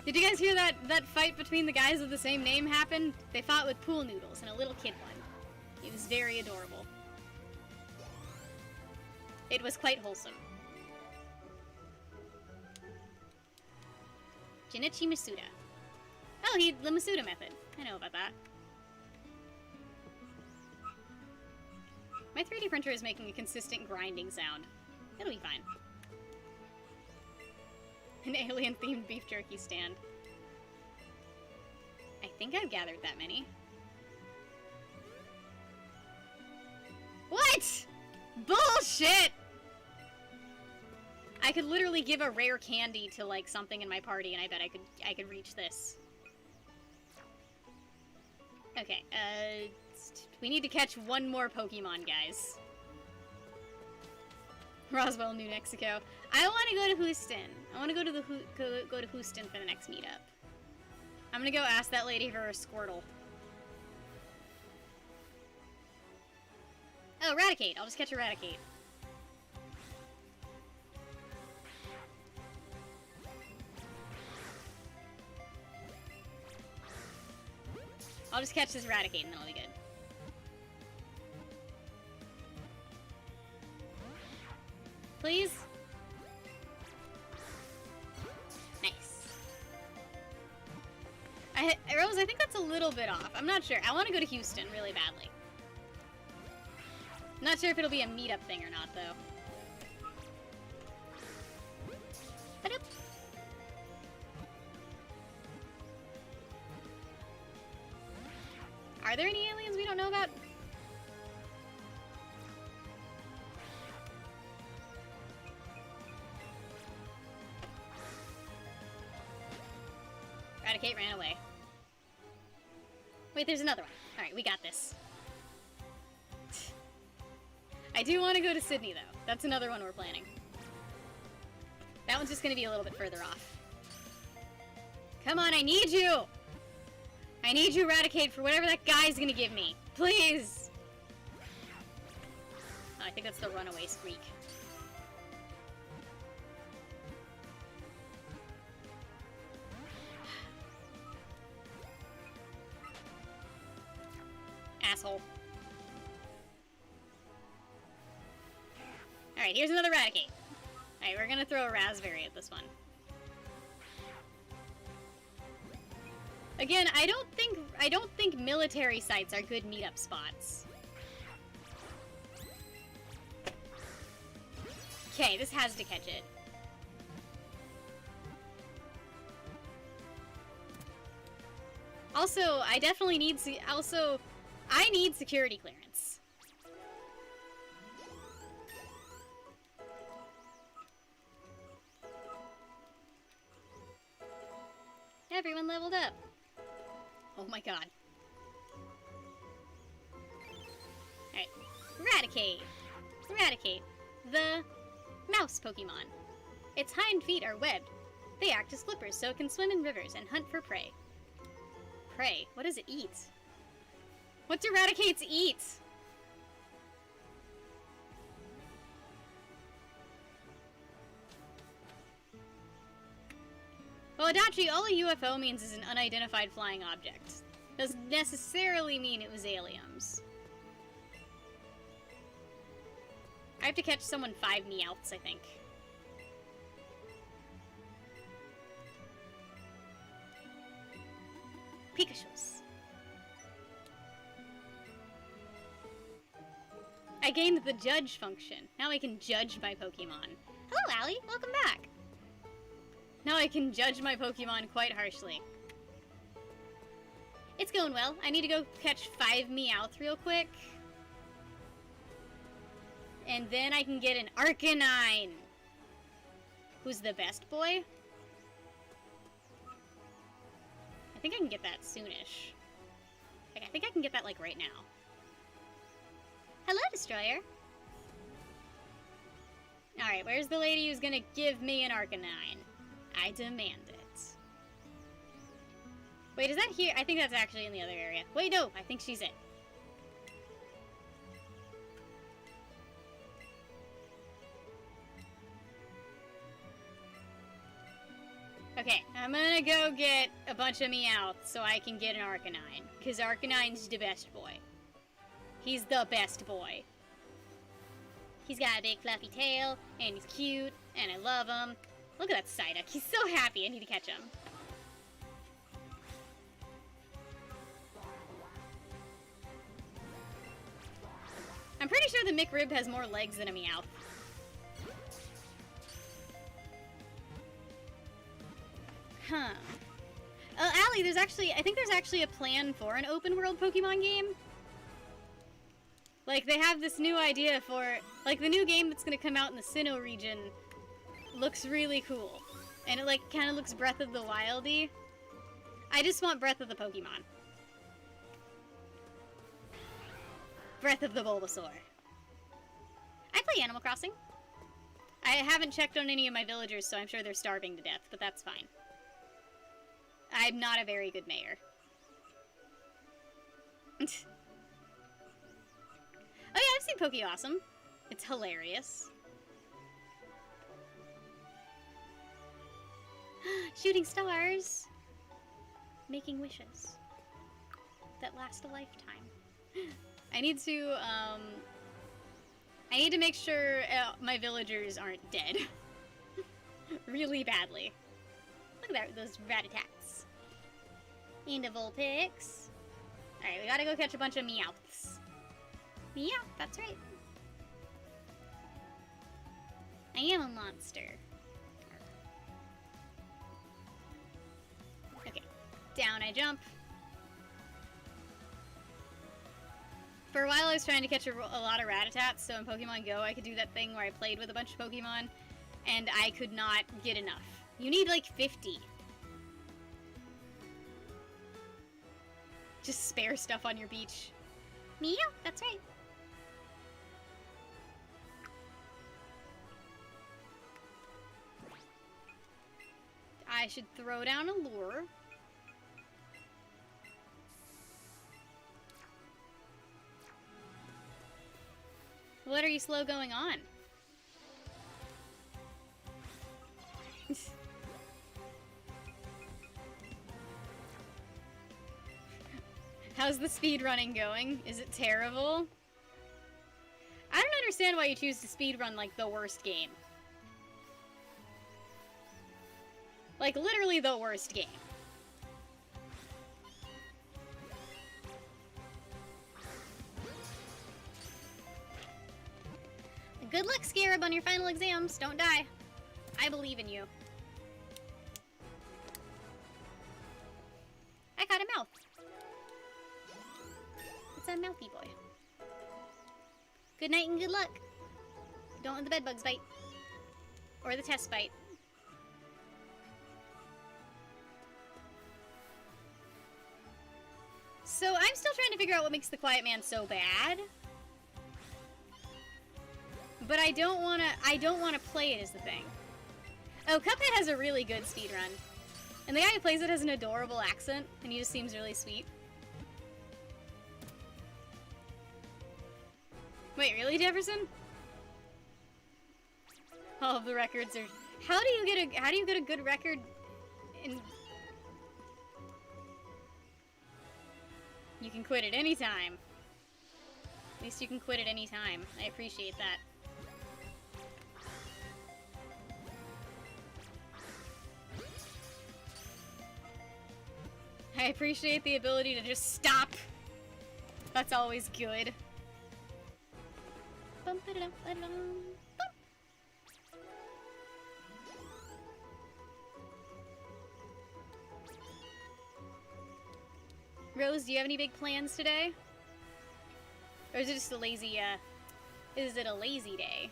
Did you guys hear that fight between the guys of the same name happen? They fought with pool noodles and a little kid one. It was very adorable. It was quite wholesome. Jinichi Masuda. Oh, the Masuda method. I know about that. My 3D printer is making a consistent grinding sound. It'll be fine. An alien-themed beef jerky stand. I think I've gathered that many. What? Bullshit! I could literally give a rare candy to, like, something in my party, and I bet I could reach this. Okay, we need to catch one more Pokemon, guys. Roswell, New Mexico. I want to go to Houston. I want to go to Houston for the next meetup. I'm gonna go ask that lady for a Squirtle. Oh, Raticate. I'll just catch a Raticate. I'll just catch this Raticate and then I'll be good. Please? Nice. Rose, I think that's a little bit off. I'm not sure. I want to go to Houston really badly. Not sure if it'll be a meetup thing or not, though. Ba-doop. Are there any aliens we don't know about? Raticate ran away. Wait, there's another one. Alright, we got this. I do want to go to Sydney, though. That's another one we're planning. That one's just going to be a little bit further off. Come on, I need you! I need you, Raticate, for whatever that guy's going to give me. Please! Oh, I think that's the runaway squeak. Asshole. Alright, here's another Raticate. Alright, we're gonna throw a Raspberry at this one. Again, I don't think military sites are good meetup spots. Okay, this has to catch it. Also, I definitely need I need security clearance. Everyone leveled up. Oh my god. Alright. Raticate. Raticate. The mouse Pokemon. Its hind feet are webbed. They act as flippers so it can swim in rivers and hunt for prey. Prey? What does it eat? What do Raticates eat? Well, Adachi, all a UFO means is an unidentified flying object. Doesn't necessarily mean it was aliens. I have to catch someone 5 Meowths, I think. Pikachus. I gained the judge function. Now I can judge my Pokemon. Hello, Allie. Welcome back. Now I can judge my Pokemon quite harshly. It's going well. I need to go catch 5 Meowth real quick. And then I can get an Arcanine. Who's the best boy? I think I can get that soonish. Like, I think I can get that, like, right now. Hello, Destroyer. Alright, where's the lady who's gonna give me an Arcanine? I demand it. Wait, is that here? I think that's actually in the other area. Wait, no, I think she's it. Okay, I'm gonna go get a bunch of Meowths so I can get an Arcanine. Because Arcanine's the best boy. He's the best boy. He's got a big fluffy tail, and he's cute, and I love him. Look at that Psyduck. He's so happy. I need to catch him. I'm pretty sure the McRib has more legs than a Meowth. Huh. Allie, I think there's actually a plan for an open world Pokemon game. Like, they have this new idea for, like, the new game that's gonna come out in the Sinnoh region looks really cool. And it, like, kind of looks Breath of the Wild-y. I just want Breath of the Pokemon. Breath of the Bulbasaur. I play Animal Crossing. I haven't checked on any of my villagers, so I'm sure they're starving to death, but that's fine. I'm not a very good mayor. Oh yeah, I've seen Poke Awesome. It's hilarious. Shooting stars. Making wishes that last a lifetime. I need to make sure my villagers aren't dead. Really badly. Look at that, those rat-a-tats. And a Vulpix. Alright, we gotta go catch a bunch of Meowths. Meow, that's right. I am a monster. Okay, down I jump. For a while I was trying to catch a lot of rat-a-tats, so in Pokemon Go I could do that thing where I played with a bunch of Pokemon, and I could not get enough. You need like 50. Just spare stuff on your beach. Meow, that's right. I should throw down a lure. What are you slow going on? How's the speed running going? Is it terrible? I don't understand why you choose to speedrun like the worst game. Like literally the worst game. Good luck, Scarab, on your final exams. Don't die. I believe in you. I got a mouth. It's a mouthy boy. Good night and good luck. Don't let the bedbugs bite. Or the test bite. So I'm still trying to figure out what makes the Quiet Man so bad. But I don't wanna play it is the thing. Oh, Cuphead has a really good speedrun. And the guy who plays it has an adorable accent, and he just seems really sweet. Wait, really, Jefferson? All of the records are... How do you get a good record in... You can quit at any time. At least you can quit at any time. I appreciate that. I appreciate the ability to just stop. That's always good. Rose, do you have any big plans today? Or is it just a lazy, is it a lazy day?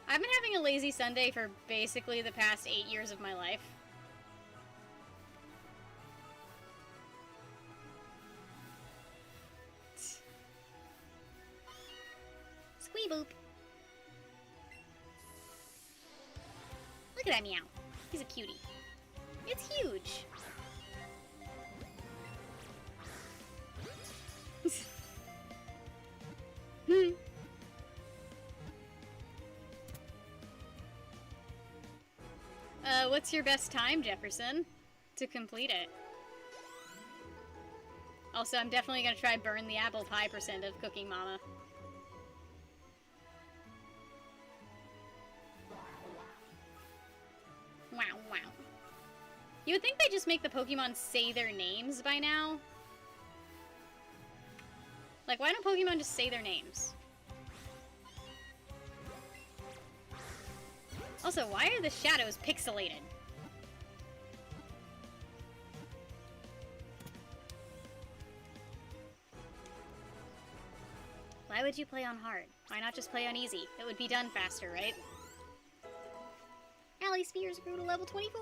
I've been having a lazy Sunday for basically the past 8 years of my life. Squeeboop. Look at that meow. He's a cutie. It's huge. What's your best time, Jefferson, to complete it? Also, I'm definitely gonna try burn the apple pie % of Cooking Mama. Wow, wow. You would think they just make the Pokemon say their names by now. Like, why don't Pokemon just say their names? Also, why are the shadows pixelated? Why would you play on hard? Why not just play on easy? It would be done faster, right? Ally Spears grew to level 24!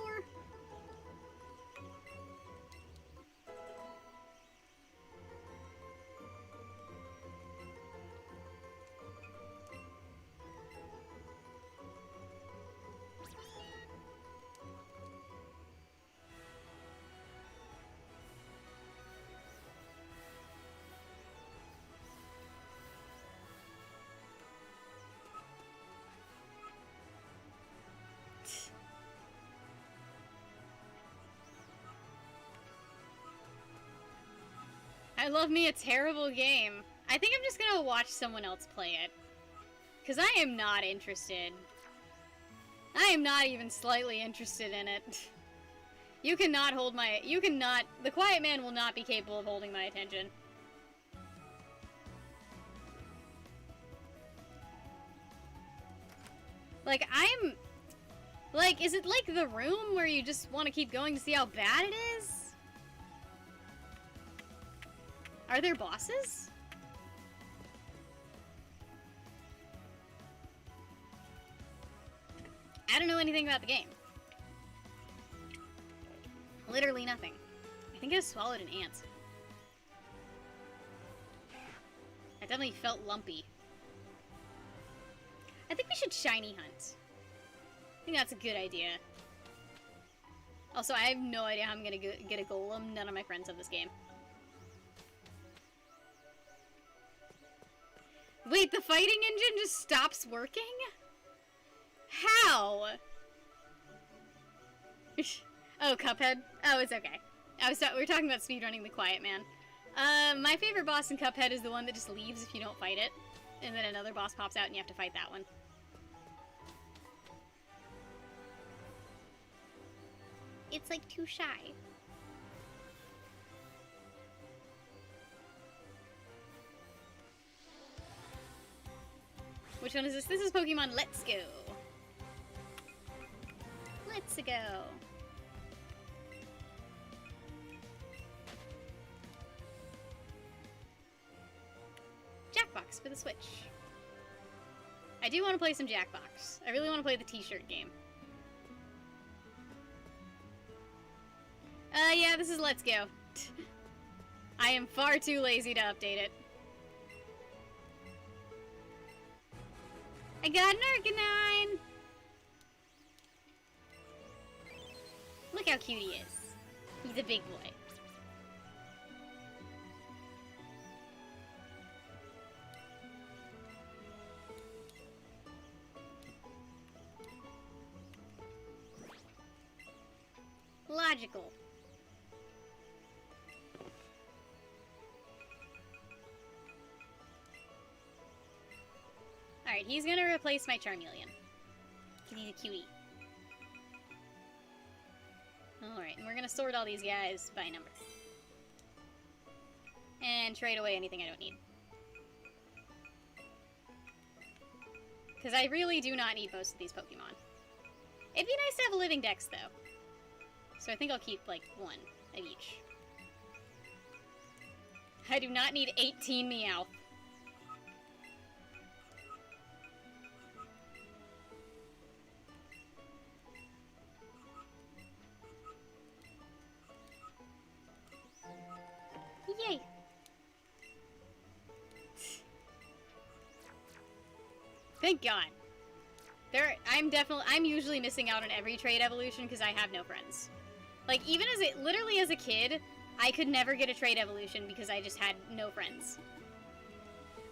love me a terrible game. I think I'm just gonna watch someone else play it. Because I am not interested. I am not even slightly interested in it. You cannot hold my... You cannot... The Quiet Man will not be capable of holding my attention. Like, I'm... Like, is it like The Room where you just want to keep going to see how bad it is? Are there bosses? I don't know anything about the game. Literally nothing. I think I swallowed an ant. I definitely felt lumpy. I think we should shiny hunt. I think that's a good idea. Also, I have no idea how I'm gonna get a golem. None of my friends have this game. Wait, the fighting engine just stops working? How? Oh, Cuphead? Oh, it's okay. We were talking about speedrunning the Quiet Man. My favorite boss in Cuphead is the one that just leaves if you don't fight it. And then another boss pops out and you have to fight that one. It's like too shy. Which one is this? This is Pokemon Let's Go. Let's go. Jackbox for the Switch. I do want to play some Jackbox. I really want to play the t-shirt game. Yeah, this is Let's Go. I am far too lazy to update it. I got an Arcanine! Look how cute he is. He's a big boy. Logical. Alright, he's gonna replace my Charmeleon. Because he's a cutie. Alright, and we're gonna sort all these guys by number. And trade away anything I don't need. Because I really do not need most of these Pokemon. It'd be nice to have a living dex, though. So I think I'll keep, like, one of each. I do not need 18 Meowth. Yay! Thank God. I'm usually missing out on every trade evolution because I have no friends. Like, even literally as a kid, I could never get a trade evolution because I just had no friends.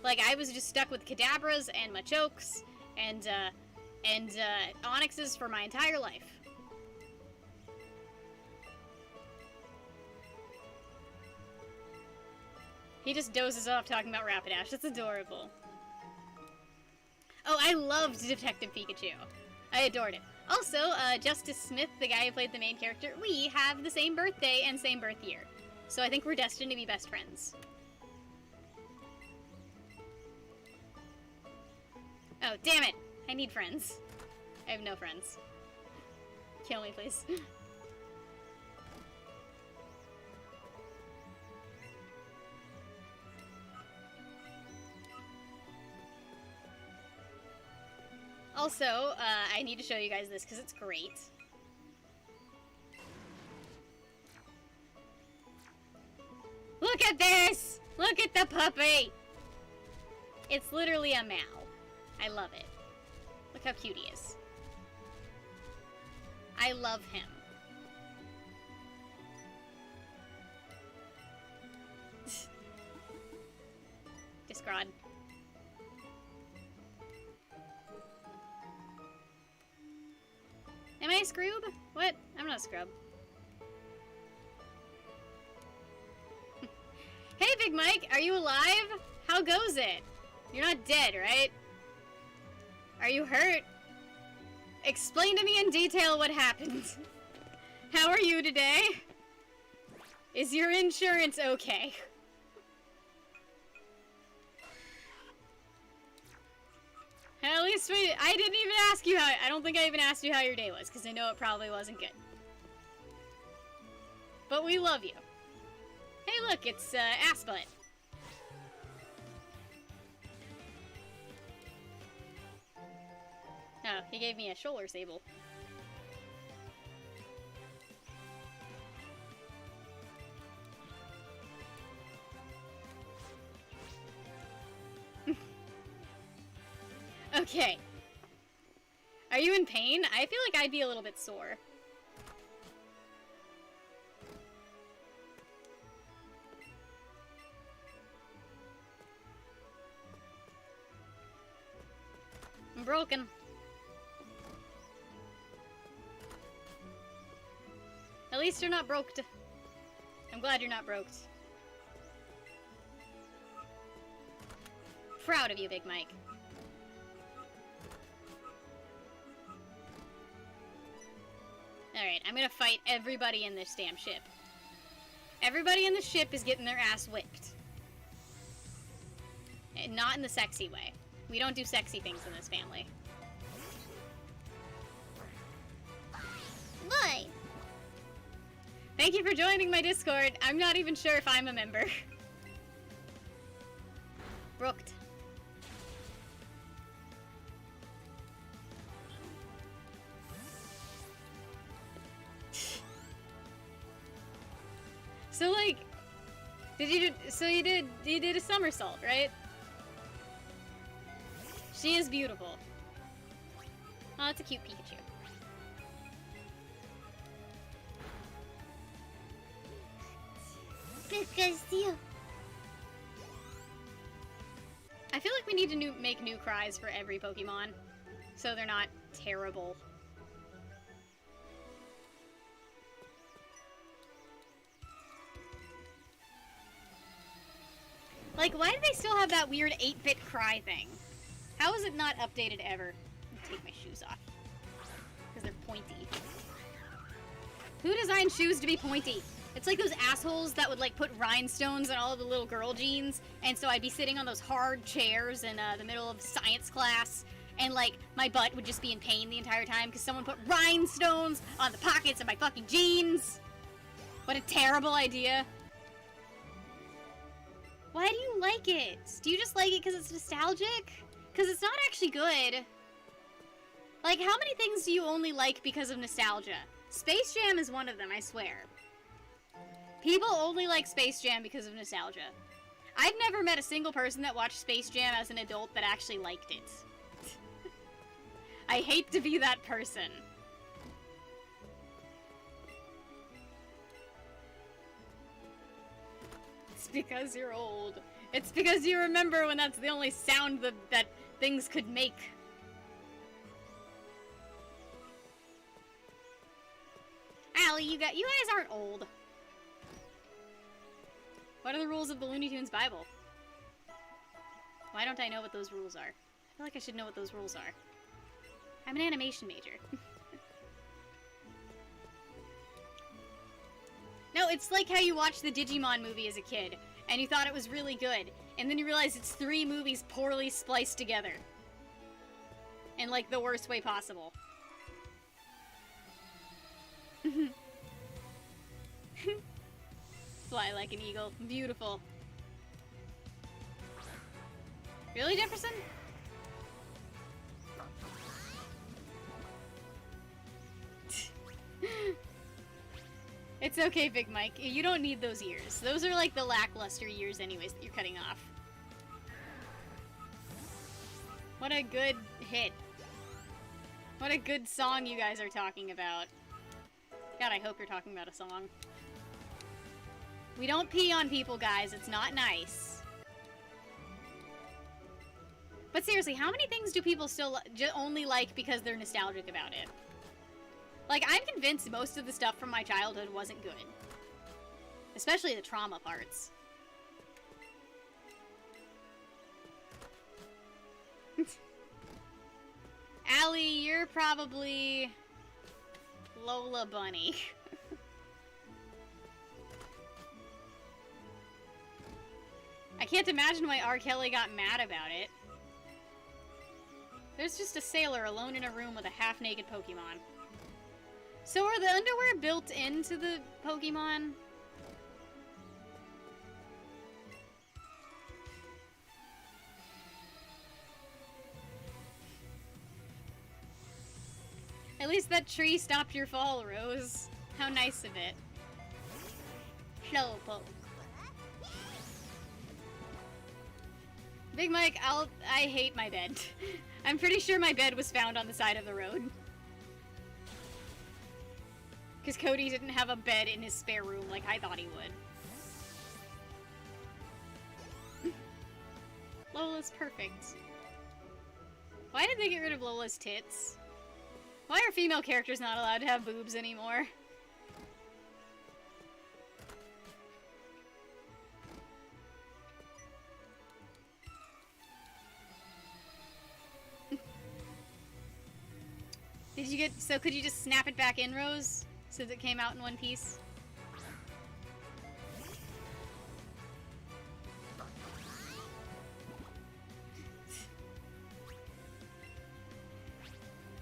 Like, I was just stuck with Kadabras and Machokes and Onyxes for my entire life. He just dozes off talking about Rapidash. That's adorable. Oh, I loved Detective Pikachu. I adored it. Also, Justice Smith, the guy who played the main character, we have the same birthday and same birth year. So I think we're destined to be best friends. Oh, damn it! I need friends. I have no friends. Kill me, please. Also, I need to show you guys this because it's great. Look at this! Look at the puppy! It's literally a Mao. I love it. Look how cute he is. I love him. Discrod. Am I a scroob? What? I'm not a scrub. Hey, Big Mike? Are you alive? How goes it? You're not dead, right? Are you hurt? Explain to me in detail what happened. How are you today? Is your insurance okay? At least I didn't even ask you how, I don't think I even asked you how your day was, because I know it probably wasn't good. But we love you. Hey look, it's, Asplet. Oh, he gave me a shoulder sable. Okay. Are you in pain? I feel like I'd be a little bit sore. I'm broken. At least you're not broked. I'm glad you're not broked. Proud of you, Big Mike. Alright, I'm gonna fight everybody in this damn ship. Everybody in the ship is getting their ass whipped. And not in the sexy way. We don't do sexy things in this family. Boy! Thank you for joining my Discord. I'm not even sure if I'm a member. Brooked. So like, you did a somersault, right? She is beautiful. Oh, that's a cute Pikachu. Pikachu. I feel like we need to make new cries for every Pokemon, so they're not terrible. Like, why do they still have that weird 8-bit cry thing? How is it not updated ever? Let me take my shoes off. Because they're pointy. Who designed shoes to be pointy? It's like those assholes that would, like, put rhinestones on all of the little girl jeans. And so I'd be sitting on those hard chairs in the middle of science class. And, like, my butt would just be in pain the entire time because someone put rhinestones on the pockets of my fucking jeans. What a terrible idea. Why do you like it? Do you just like it because it's nostalgic? Because it's not actually good. Like, how many things do you only like because of nostalgia? Space Jam is one of them, I swear. People only like Space Jam because of nostalgia. I've never met a single person that watched Space Jam as an adult that actually liked it. I hate to be that person. It's because you're old. It's because you remember when that's the only sound that things could make. Allie, you guys aren't old. What are the rules of the Looney Tunes Bible? Why don't I know what those rules are? I feel like I should know what those rules are. I'm an animation major. No, it's like how you watched the Digimon movie as a kid, and you thought it was really good, and then you realize it's 3 movies poorly spliced together. In, like, the worst way possible. Fly like an eagle. Beautiful. Really, Jefferson? It's okay, Big Mike. You don't need those ears. Those are like the lackluster ears anyways that you're cutting off. What a good hit. What a good song you guys are talking about. God, I hope you're talking about a song. We don't pee on people, guys. It's not nice. But seriously, how many things do people still only like because they're nostalgic about it? Like, I'm convinced most of the stuff from my childhood wasn't good. Especially the trauma parts. Allie, you're probably Lola Bunny. I can't imagine why R. Kelly got mad about it. There's just a sailor alone in a room with a half-naked Pokemon. So are the underwear built into the Pokemon? At least that tree stopped your fall, Rose. How nice of it. Slowpoke. Big Mike, I hate my bed. I'm pretty sure my bed was found on the side of the road. Because Cody didn't have a bed in his spare room like I thought he would. Lola's perfect. Why did they get rid of Lola's tits? Why are female characters not allowed to have boobs anymore? Did you get... So could you just snap it back in, Rose? Since it came out in one piece?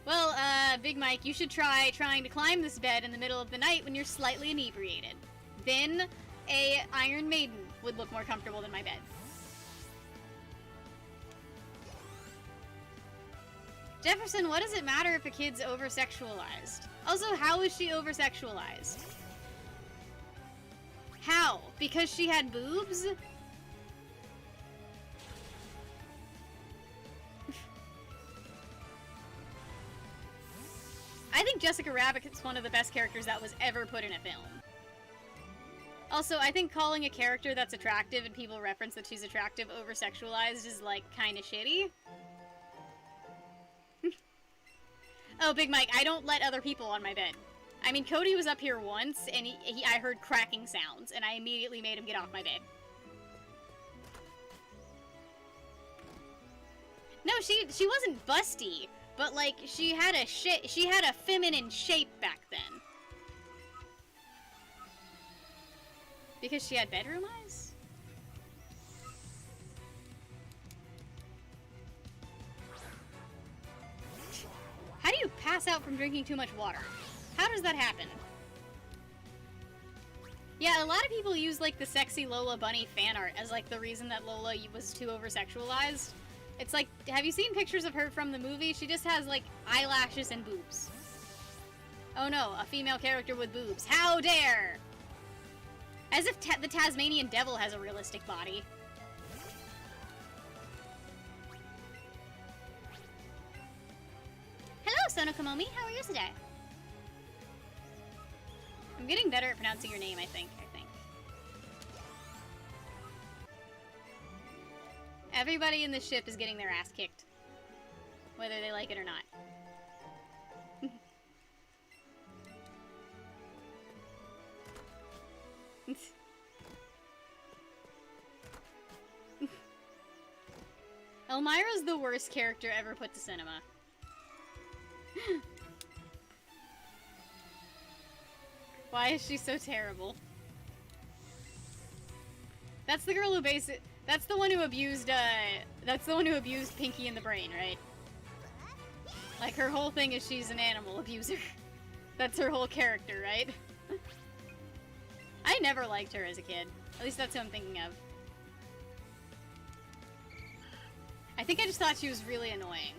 Well, Big Mike, you should try trying to climb this bed in the middle of the night when you're slightly inebriated. Then, a Iron Maiden would look more comfortable than my bed. Jefferson, what does it matter if a kid's over-sexualized? Also, how is she over-sexualized? How? Because she had boobs? I think Jessica Rabbit is one of the best characters that was ever put in a film. Also, I think calling a character that's attractive and people reference that she's attractive over-sexualized is, like, kinda shitty. Oh, Big Mike, I don't let other people on my bed. I mean, Cody was up here once, and I heard cracking sounds, and I immediately made him get off my bed. No, she wasn't busty, but, like, she had a feminine shape back then. Because she had bedroom eyes? How do you pass out from drinking too much water? How does that happen? Yeah, a lot of people use, like, the sexy Lola Bunny fan art as, like, the reason that Lola was too over-sexualized. It's like, have you seen pictures of her from the movie? She just has, like, eyelashes and boobs. Oh no, a female character with boobs. How dare! As if the Tasmanian Devil has a realistic body. Hello, Sonokomomi. How are you today? I'm getting better at pronouncing your name, I think. Everybody in the ship is getting their ass kicked. Whether they like it or not. Elmira's the worst character ever put to cinema. Why is she so terrible? That's the girl who that's the one who abused, Pinky in the brain, right? Like, her whole thing is she's an animal abuser. That's her whole character, right? I never liked her as a kid. At least that's who I'm thinking of. I think I just thought she was really annoying.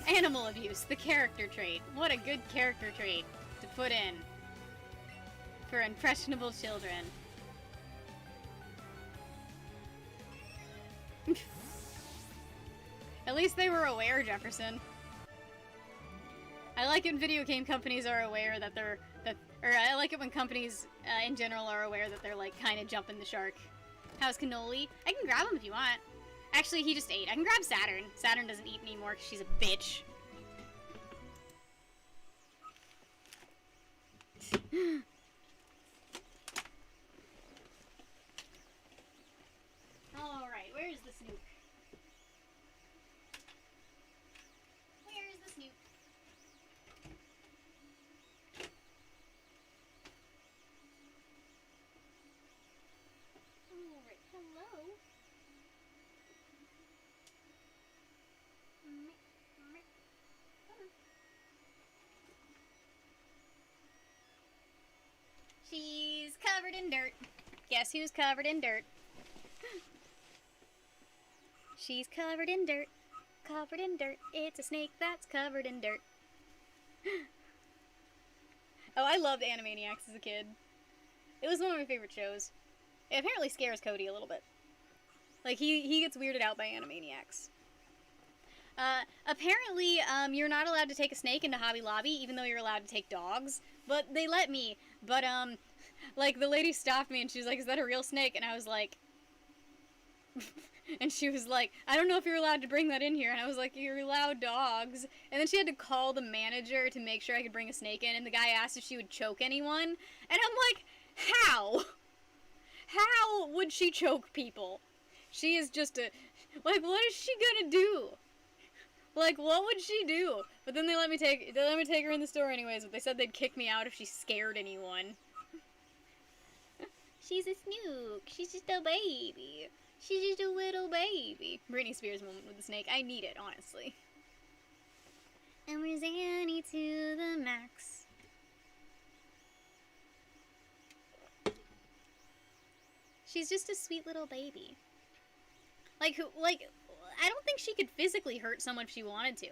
Animal abuse, the character trait. What a good character trait to put in for impressionable children. At least they were aware, Jefferson. I like it when video game companies are aware that I like it when companies in general are aware that they're, like, kind of jumping the shark. How's Cannoli? I can grab him if you want. Actually, he just ate. I can grab Saturn. Saturn doesn't eat anymore because she's a bitch. covered in dirt? Guess who's covered in dirt? She's covered in dirt. Covered in dirt. It's a snake that's covered in dirt. Oh, I loved Animaniacs as a kid. It was one of my favorite shows. It apparently scares Cody a little bit. Like, he gets weirded out by Animaniacs. Apparently, you're not allowed to take a snake into Hobby Lobby, even though you're allowed to take dogs. But they let me. But, like, the lady stopped me and she was like, is that a real snake? And I was like... and she was like, I don't know if you're allowed to bring that in here. And I was like, you're allowed dogs. And then she had to call the manager to make sure I could bring a snake in. And the guy asked if she would choke anyone. And I'm like, how? How would she choke people? She is just a... Like, what is she gonna do? Like, what would she do? But then they let me take her in the store anyways, but they said they'd kick me out if she scared anyone. She's a snook. She's just a baby. She's just a little baby. Britney Spears moment with the snake. I need it, honestly. And we're Zanny to the max. She's just a sweet little baby. Like, I don't think she could physically hurt someone if she wanted to.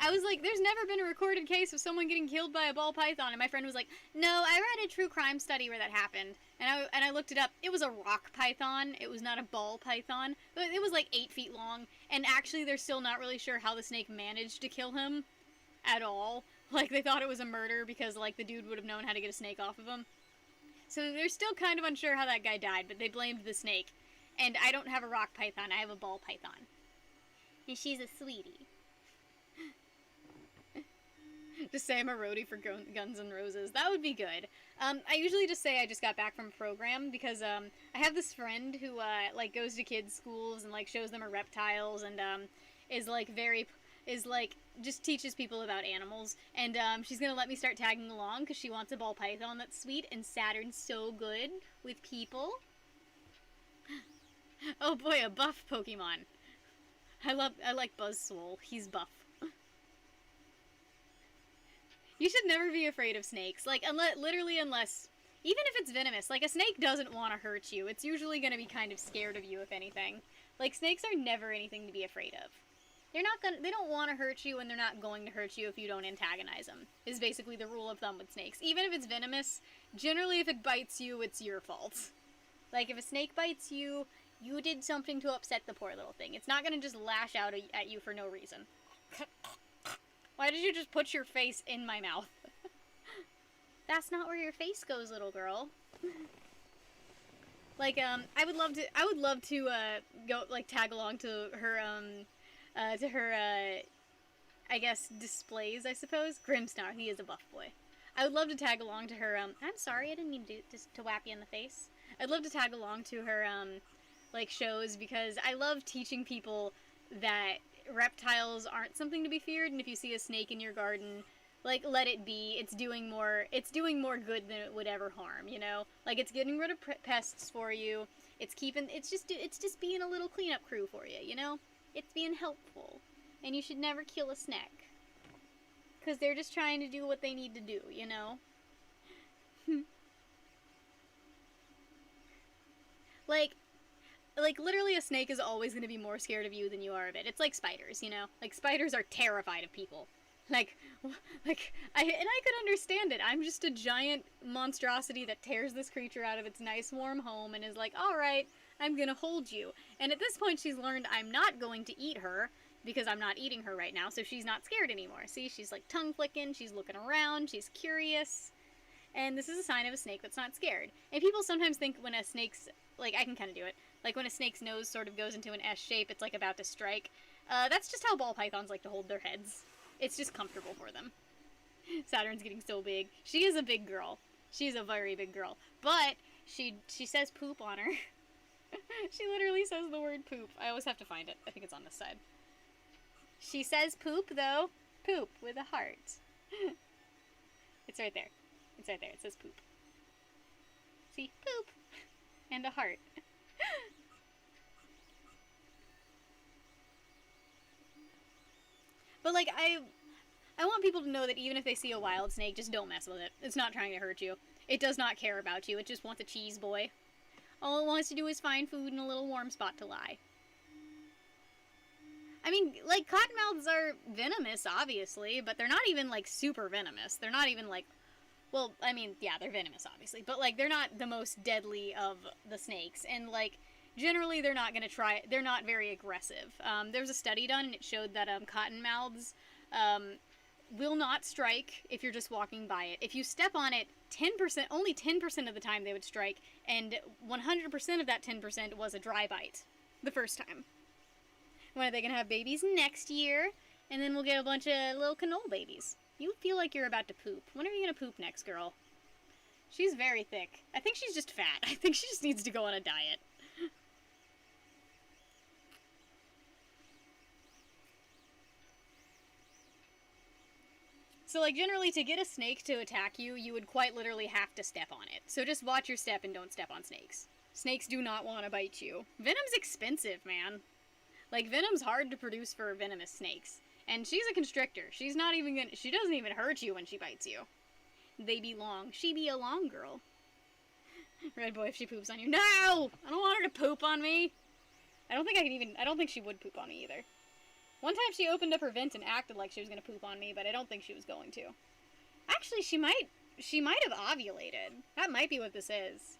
I was like, there's never been a recorded case of someone getting killed by a ball python, and my friend was like, no, I read a true crime study where that happened, and I looked it up. It was a rock python. It was not a ball python. But it was like 8 feet long, and actually they're still not really sure how the snake managed to kill him at all. Like, they thought it was a murder because, like, the dude would have known how to get a snake off of him. So they're still kind of unsure how that guy died, but they blamed the snake. And I don't have a rock python, I have a ball python. And she's a sweetie. Just say I'm a roadie for Guns N' Roses. That would be good. I usually just say I just got back from a program because I have this friend who like goes to kids' schools and like shows them her reptiles and just teaches people about animals. And she's gonna let me start tagging along because she wants a ball python that's sweet, and Saturn's so good with people. Oh boy, a buff Pokemon. I like Buzzwole. He's buff. You should never be afraid of snakes. Like, unless, even if it's venomous, like, a snake doesn't want to hurt you. It's usually going to be kind of scared of you, if anything. Like, snakes are never anything to be afraid of. They don't want to hurt you, and they're not going to hurt you if you don't antagonize them, is basically the rule of thumb with snakes. Even if it's venomous, generally if it bites you, it's your fault. Like, if a snake bites you, you did something to upset the poor little thing. It's not going to just lash out at you for no reason. Why did you just put your face in my mouth? That's not where your face goes, little girl. Like, I would love to go, like, tag along to her, I guess, displays, I suppose. Grimsnar, he is a buff boy. I would love to tag along to her, I'm sorry, I didn't mean to whap you in the face. I'd love to tag along to her, like, shows, because I love teaching people that reptiles aren't something to be feared, and if you see a snake in your garden, like, let it be. It's doing more good than it would ever harm, you know? Like, it's getting rid of pests for you. It's just being a little cleanup crew for you, you know? It's being helpful. And you should never kill a snake. Because they're just trying to do what they need to do, you know? Like, literally a snake is always going to be more scared of you than you are of it. It's like spiders, you know? Like, spiders are terrified of people. I could understand it. I'm just a giant monstrosity that tears this creature out of its nice warm home and is like, alright, I'm gonna hold you. And at this point she's learned I'm not going to eat her, because I'm not eating her right now, so she's not scared anymore. See, she's like tongue flicking, she's looking around, she's curious. And this is a sign of a snake that's not scared. And people sometimes think when a snake's, like, I can kind of do it, like when a snake's nose sort of goes into an S shape, it's like about to strike. That's just how ball pythons like to hold their heads. It's just comfortable for them. Saturn's getting so big. She is a big girl. She's a very big girl. But she says poop on her. She literally says the word poop. I always have to find it. I think it's on this side. She says poop, though. Poop with a heart. It's right there. It's right there. It says poop. See? Poop. And a heart. But, like, I want people to know that even if they see a wild snake, just don't mess with it. It's not trying to hurt you. It does not care about you. It just wants a cheese boy. All it wants to do is find food and a little warm spot to lie. I mean, like, cottonmouths are venomous, obviously, but they're not even, like, super venomous. They're not even, like, well, I mean, yeah, they're venomous, obviously, but, like, they're not the most deadly of the snakes, and, like, generally they're not gonna try, they're not very aggressive. There was a study done, and it showed that, cottonmouths, will not strike if you're just walking by it. If you step on it, 10%, only 10% of the time they would strike, and 100% of that 10% was a dry bite the first time. When are they gonna have babies? Next year, and then we'll get a bunch of little canola babies. You feel like you're about to poop. When are you gonna poop next, girl? She's very thick. I think she's just fat. I think she just needs to go on a diet. So, like, generally, to get a snake to attack you, you would quite literally have to step on it. So just watch your step and don't step on snakes. Snakes do not want to bite you. Venom's expensive, man. Like, venom's hard to produce for venomous snakes. And she's a constrictor. She's not even gonna, she doesn't even hurt you when she bites you. They be long. She be a long girl. Red boy, if she poops on you. No! I don't want her to poop on me. I don't think she would poop on me either. One time she opened up her vent and acted like she was gonna poop on me, but I don't think she was going to. Actually, she might have ovulated. That might be what this is.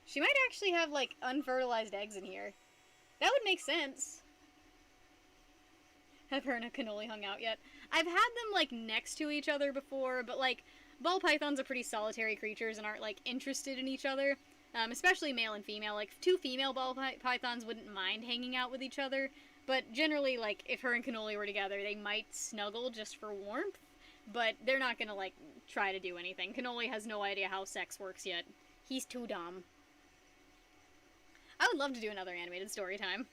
She might actually have, like, unfertilized eggs in here. That would make sense. Have her and a cannoli hung out yet? I've had them, like, next to each other before, but, like, ball pythons are pretty solitary creatures and aren't, like, interested in each other. Especially male and female. Like, two female ball pythons wouldn't mind hanging out with each other, but generally, like, if her and cannoli were together, they might snuggle just for warmth, but they're not gonna, like, try to do anything. Cannoli has no idea how sex works yet. He's too dumb. I would love to do another animated story time.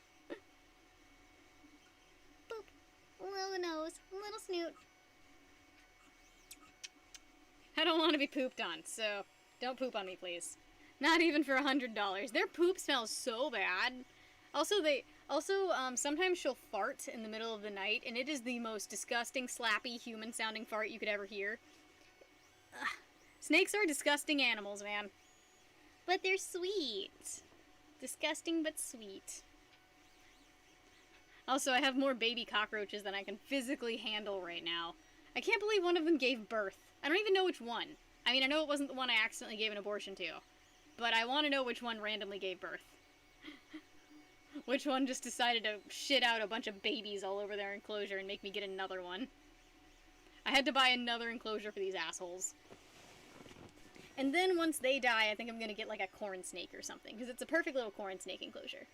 Boop. Little nose. Little snoot. I don't want to be pooped on, so don't poop on me, please. Not even for $100. Their poop smells so bad. Also, sometimes she'll fart in the middle of the night, and it is the most disgusting, slappy, human-sounding fart you could ever hear. Ugh. Snakes are disgusting animals, man. But they're sweet. Disgusting, but sweet. Also, I have more baby cockroaches than I can physically handle right now. I can't believe one of them gave birth. I don't even know which one. I mean, I know it wasn't the one I accidentally gave an abortion to, but I want to know which one randomly gave birth. Which one just decided to shit out a bunch of babies all over their enclosure and make me get another one. I had to buy another enclosure for these assholes. And then once they die, I think I'm going to get like a corn snake or something, because it's a perfect little corn snake enclosure.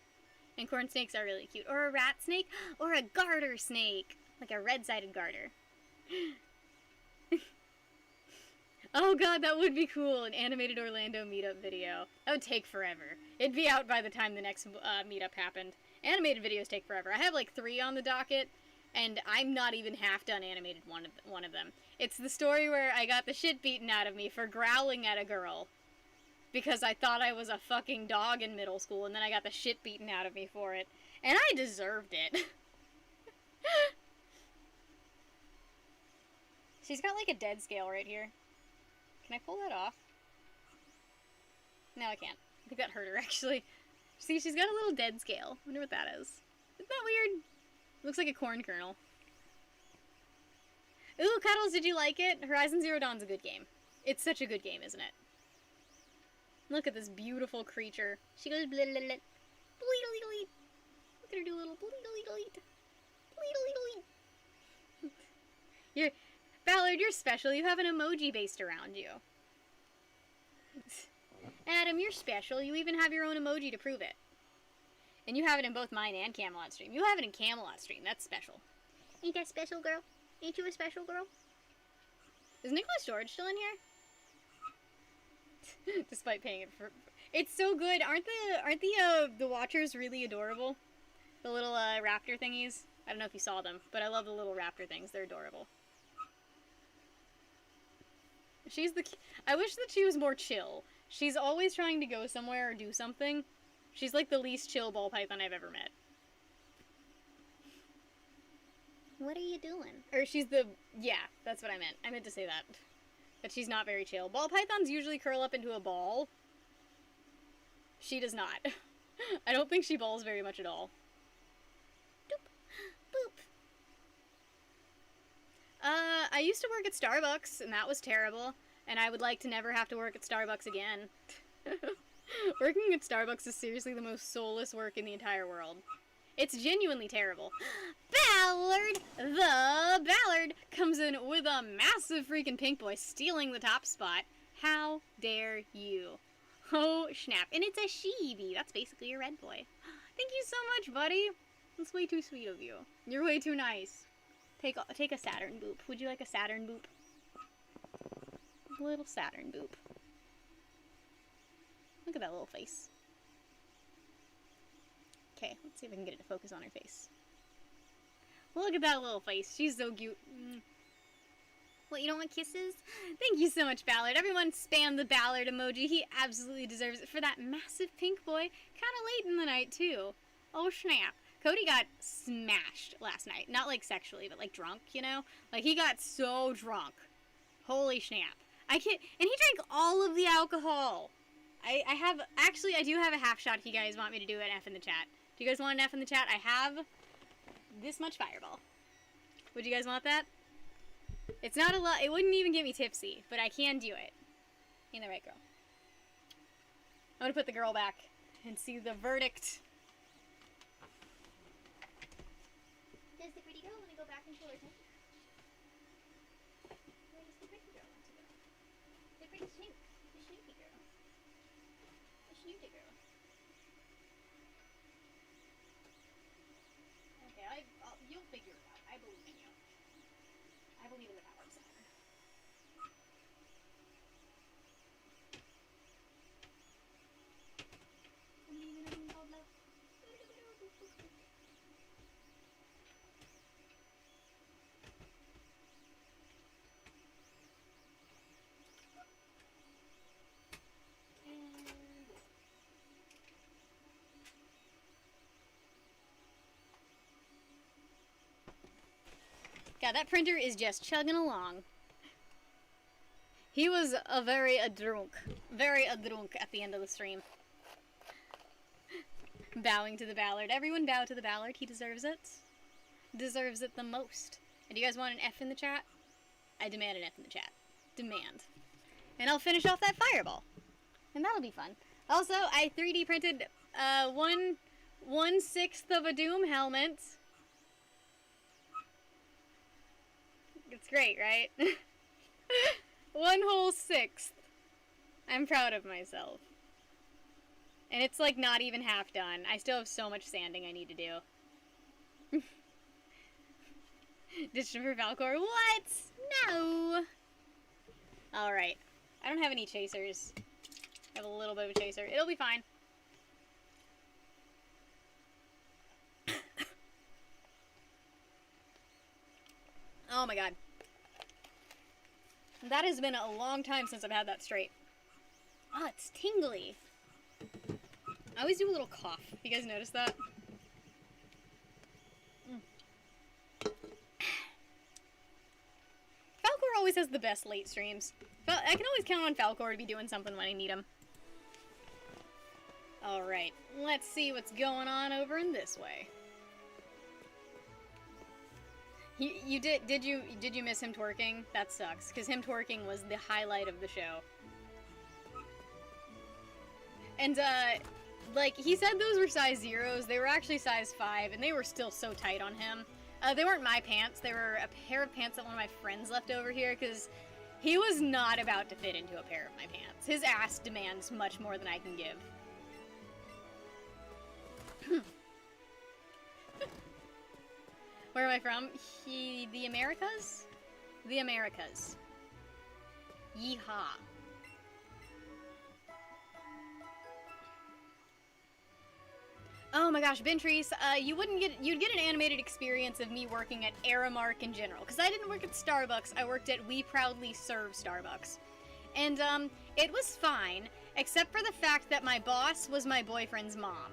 And corn snakes are really cute. Or a rat snake, or a garter snake. Like a red-sided garter. Oh god, that would be cool, an animated Orlando meetup video. That would take forever. It'd be out by the time the next meetup happened. Animated videos take forever. I have like 3 on the docket, and I'm not even half done animated one of them. It's the story where I got the shit beaten out of me for growling at a girl. Because I thought I was a fucking dog in middle school, and then I got the shit beaten out of me for it. And I deserved it. She's got like a dead scale right here. Can I pull that off? No, I can't. I think that hurt her, actually. See, she's got a little dead scale. I wonder what that is. Isn't that weird? Looks like a corn kernel. Ooh, Cuddles, did you like it? Horizon Zero Dawn's a good game. It's such a good game, isn't it? Look at this beautiful creature. She goes blah, blah, blah. Bleedle-leedle-eat. Look at her do a little bleedle-leedle-eat. Bleedle-leedle-eat. You're... Ballard, you're special. You have an emoji based around you. Adam, you're special. You even have your own emoji to prove it. And you have it in both mine and Camelot stream. You have it in Camelot stream. That's special. Ain't that special, girl? Ain't you a special girl? Is Nicholas George still in here? Despite paying it for... It's so good. Aren't the Watchers really adorable? The little raptor thingies? I don't know if you saw them, but I love the little raptor things. They're adorable. She's the... I wish that she was more chill. She's always trying to go somewhere or do something. She's like the least chill ball python I've ever met. What are you doing? Or she's the... Yeah, that's what I meant. I meant to say that. that she's not very chill. Ball pythons usually curl up into a ball. She does not. I don't think she balls very much at all. Doop. Boop. I used to work at Starbucks, and that was terrible. And I would like to never have to work at Starbucks again. Working at Starbucks is seriously the most soulless work in the entire world. It's genuinely terrible. Ballard! The Ballard comes in with a massive freaking pink boy, stealing the top spot. How dare you? Oh, snap. And it's a sheebie. That's basically a red boy. Thank you so much, buddy. That's way too sweet of you. You're way too nice. Take a Saturn boop. Would you like a Saturn boop? A little Saturn boop. Look at that little face. Okay, let's see if I can get it to focus on her face. Look at that little face. She's so cute. What, you don't want kisses? Thank you so much, Ballard. Everyone spam the Ballard emoji. He absolutely deserves it for that massive pink boy. Kind of late in the night, too. Oh, snap. Cody got smashed last night. Not, like, sexually, but, like, drunk, you know? Like, he got so drunk. Holy snap. I can't... And he drank all of the alcohol. I do have a half shot if you guys want me to do an F in the chat. Do you guys want an F in the chat? I have this much Fireball. Would you guys want that? It's not a lot. It wouldn't even get me tipsy, but I can do it. Ain't that right, girl? I'm gonna put the girl back and see the verdict. Does the pretty girl want to go back and show her tent? Where does the pretty girl want to go? The pretty snoot. The snoopy girl. The snooty girl. Okay, you'll figure it out. I believe in you. I believe in the power of Saturn. God, that printer is just chugging along. He was very drunk at the end of the stream. Bowing to the Ballard. Everyone bow to the Ballard. He deserves it. Deserves it the most. And do you guys want an F in the chat? I demand an F in the chat. Demand. And I'll finish off that Fireball. And that'll be fun. Also, I 3D printed 1/6 of a Doom helmet. It's great, right? 1/6. I'm proud of myself. And it's like not even half done. I still have so much sanding I need to do. Ditched him for Valcor. What? No! Alright. I don't have any chasers. I have a little bit of a chaser. It'll be fine. Oh my god. That has been a long time since I've had that straight. Oh, it's tingly. I always do a little cough. You guys notice that? Falcor always has the best late streams. I can always count on Falcor to be doing something when I need him. Alright, let's see what's going on over in this way. Did you miss him twerking? That sucks, because him twerking was the highlight of the show. And, like, he said those were size 0s, they were actually size 5, and they were still so tight on him. They weren't my pants, they were a pair of pants that one of my friends left over here, because he was not about to fit into a pair of my pants. His ass demands much more than I can give. Where am I from? The Americas? The Americas. Yeehaw. Oh my gosh, Bentreese, you'd get an animated experience of me working at Aramark in general. Because I didn't work at Starbucks, I worked at We Proudly Serve Starbucks. And, it was fine, except for the fact that my boss was my boyfriend's mom.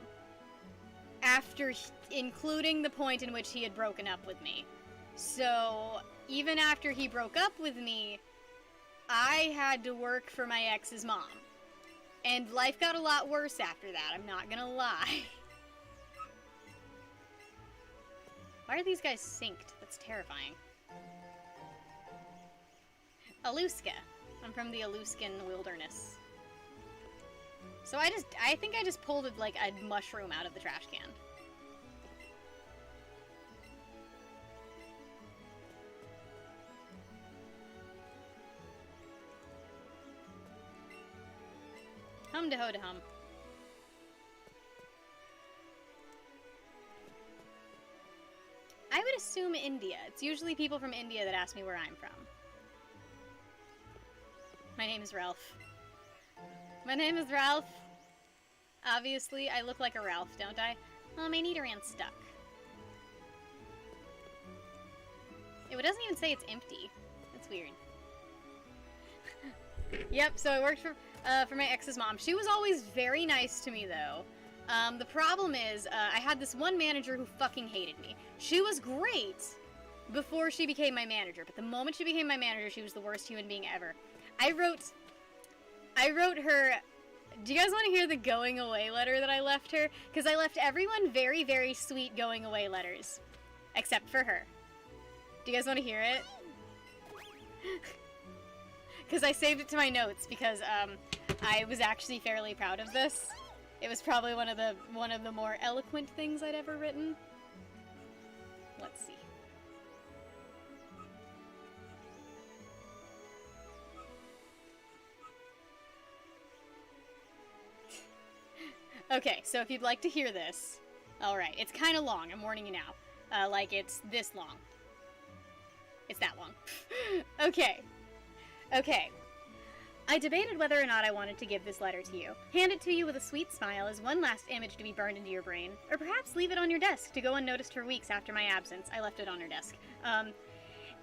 Including the point in which he had broken up with me. So, even after he broke up with me, I had to work for my ex's mom. And life got a lot worse after that, I'm not gonna lie. Why are these guys synced? That's terrifying. Aluska. I'm from the Aluskan wilderness. So I think I just pulled like a mushroom out of the trash can. Hum de ho de hum. I would assume India. It's usually people from India that ask me where I'm from. My name is Ralph. My name is Ralph. Obviously, I look like a Ralph, don't I? Oh, my Nidoran's stuck. It doesn't even say it's empty. That's weird. Yep, so I worked for my ex's mom. She was always very nice to me, though. The problem is, I had this one manager who fucking hated me. She was great before she became my manager, but the moment she became my manager, she was the worst human being ever. I wrote her... Do you guys want to hear the going away letter that I left her? Because I left everyone very, very sweet going away letters. Except for her. Do you guys want to hear it? Because I saved it to my notes because I was actually fairly proud of this. It was probably one of the more eloquent things I'd ever written. Let's see. Okay, so if you'd like to hear this, alright, it's kind of long, I'm warning you now. Like, it's this long. It's that long. Okay. Okay. I debated whether or not I wanted to give this letter to you. Hand it to you with a sweet smile as one last image to be burned into your brain, or perhaps leave it on your desk to go unnoticed for weeks after my absence. I left it on her desk.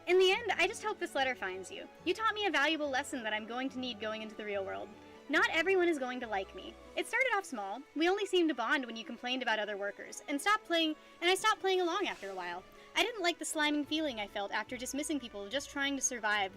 In the end, I just hope this letter finds you. You taught me a valuable lesson that I'm going to need going into the real world. Not everyone is going to like me. It started off small. We only seemed to bond when you complained about other workers, and I stopped playing along after a while. I didn't like the sliming feeling I felt after dismissing people just trying to survive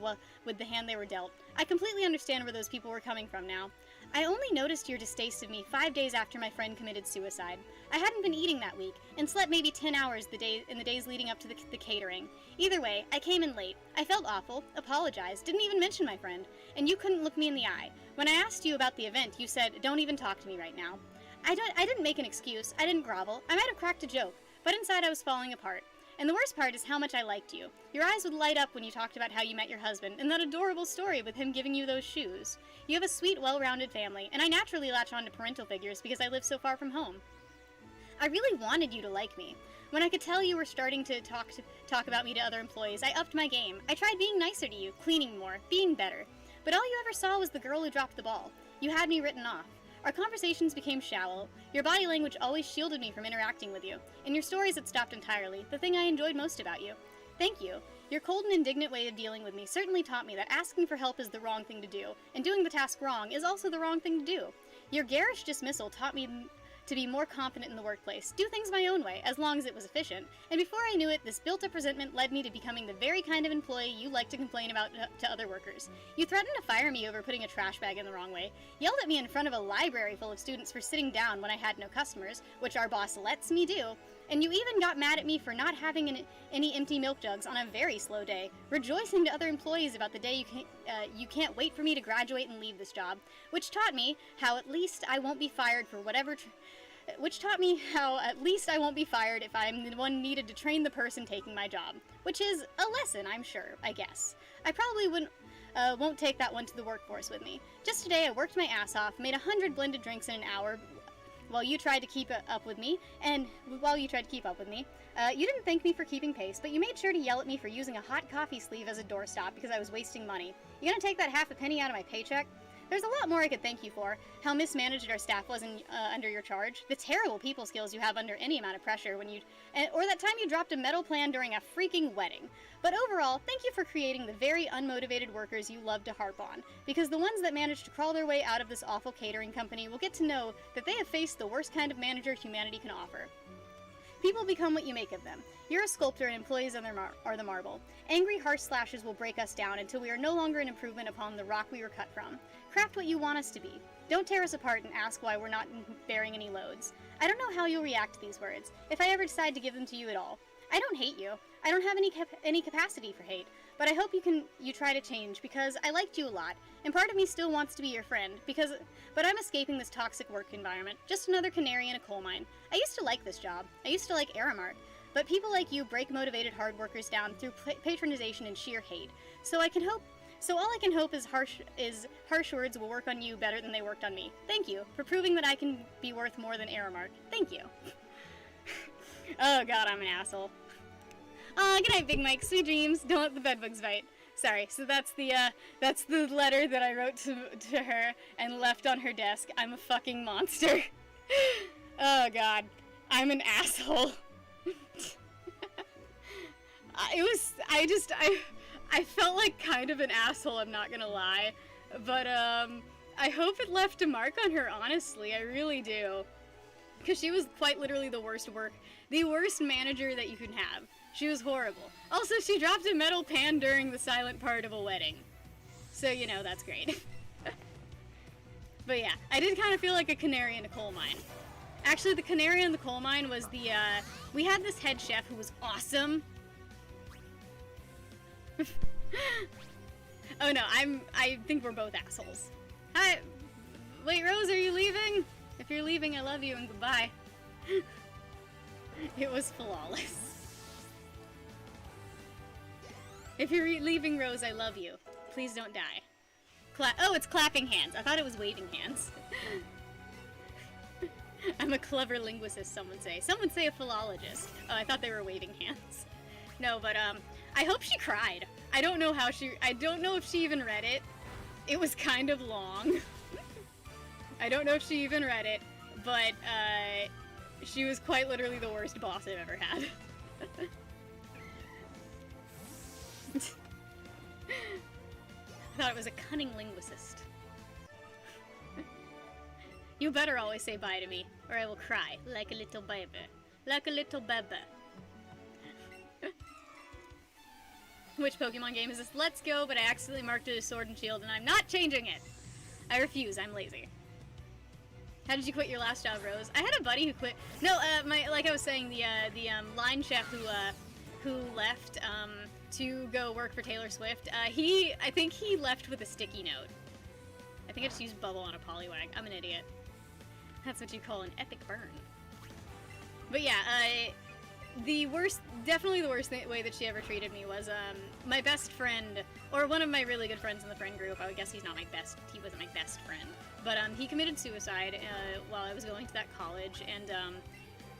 with the hand they were dealt. I completely understand where those people were coming from now. I only noticed your distaste of me 5 days after my friend committed suicide. I hadn't been eating that week, and slept maybe 10 hours in the days leading up to the catering. Either way, I came in late. I felt awful, apologized, didn't even mention my friend, and you couldn't look me in the eye. When I asked you about the event, you said, "Don't even talk to me right now." I didn't make an excuse, I didn't grovel, I might have cracked a joke, but inside I was falling apart. And the worst part is how much I liked you. Your eyes would light up when you talked about how you met your husband, and that adorable story with him giving you those shoes. You have a sweet, well-rounded family, and I naturally latch on to parental figures because I live so far from home. I really wanted you to like me. When I could tell you were starting to talk about me to other employees, I upped my game. I tried being nicer to you, cleaning more, being better. But all you ever saw was the girl who dropped the ball. You had me written off. Our conversations became shallow. Your body language always shielded me from interacting with you. In your stories, it stopped entirely, the thing I enjoyed most about you. Thank you. Your cold and indignant way of dealing with me certainly taught me that asking for help is the wrong thing to do, and doing the task wrong is also the wrong thing to do. Your garish dismissal taught me to be more confident in the workplace, do things my own way, as long as it was efficient, and before I knew it, this built-up resentment led me to becoming the very kind of employee you like to complain about to other workers. You threatened to fire me over putting a trash bag in the wrong way, yelled at me in front of a library full of students for sitting down when I had no customers, which our boss lets me do, and you even got mad at me for not having any empty milk jugs on a very slow day, rejoicing to other employees about the day you can't wait for me to graduate and leave this job, which taught me how at least I won't be fired if I'm the one needed to train the person taking my job. Which is a lesson, I'm sure, I guess. I probably won't take that one to the workforce with me. Just today I worked my ass off, made 100 blended drinks in an hour, while you tried to keep up with me. You didn't thank me for keeping pace, but you made sure to yell at me for using a hot coffee sleeve as a doorstop because I was wasting money. You gonna take that half a penny out of my paycheck? There's a lot more I could thank you for. How mismanaged our staff was under your charge, the terrible people skills you have under any amount of pressure or that time you dropped a metal plan during a freaking wedding. But overall, thank you for creating the very unmotivated workers you love to harp on, because the ones that manage to crawl their way out of this awful catering company will get to know that they have faced the worst kind of manager humanity can offer. People become what you make of them. You're a sculptor and employees are the marble. Angry, harsh slashes will break us down until we are no longer an improvement upon the rock we were cut from. Craft what you want us to be. Don't tear us apart and ask why we're not bearing any loads. I don't know how you'll react to these words, if I ever decide to give them to you at all. I don't hate you. I don't have any capacity for hate, but I hope you try to change, because I liked you a lot, and part of me still wants to be your friend, but I'm escaping this toxic work environment, just another canary in a coal mine. I used to like this job. I used to like Aramark, but people like you break motivated hard workers down through patronization and sheer hate. So all I can hope is harsh words will work on you better than they worked on me. Thank you for proving that I can be worth more than Aramark. Thank you. Oh god, I'm an asshole. Good night, Big Mike. Sweet dreams. Don't let the bedbugs bite. Sorry, so that's the letter that I wrote to her and left on her desk. I'm a fucking monster. Oh god. I'm an asshole. I felt like kind of an asshole, I'm not gonna lie. But, I hope it left a mark on her, honestly. I really do. Because she was quite literally the worst manager that you can have. She was horrible. Also, she dropped a metal pan during the silent part of a wedding. So, you know, that's great. But yeah, I did kind of feel like a canary in a coal mine. Actually, the canary in the coal mine was we had this head chef who was awesome. Oh no, I think we're both assholes. Hi, wait, Rose, are you leaving? If you're leaving, I love you and goodbye. It was flawless. If you're leaving, Rose, I love you. Please don't die. Oh, it's clapping hands. I thought it was waving hands. I'm a clever linguist, some would say. Some would say a philologist. Oh, I thought they were waving hands. No, but, I hope she cried. I don't know if she even read it. It was kind of long. I don't know if she even read it, but, she was quite literally the worst boss I've ever had. I thought it was a cunning linguist. You better always say bye to me, or I will cry like a little baby. Like a little baby. Which Pokemon game is this? Let's Go, but I accidentally marked it as Sword and Shield, and I'm not changing it! I refuse, I'm lazy. How did you quit your last job, Rose? I had a buddy who quit. No, like I was saying, the line chef who left, to go work for Taylor Swift, I think he left with a sticky note. I think I just used bubble on a Poliwag. I'm an idiot. That's what you call an epic burn. But yeah, definitely the worst way that she ever treated me was, my best friend, or one of my really good friends in the friend group. I would guess he wasn't my best friend. But, he committed suicide, while I was going to that college, and,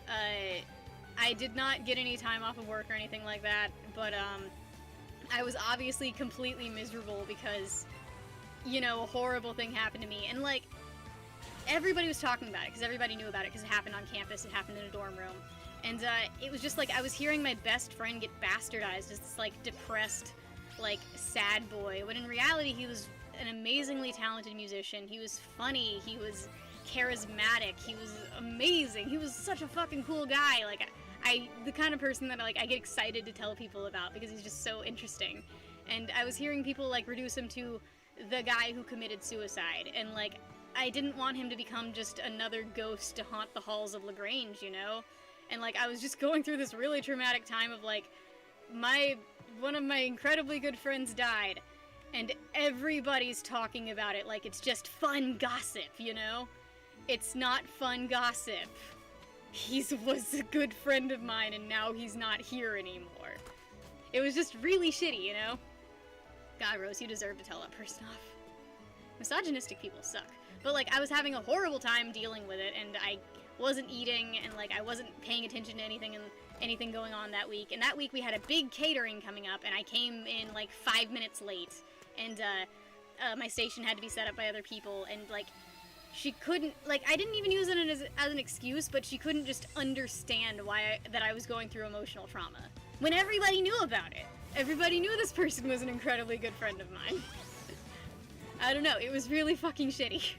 I did not get any time off of work or anything like that, but, I was obviously completely miserable because, you know, a horrible thing happened to me, and, like, everybody was talking about it, because everybody knew about it, because it happened on campus, it happened in a dorm room, and, it was just, like, I was hearing my best friend get bastardized as this, like, depressed, like, sad boy, when in reality he was an amazingly talented musician, he was funny, he was charismatic, he was amazing, he was such a fucking cool guy, like, the kind of person that I get excited to tell people about because he's just so interesting. And I was hearing people, like, reduce him to the guy who committed suicide, and, like, I didn't want him to become just another ghost to haunt the halls of LaGrange, you know? And, like, I was just going through this really traumatic time of, like, one of my incredibly good friends died, and everybody's talking about it like it's just fun gossip, you know? It's not fun gossip. He was a good friend of mine, and now he's not here anymore. It was just really shitty, you know? God, Rose, you deserve to tell that person off. Misogynistic people suck. But, like, I was having a horrible time dealing with it, and I wasn't eating, and, like, I wasn't paying attention to anything going on that week. And that week we had a big catering coming up, and I came in, like, 5 minutes late. And, my station had to be set up by other people, and, like, she couldn't, like, I didn't even use it as an excuse, but she couldn't just understand that I was going through emotional trauma. When everybody knew about it. Everybody knew this person was an incredibly good friend of mine. I don't know, it was really fucking shitty.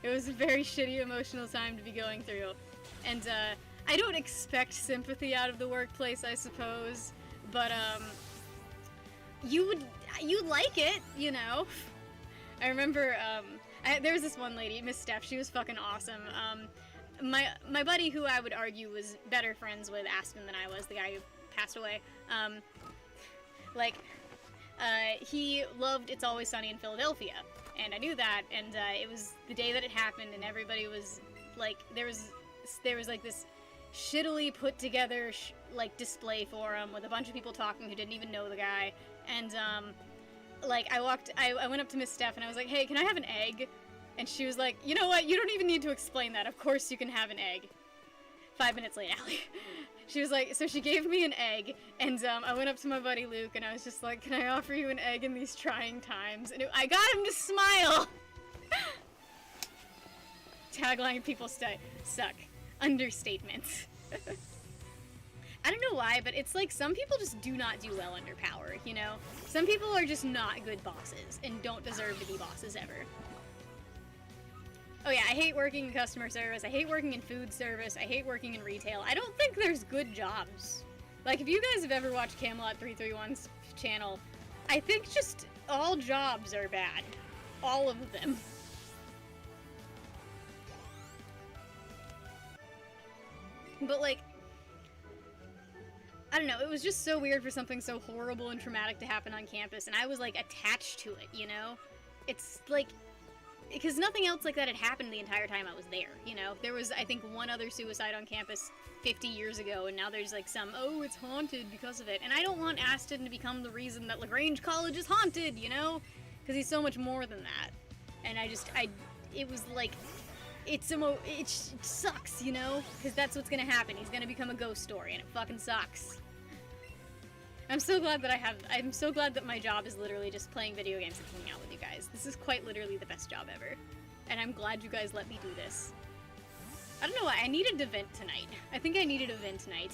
It was a very shitty emotional time to be going through. And, I don't expect sympathy out of the workplace, I suppose, but you'd like it, you know. I remember there was this one lady, Miss Steph. She was fucking awesome. My buddy, who I would argue was better friends with Aspen than I was, the guy who passed away. He loved It's Always Sunny in Philadelphia, and I knew that. And it was the day that it happened, and everybody was like, there was like this shittily put together like display forum with a bunch of people talking who didn't even know the guy. And like I went up to Miss Steph and I was like, hey, can I have an egg? And she was like, you know what, you don't even need to explain that, of course you can have an egg. 5 minutes late, Allie. She was like, so she gave me an egg, and I went up to my buddy Luke and I was just like, can I offer you an egg in these trying times? And I got him to smile! Tagline, people suck. Understatement. I don't know why, but it's like some people just do not do well under power, you know? Some people are just not good bosses and don't deserve to be bosses ever. Oh yeah, I hate working in customer service, I hate working in food service, I hate working in retail. I don't think there's good jobs. Like, if you guys have ever watched Camelot 331's channel, I think just all jobs are bad. All of them. But like, I don't know, it was just so weird for something so horrible and traumatic to happen on campus, and I was like attached to it, you know? It's like, because nothing else like that had happened the entire time I was there, you know? There was, I think, one other suicide on campus 50 years ago, and now there's like some, oh, it's haunted because of it. And I don't want Aston to become the reason that LaGrange College is haunted, you know? Because he's so much more than that. And it was like, it sucks, you know? Because that's what's gonna happen. He's gonna become a ghost story, and it fucking sucks. I'm so glad that my job is literally just playing video games and hanging out with you guys. This is quite literally the best job ever. And I'm glad you guys let me do this. I don't know why, I needed to vent tonight. I think I needed a vent tonight.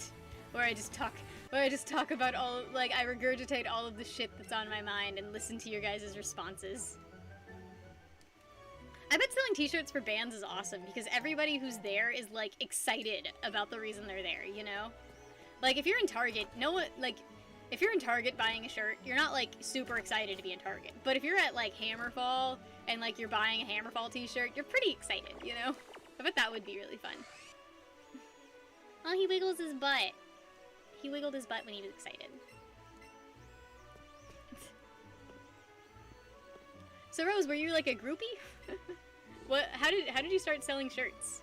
Where I just talk about all, like, I regurgitate all of the shit that's on my mind and listen to your guys' responses. I bet selling t-shirts for bands is awesome, because everybody who's there is, like, excited about the reason they're there, you know? Like, if you're in Target, if you're in Target buying a shirt, you're not, like, super excited to be in Target. But if you're at, like, Hammerfall, and, like, you're buying a Hammerfall t-shirt, you're pretty excited, you know? I bet that would be really fun. Oh, he wiggles his butt. He wiggled his butt when he was excited. So, Rose, were you, like, a groupie? How did you start selling shirts?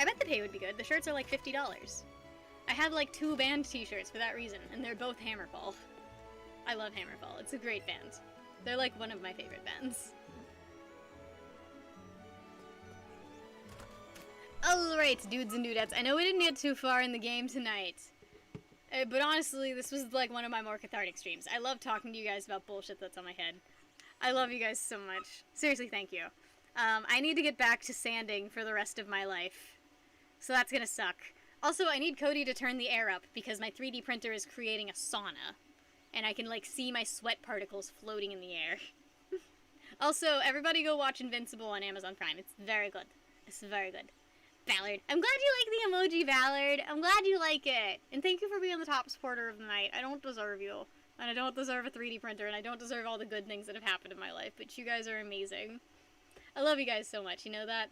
I bet the pay would be good. The shirts are, like, $50. I have like 2 band t-shirts for that reason, and they're both Hammerfall. I love Hammerfall. It's a great band. They're like one of my favorite bands. Alright, dudes and dudettes. I know we didn't get too far in the game tonight. But honestly, this was like one of my more cathartic streams. I love talking to you guys about bullshit that's on my head. I love you guys so much. Seriously, thank you. I need to get back to sanding for the rest of my life. So that's gonna suck. Also, I need Cody to turn the air up, because my 3D printer is creating a sauna. And I can, like, see my sweat particles floating in the air. Also, everybody go watch Invincible on Amazon Prime. It's very good. It's very good. Ballard. I'm glad you like the emoji, Ballard. I'm glad you like it. And thank you for being the top supporter of the night. I don't deserve you. And I don't deserve a 3D printer, and I don't deserve all the good things that have happened in my life. But you guys are amazing. I love you guys so much. You know that?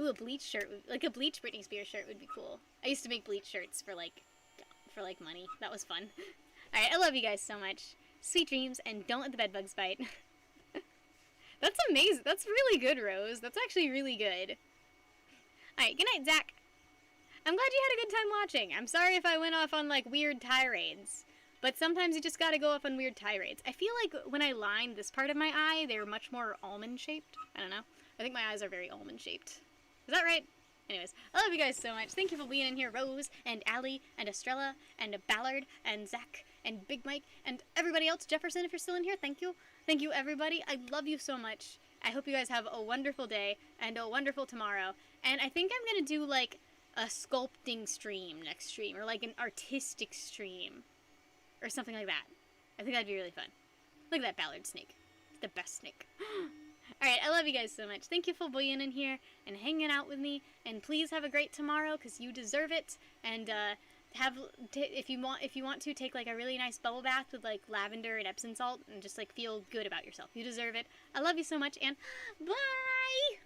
Ooh, a Bleach shirt, like a Bleach Britney Spears shirt would be cool. I used to make Bleach shirts for like money. That was fun. Alright, I love you guys so much. Sweet dreams, and don't let the bedbugs bite. That's amazing. That's really good, Rose. That's actually really good. Alright, good night, Zach. I'm glad you had a good time watching. I'm sorry if I went off on, like, weird tirades. But sometimes you just gotta go off on weird tirades. I feel like when I lined this part of my eye, they were much more almond-shaped. I don't know. I think my eyes are very almond-shaped. Is that right? Anyways, I love you guys so much. Thank you for being in here, Rose, and Allie, and Estrella, and Ballard, and Zach, and Big Mike, and everybody else. Jefferson, if you're still in here, thank you. Thank you, everybody. I love you so much. I hope you guys have a wonderful day, and a wonderful tomorrow. And I think I'm gonna do, like, a sculpting stream next stream, or, like, an artistic stream, or something like that. I think that'd be really fun. Look at that Ballard snake. It's the best snake. Alright, I love you guys so much. Thank you for being in here and hanging out with me. And please have a great tomorrow, because you deserve it. And if you want to, take like a really nice bubble bath with like lavender and Epsom salt and just like feel good about yourself. You deserve it. I love you so much, and bye!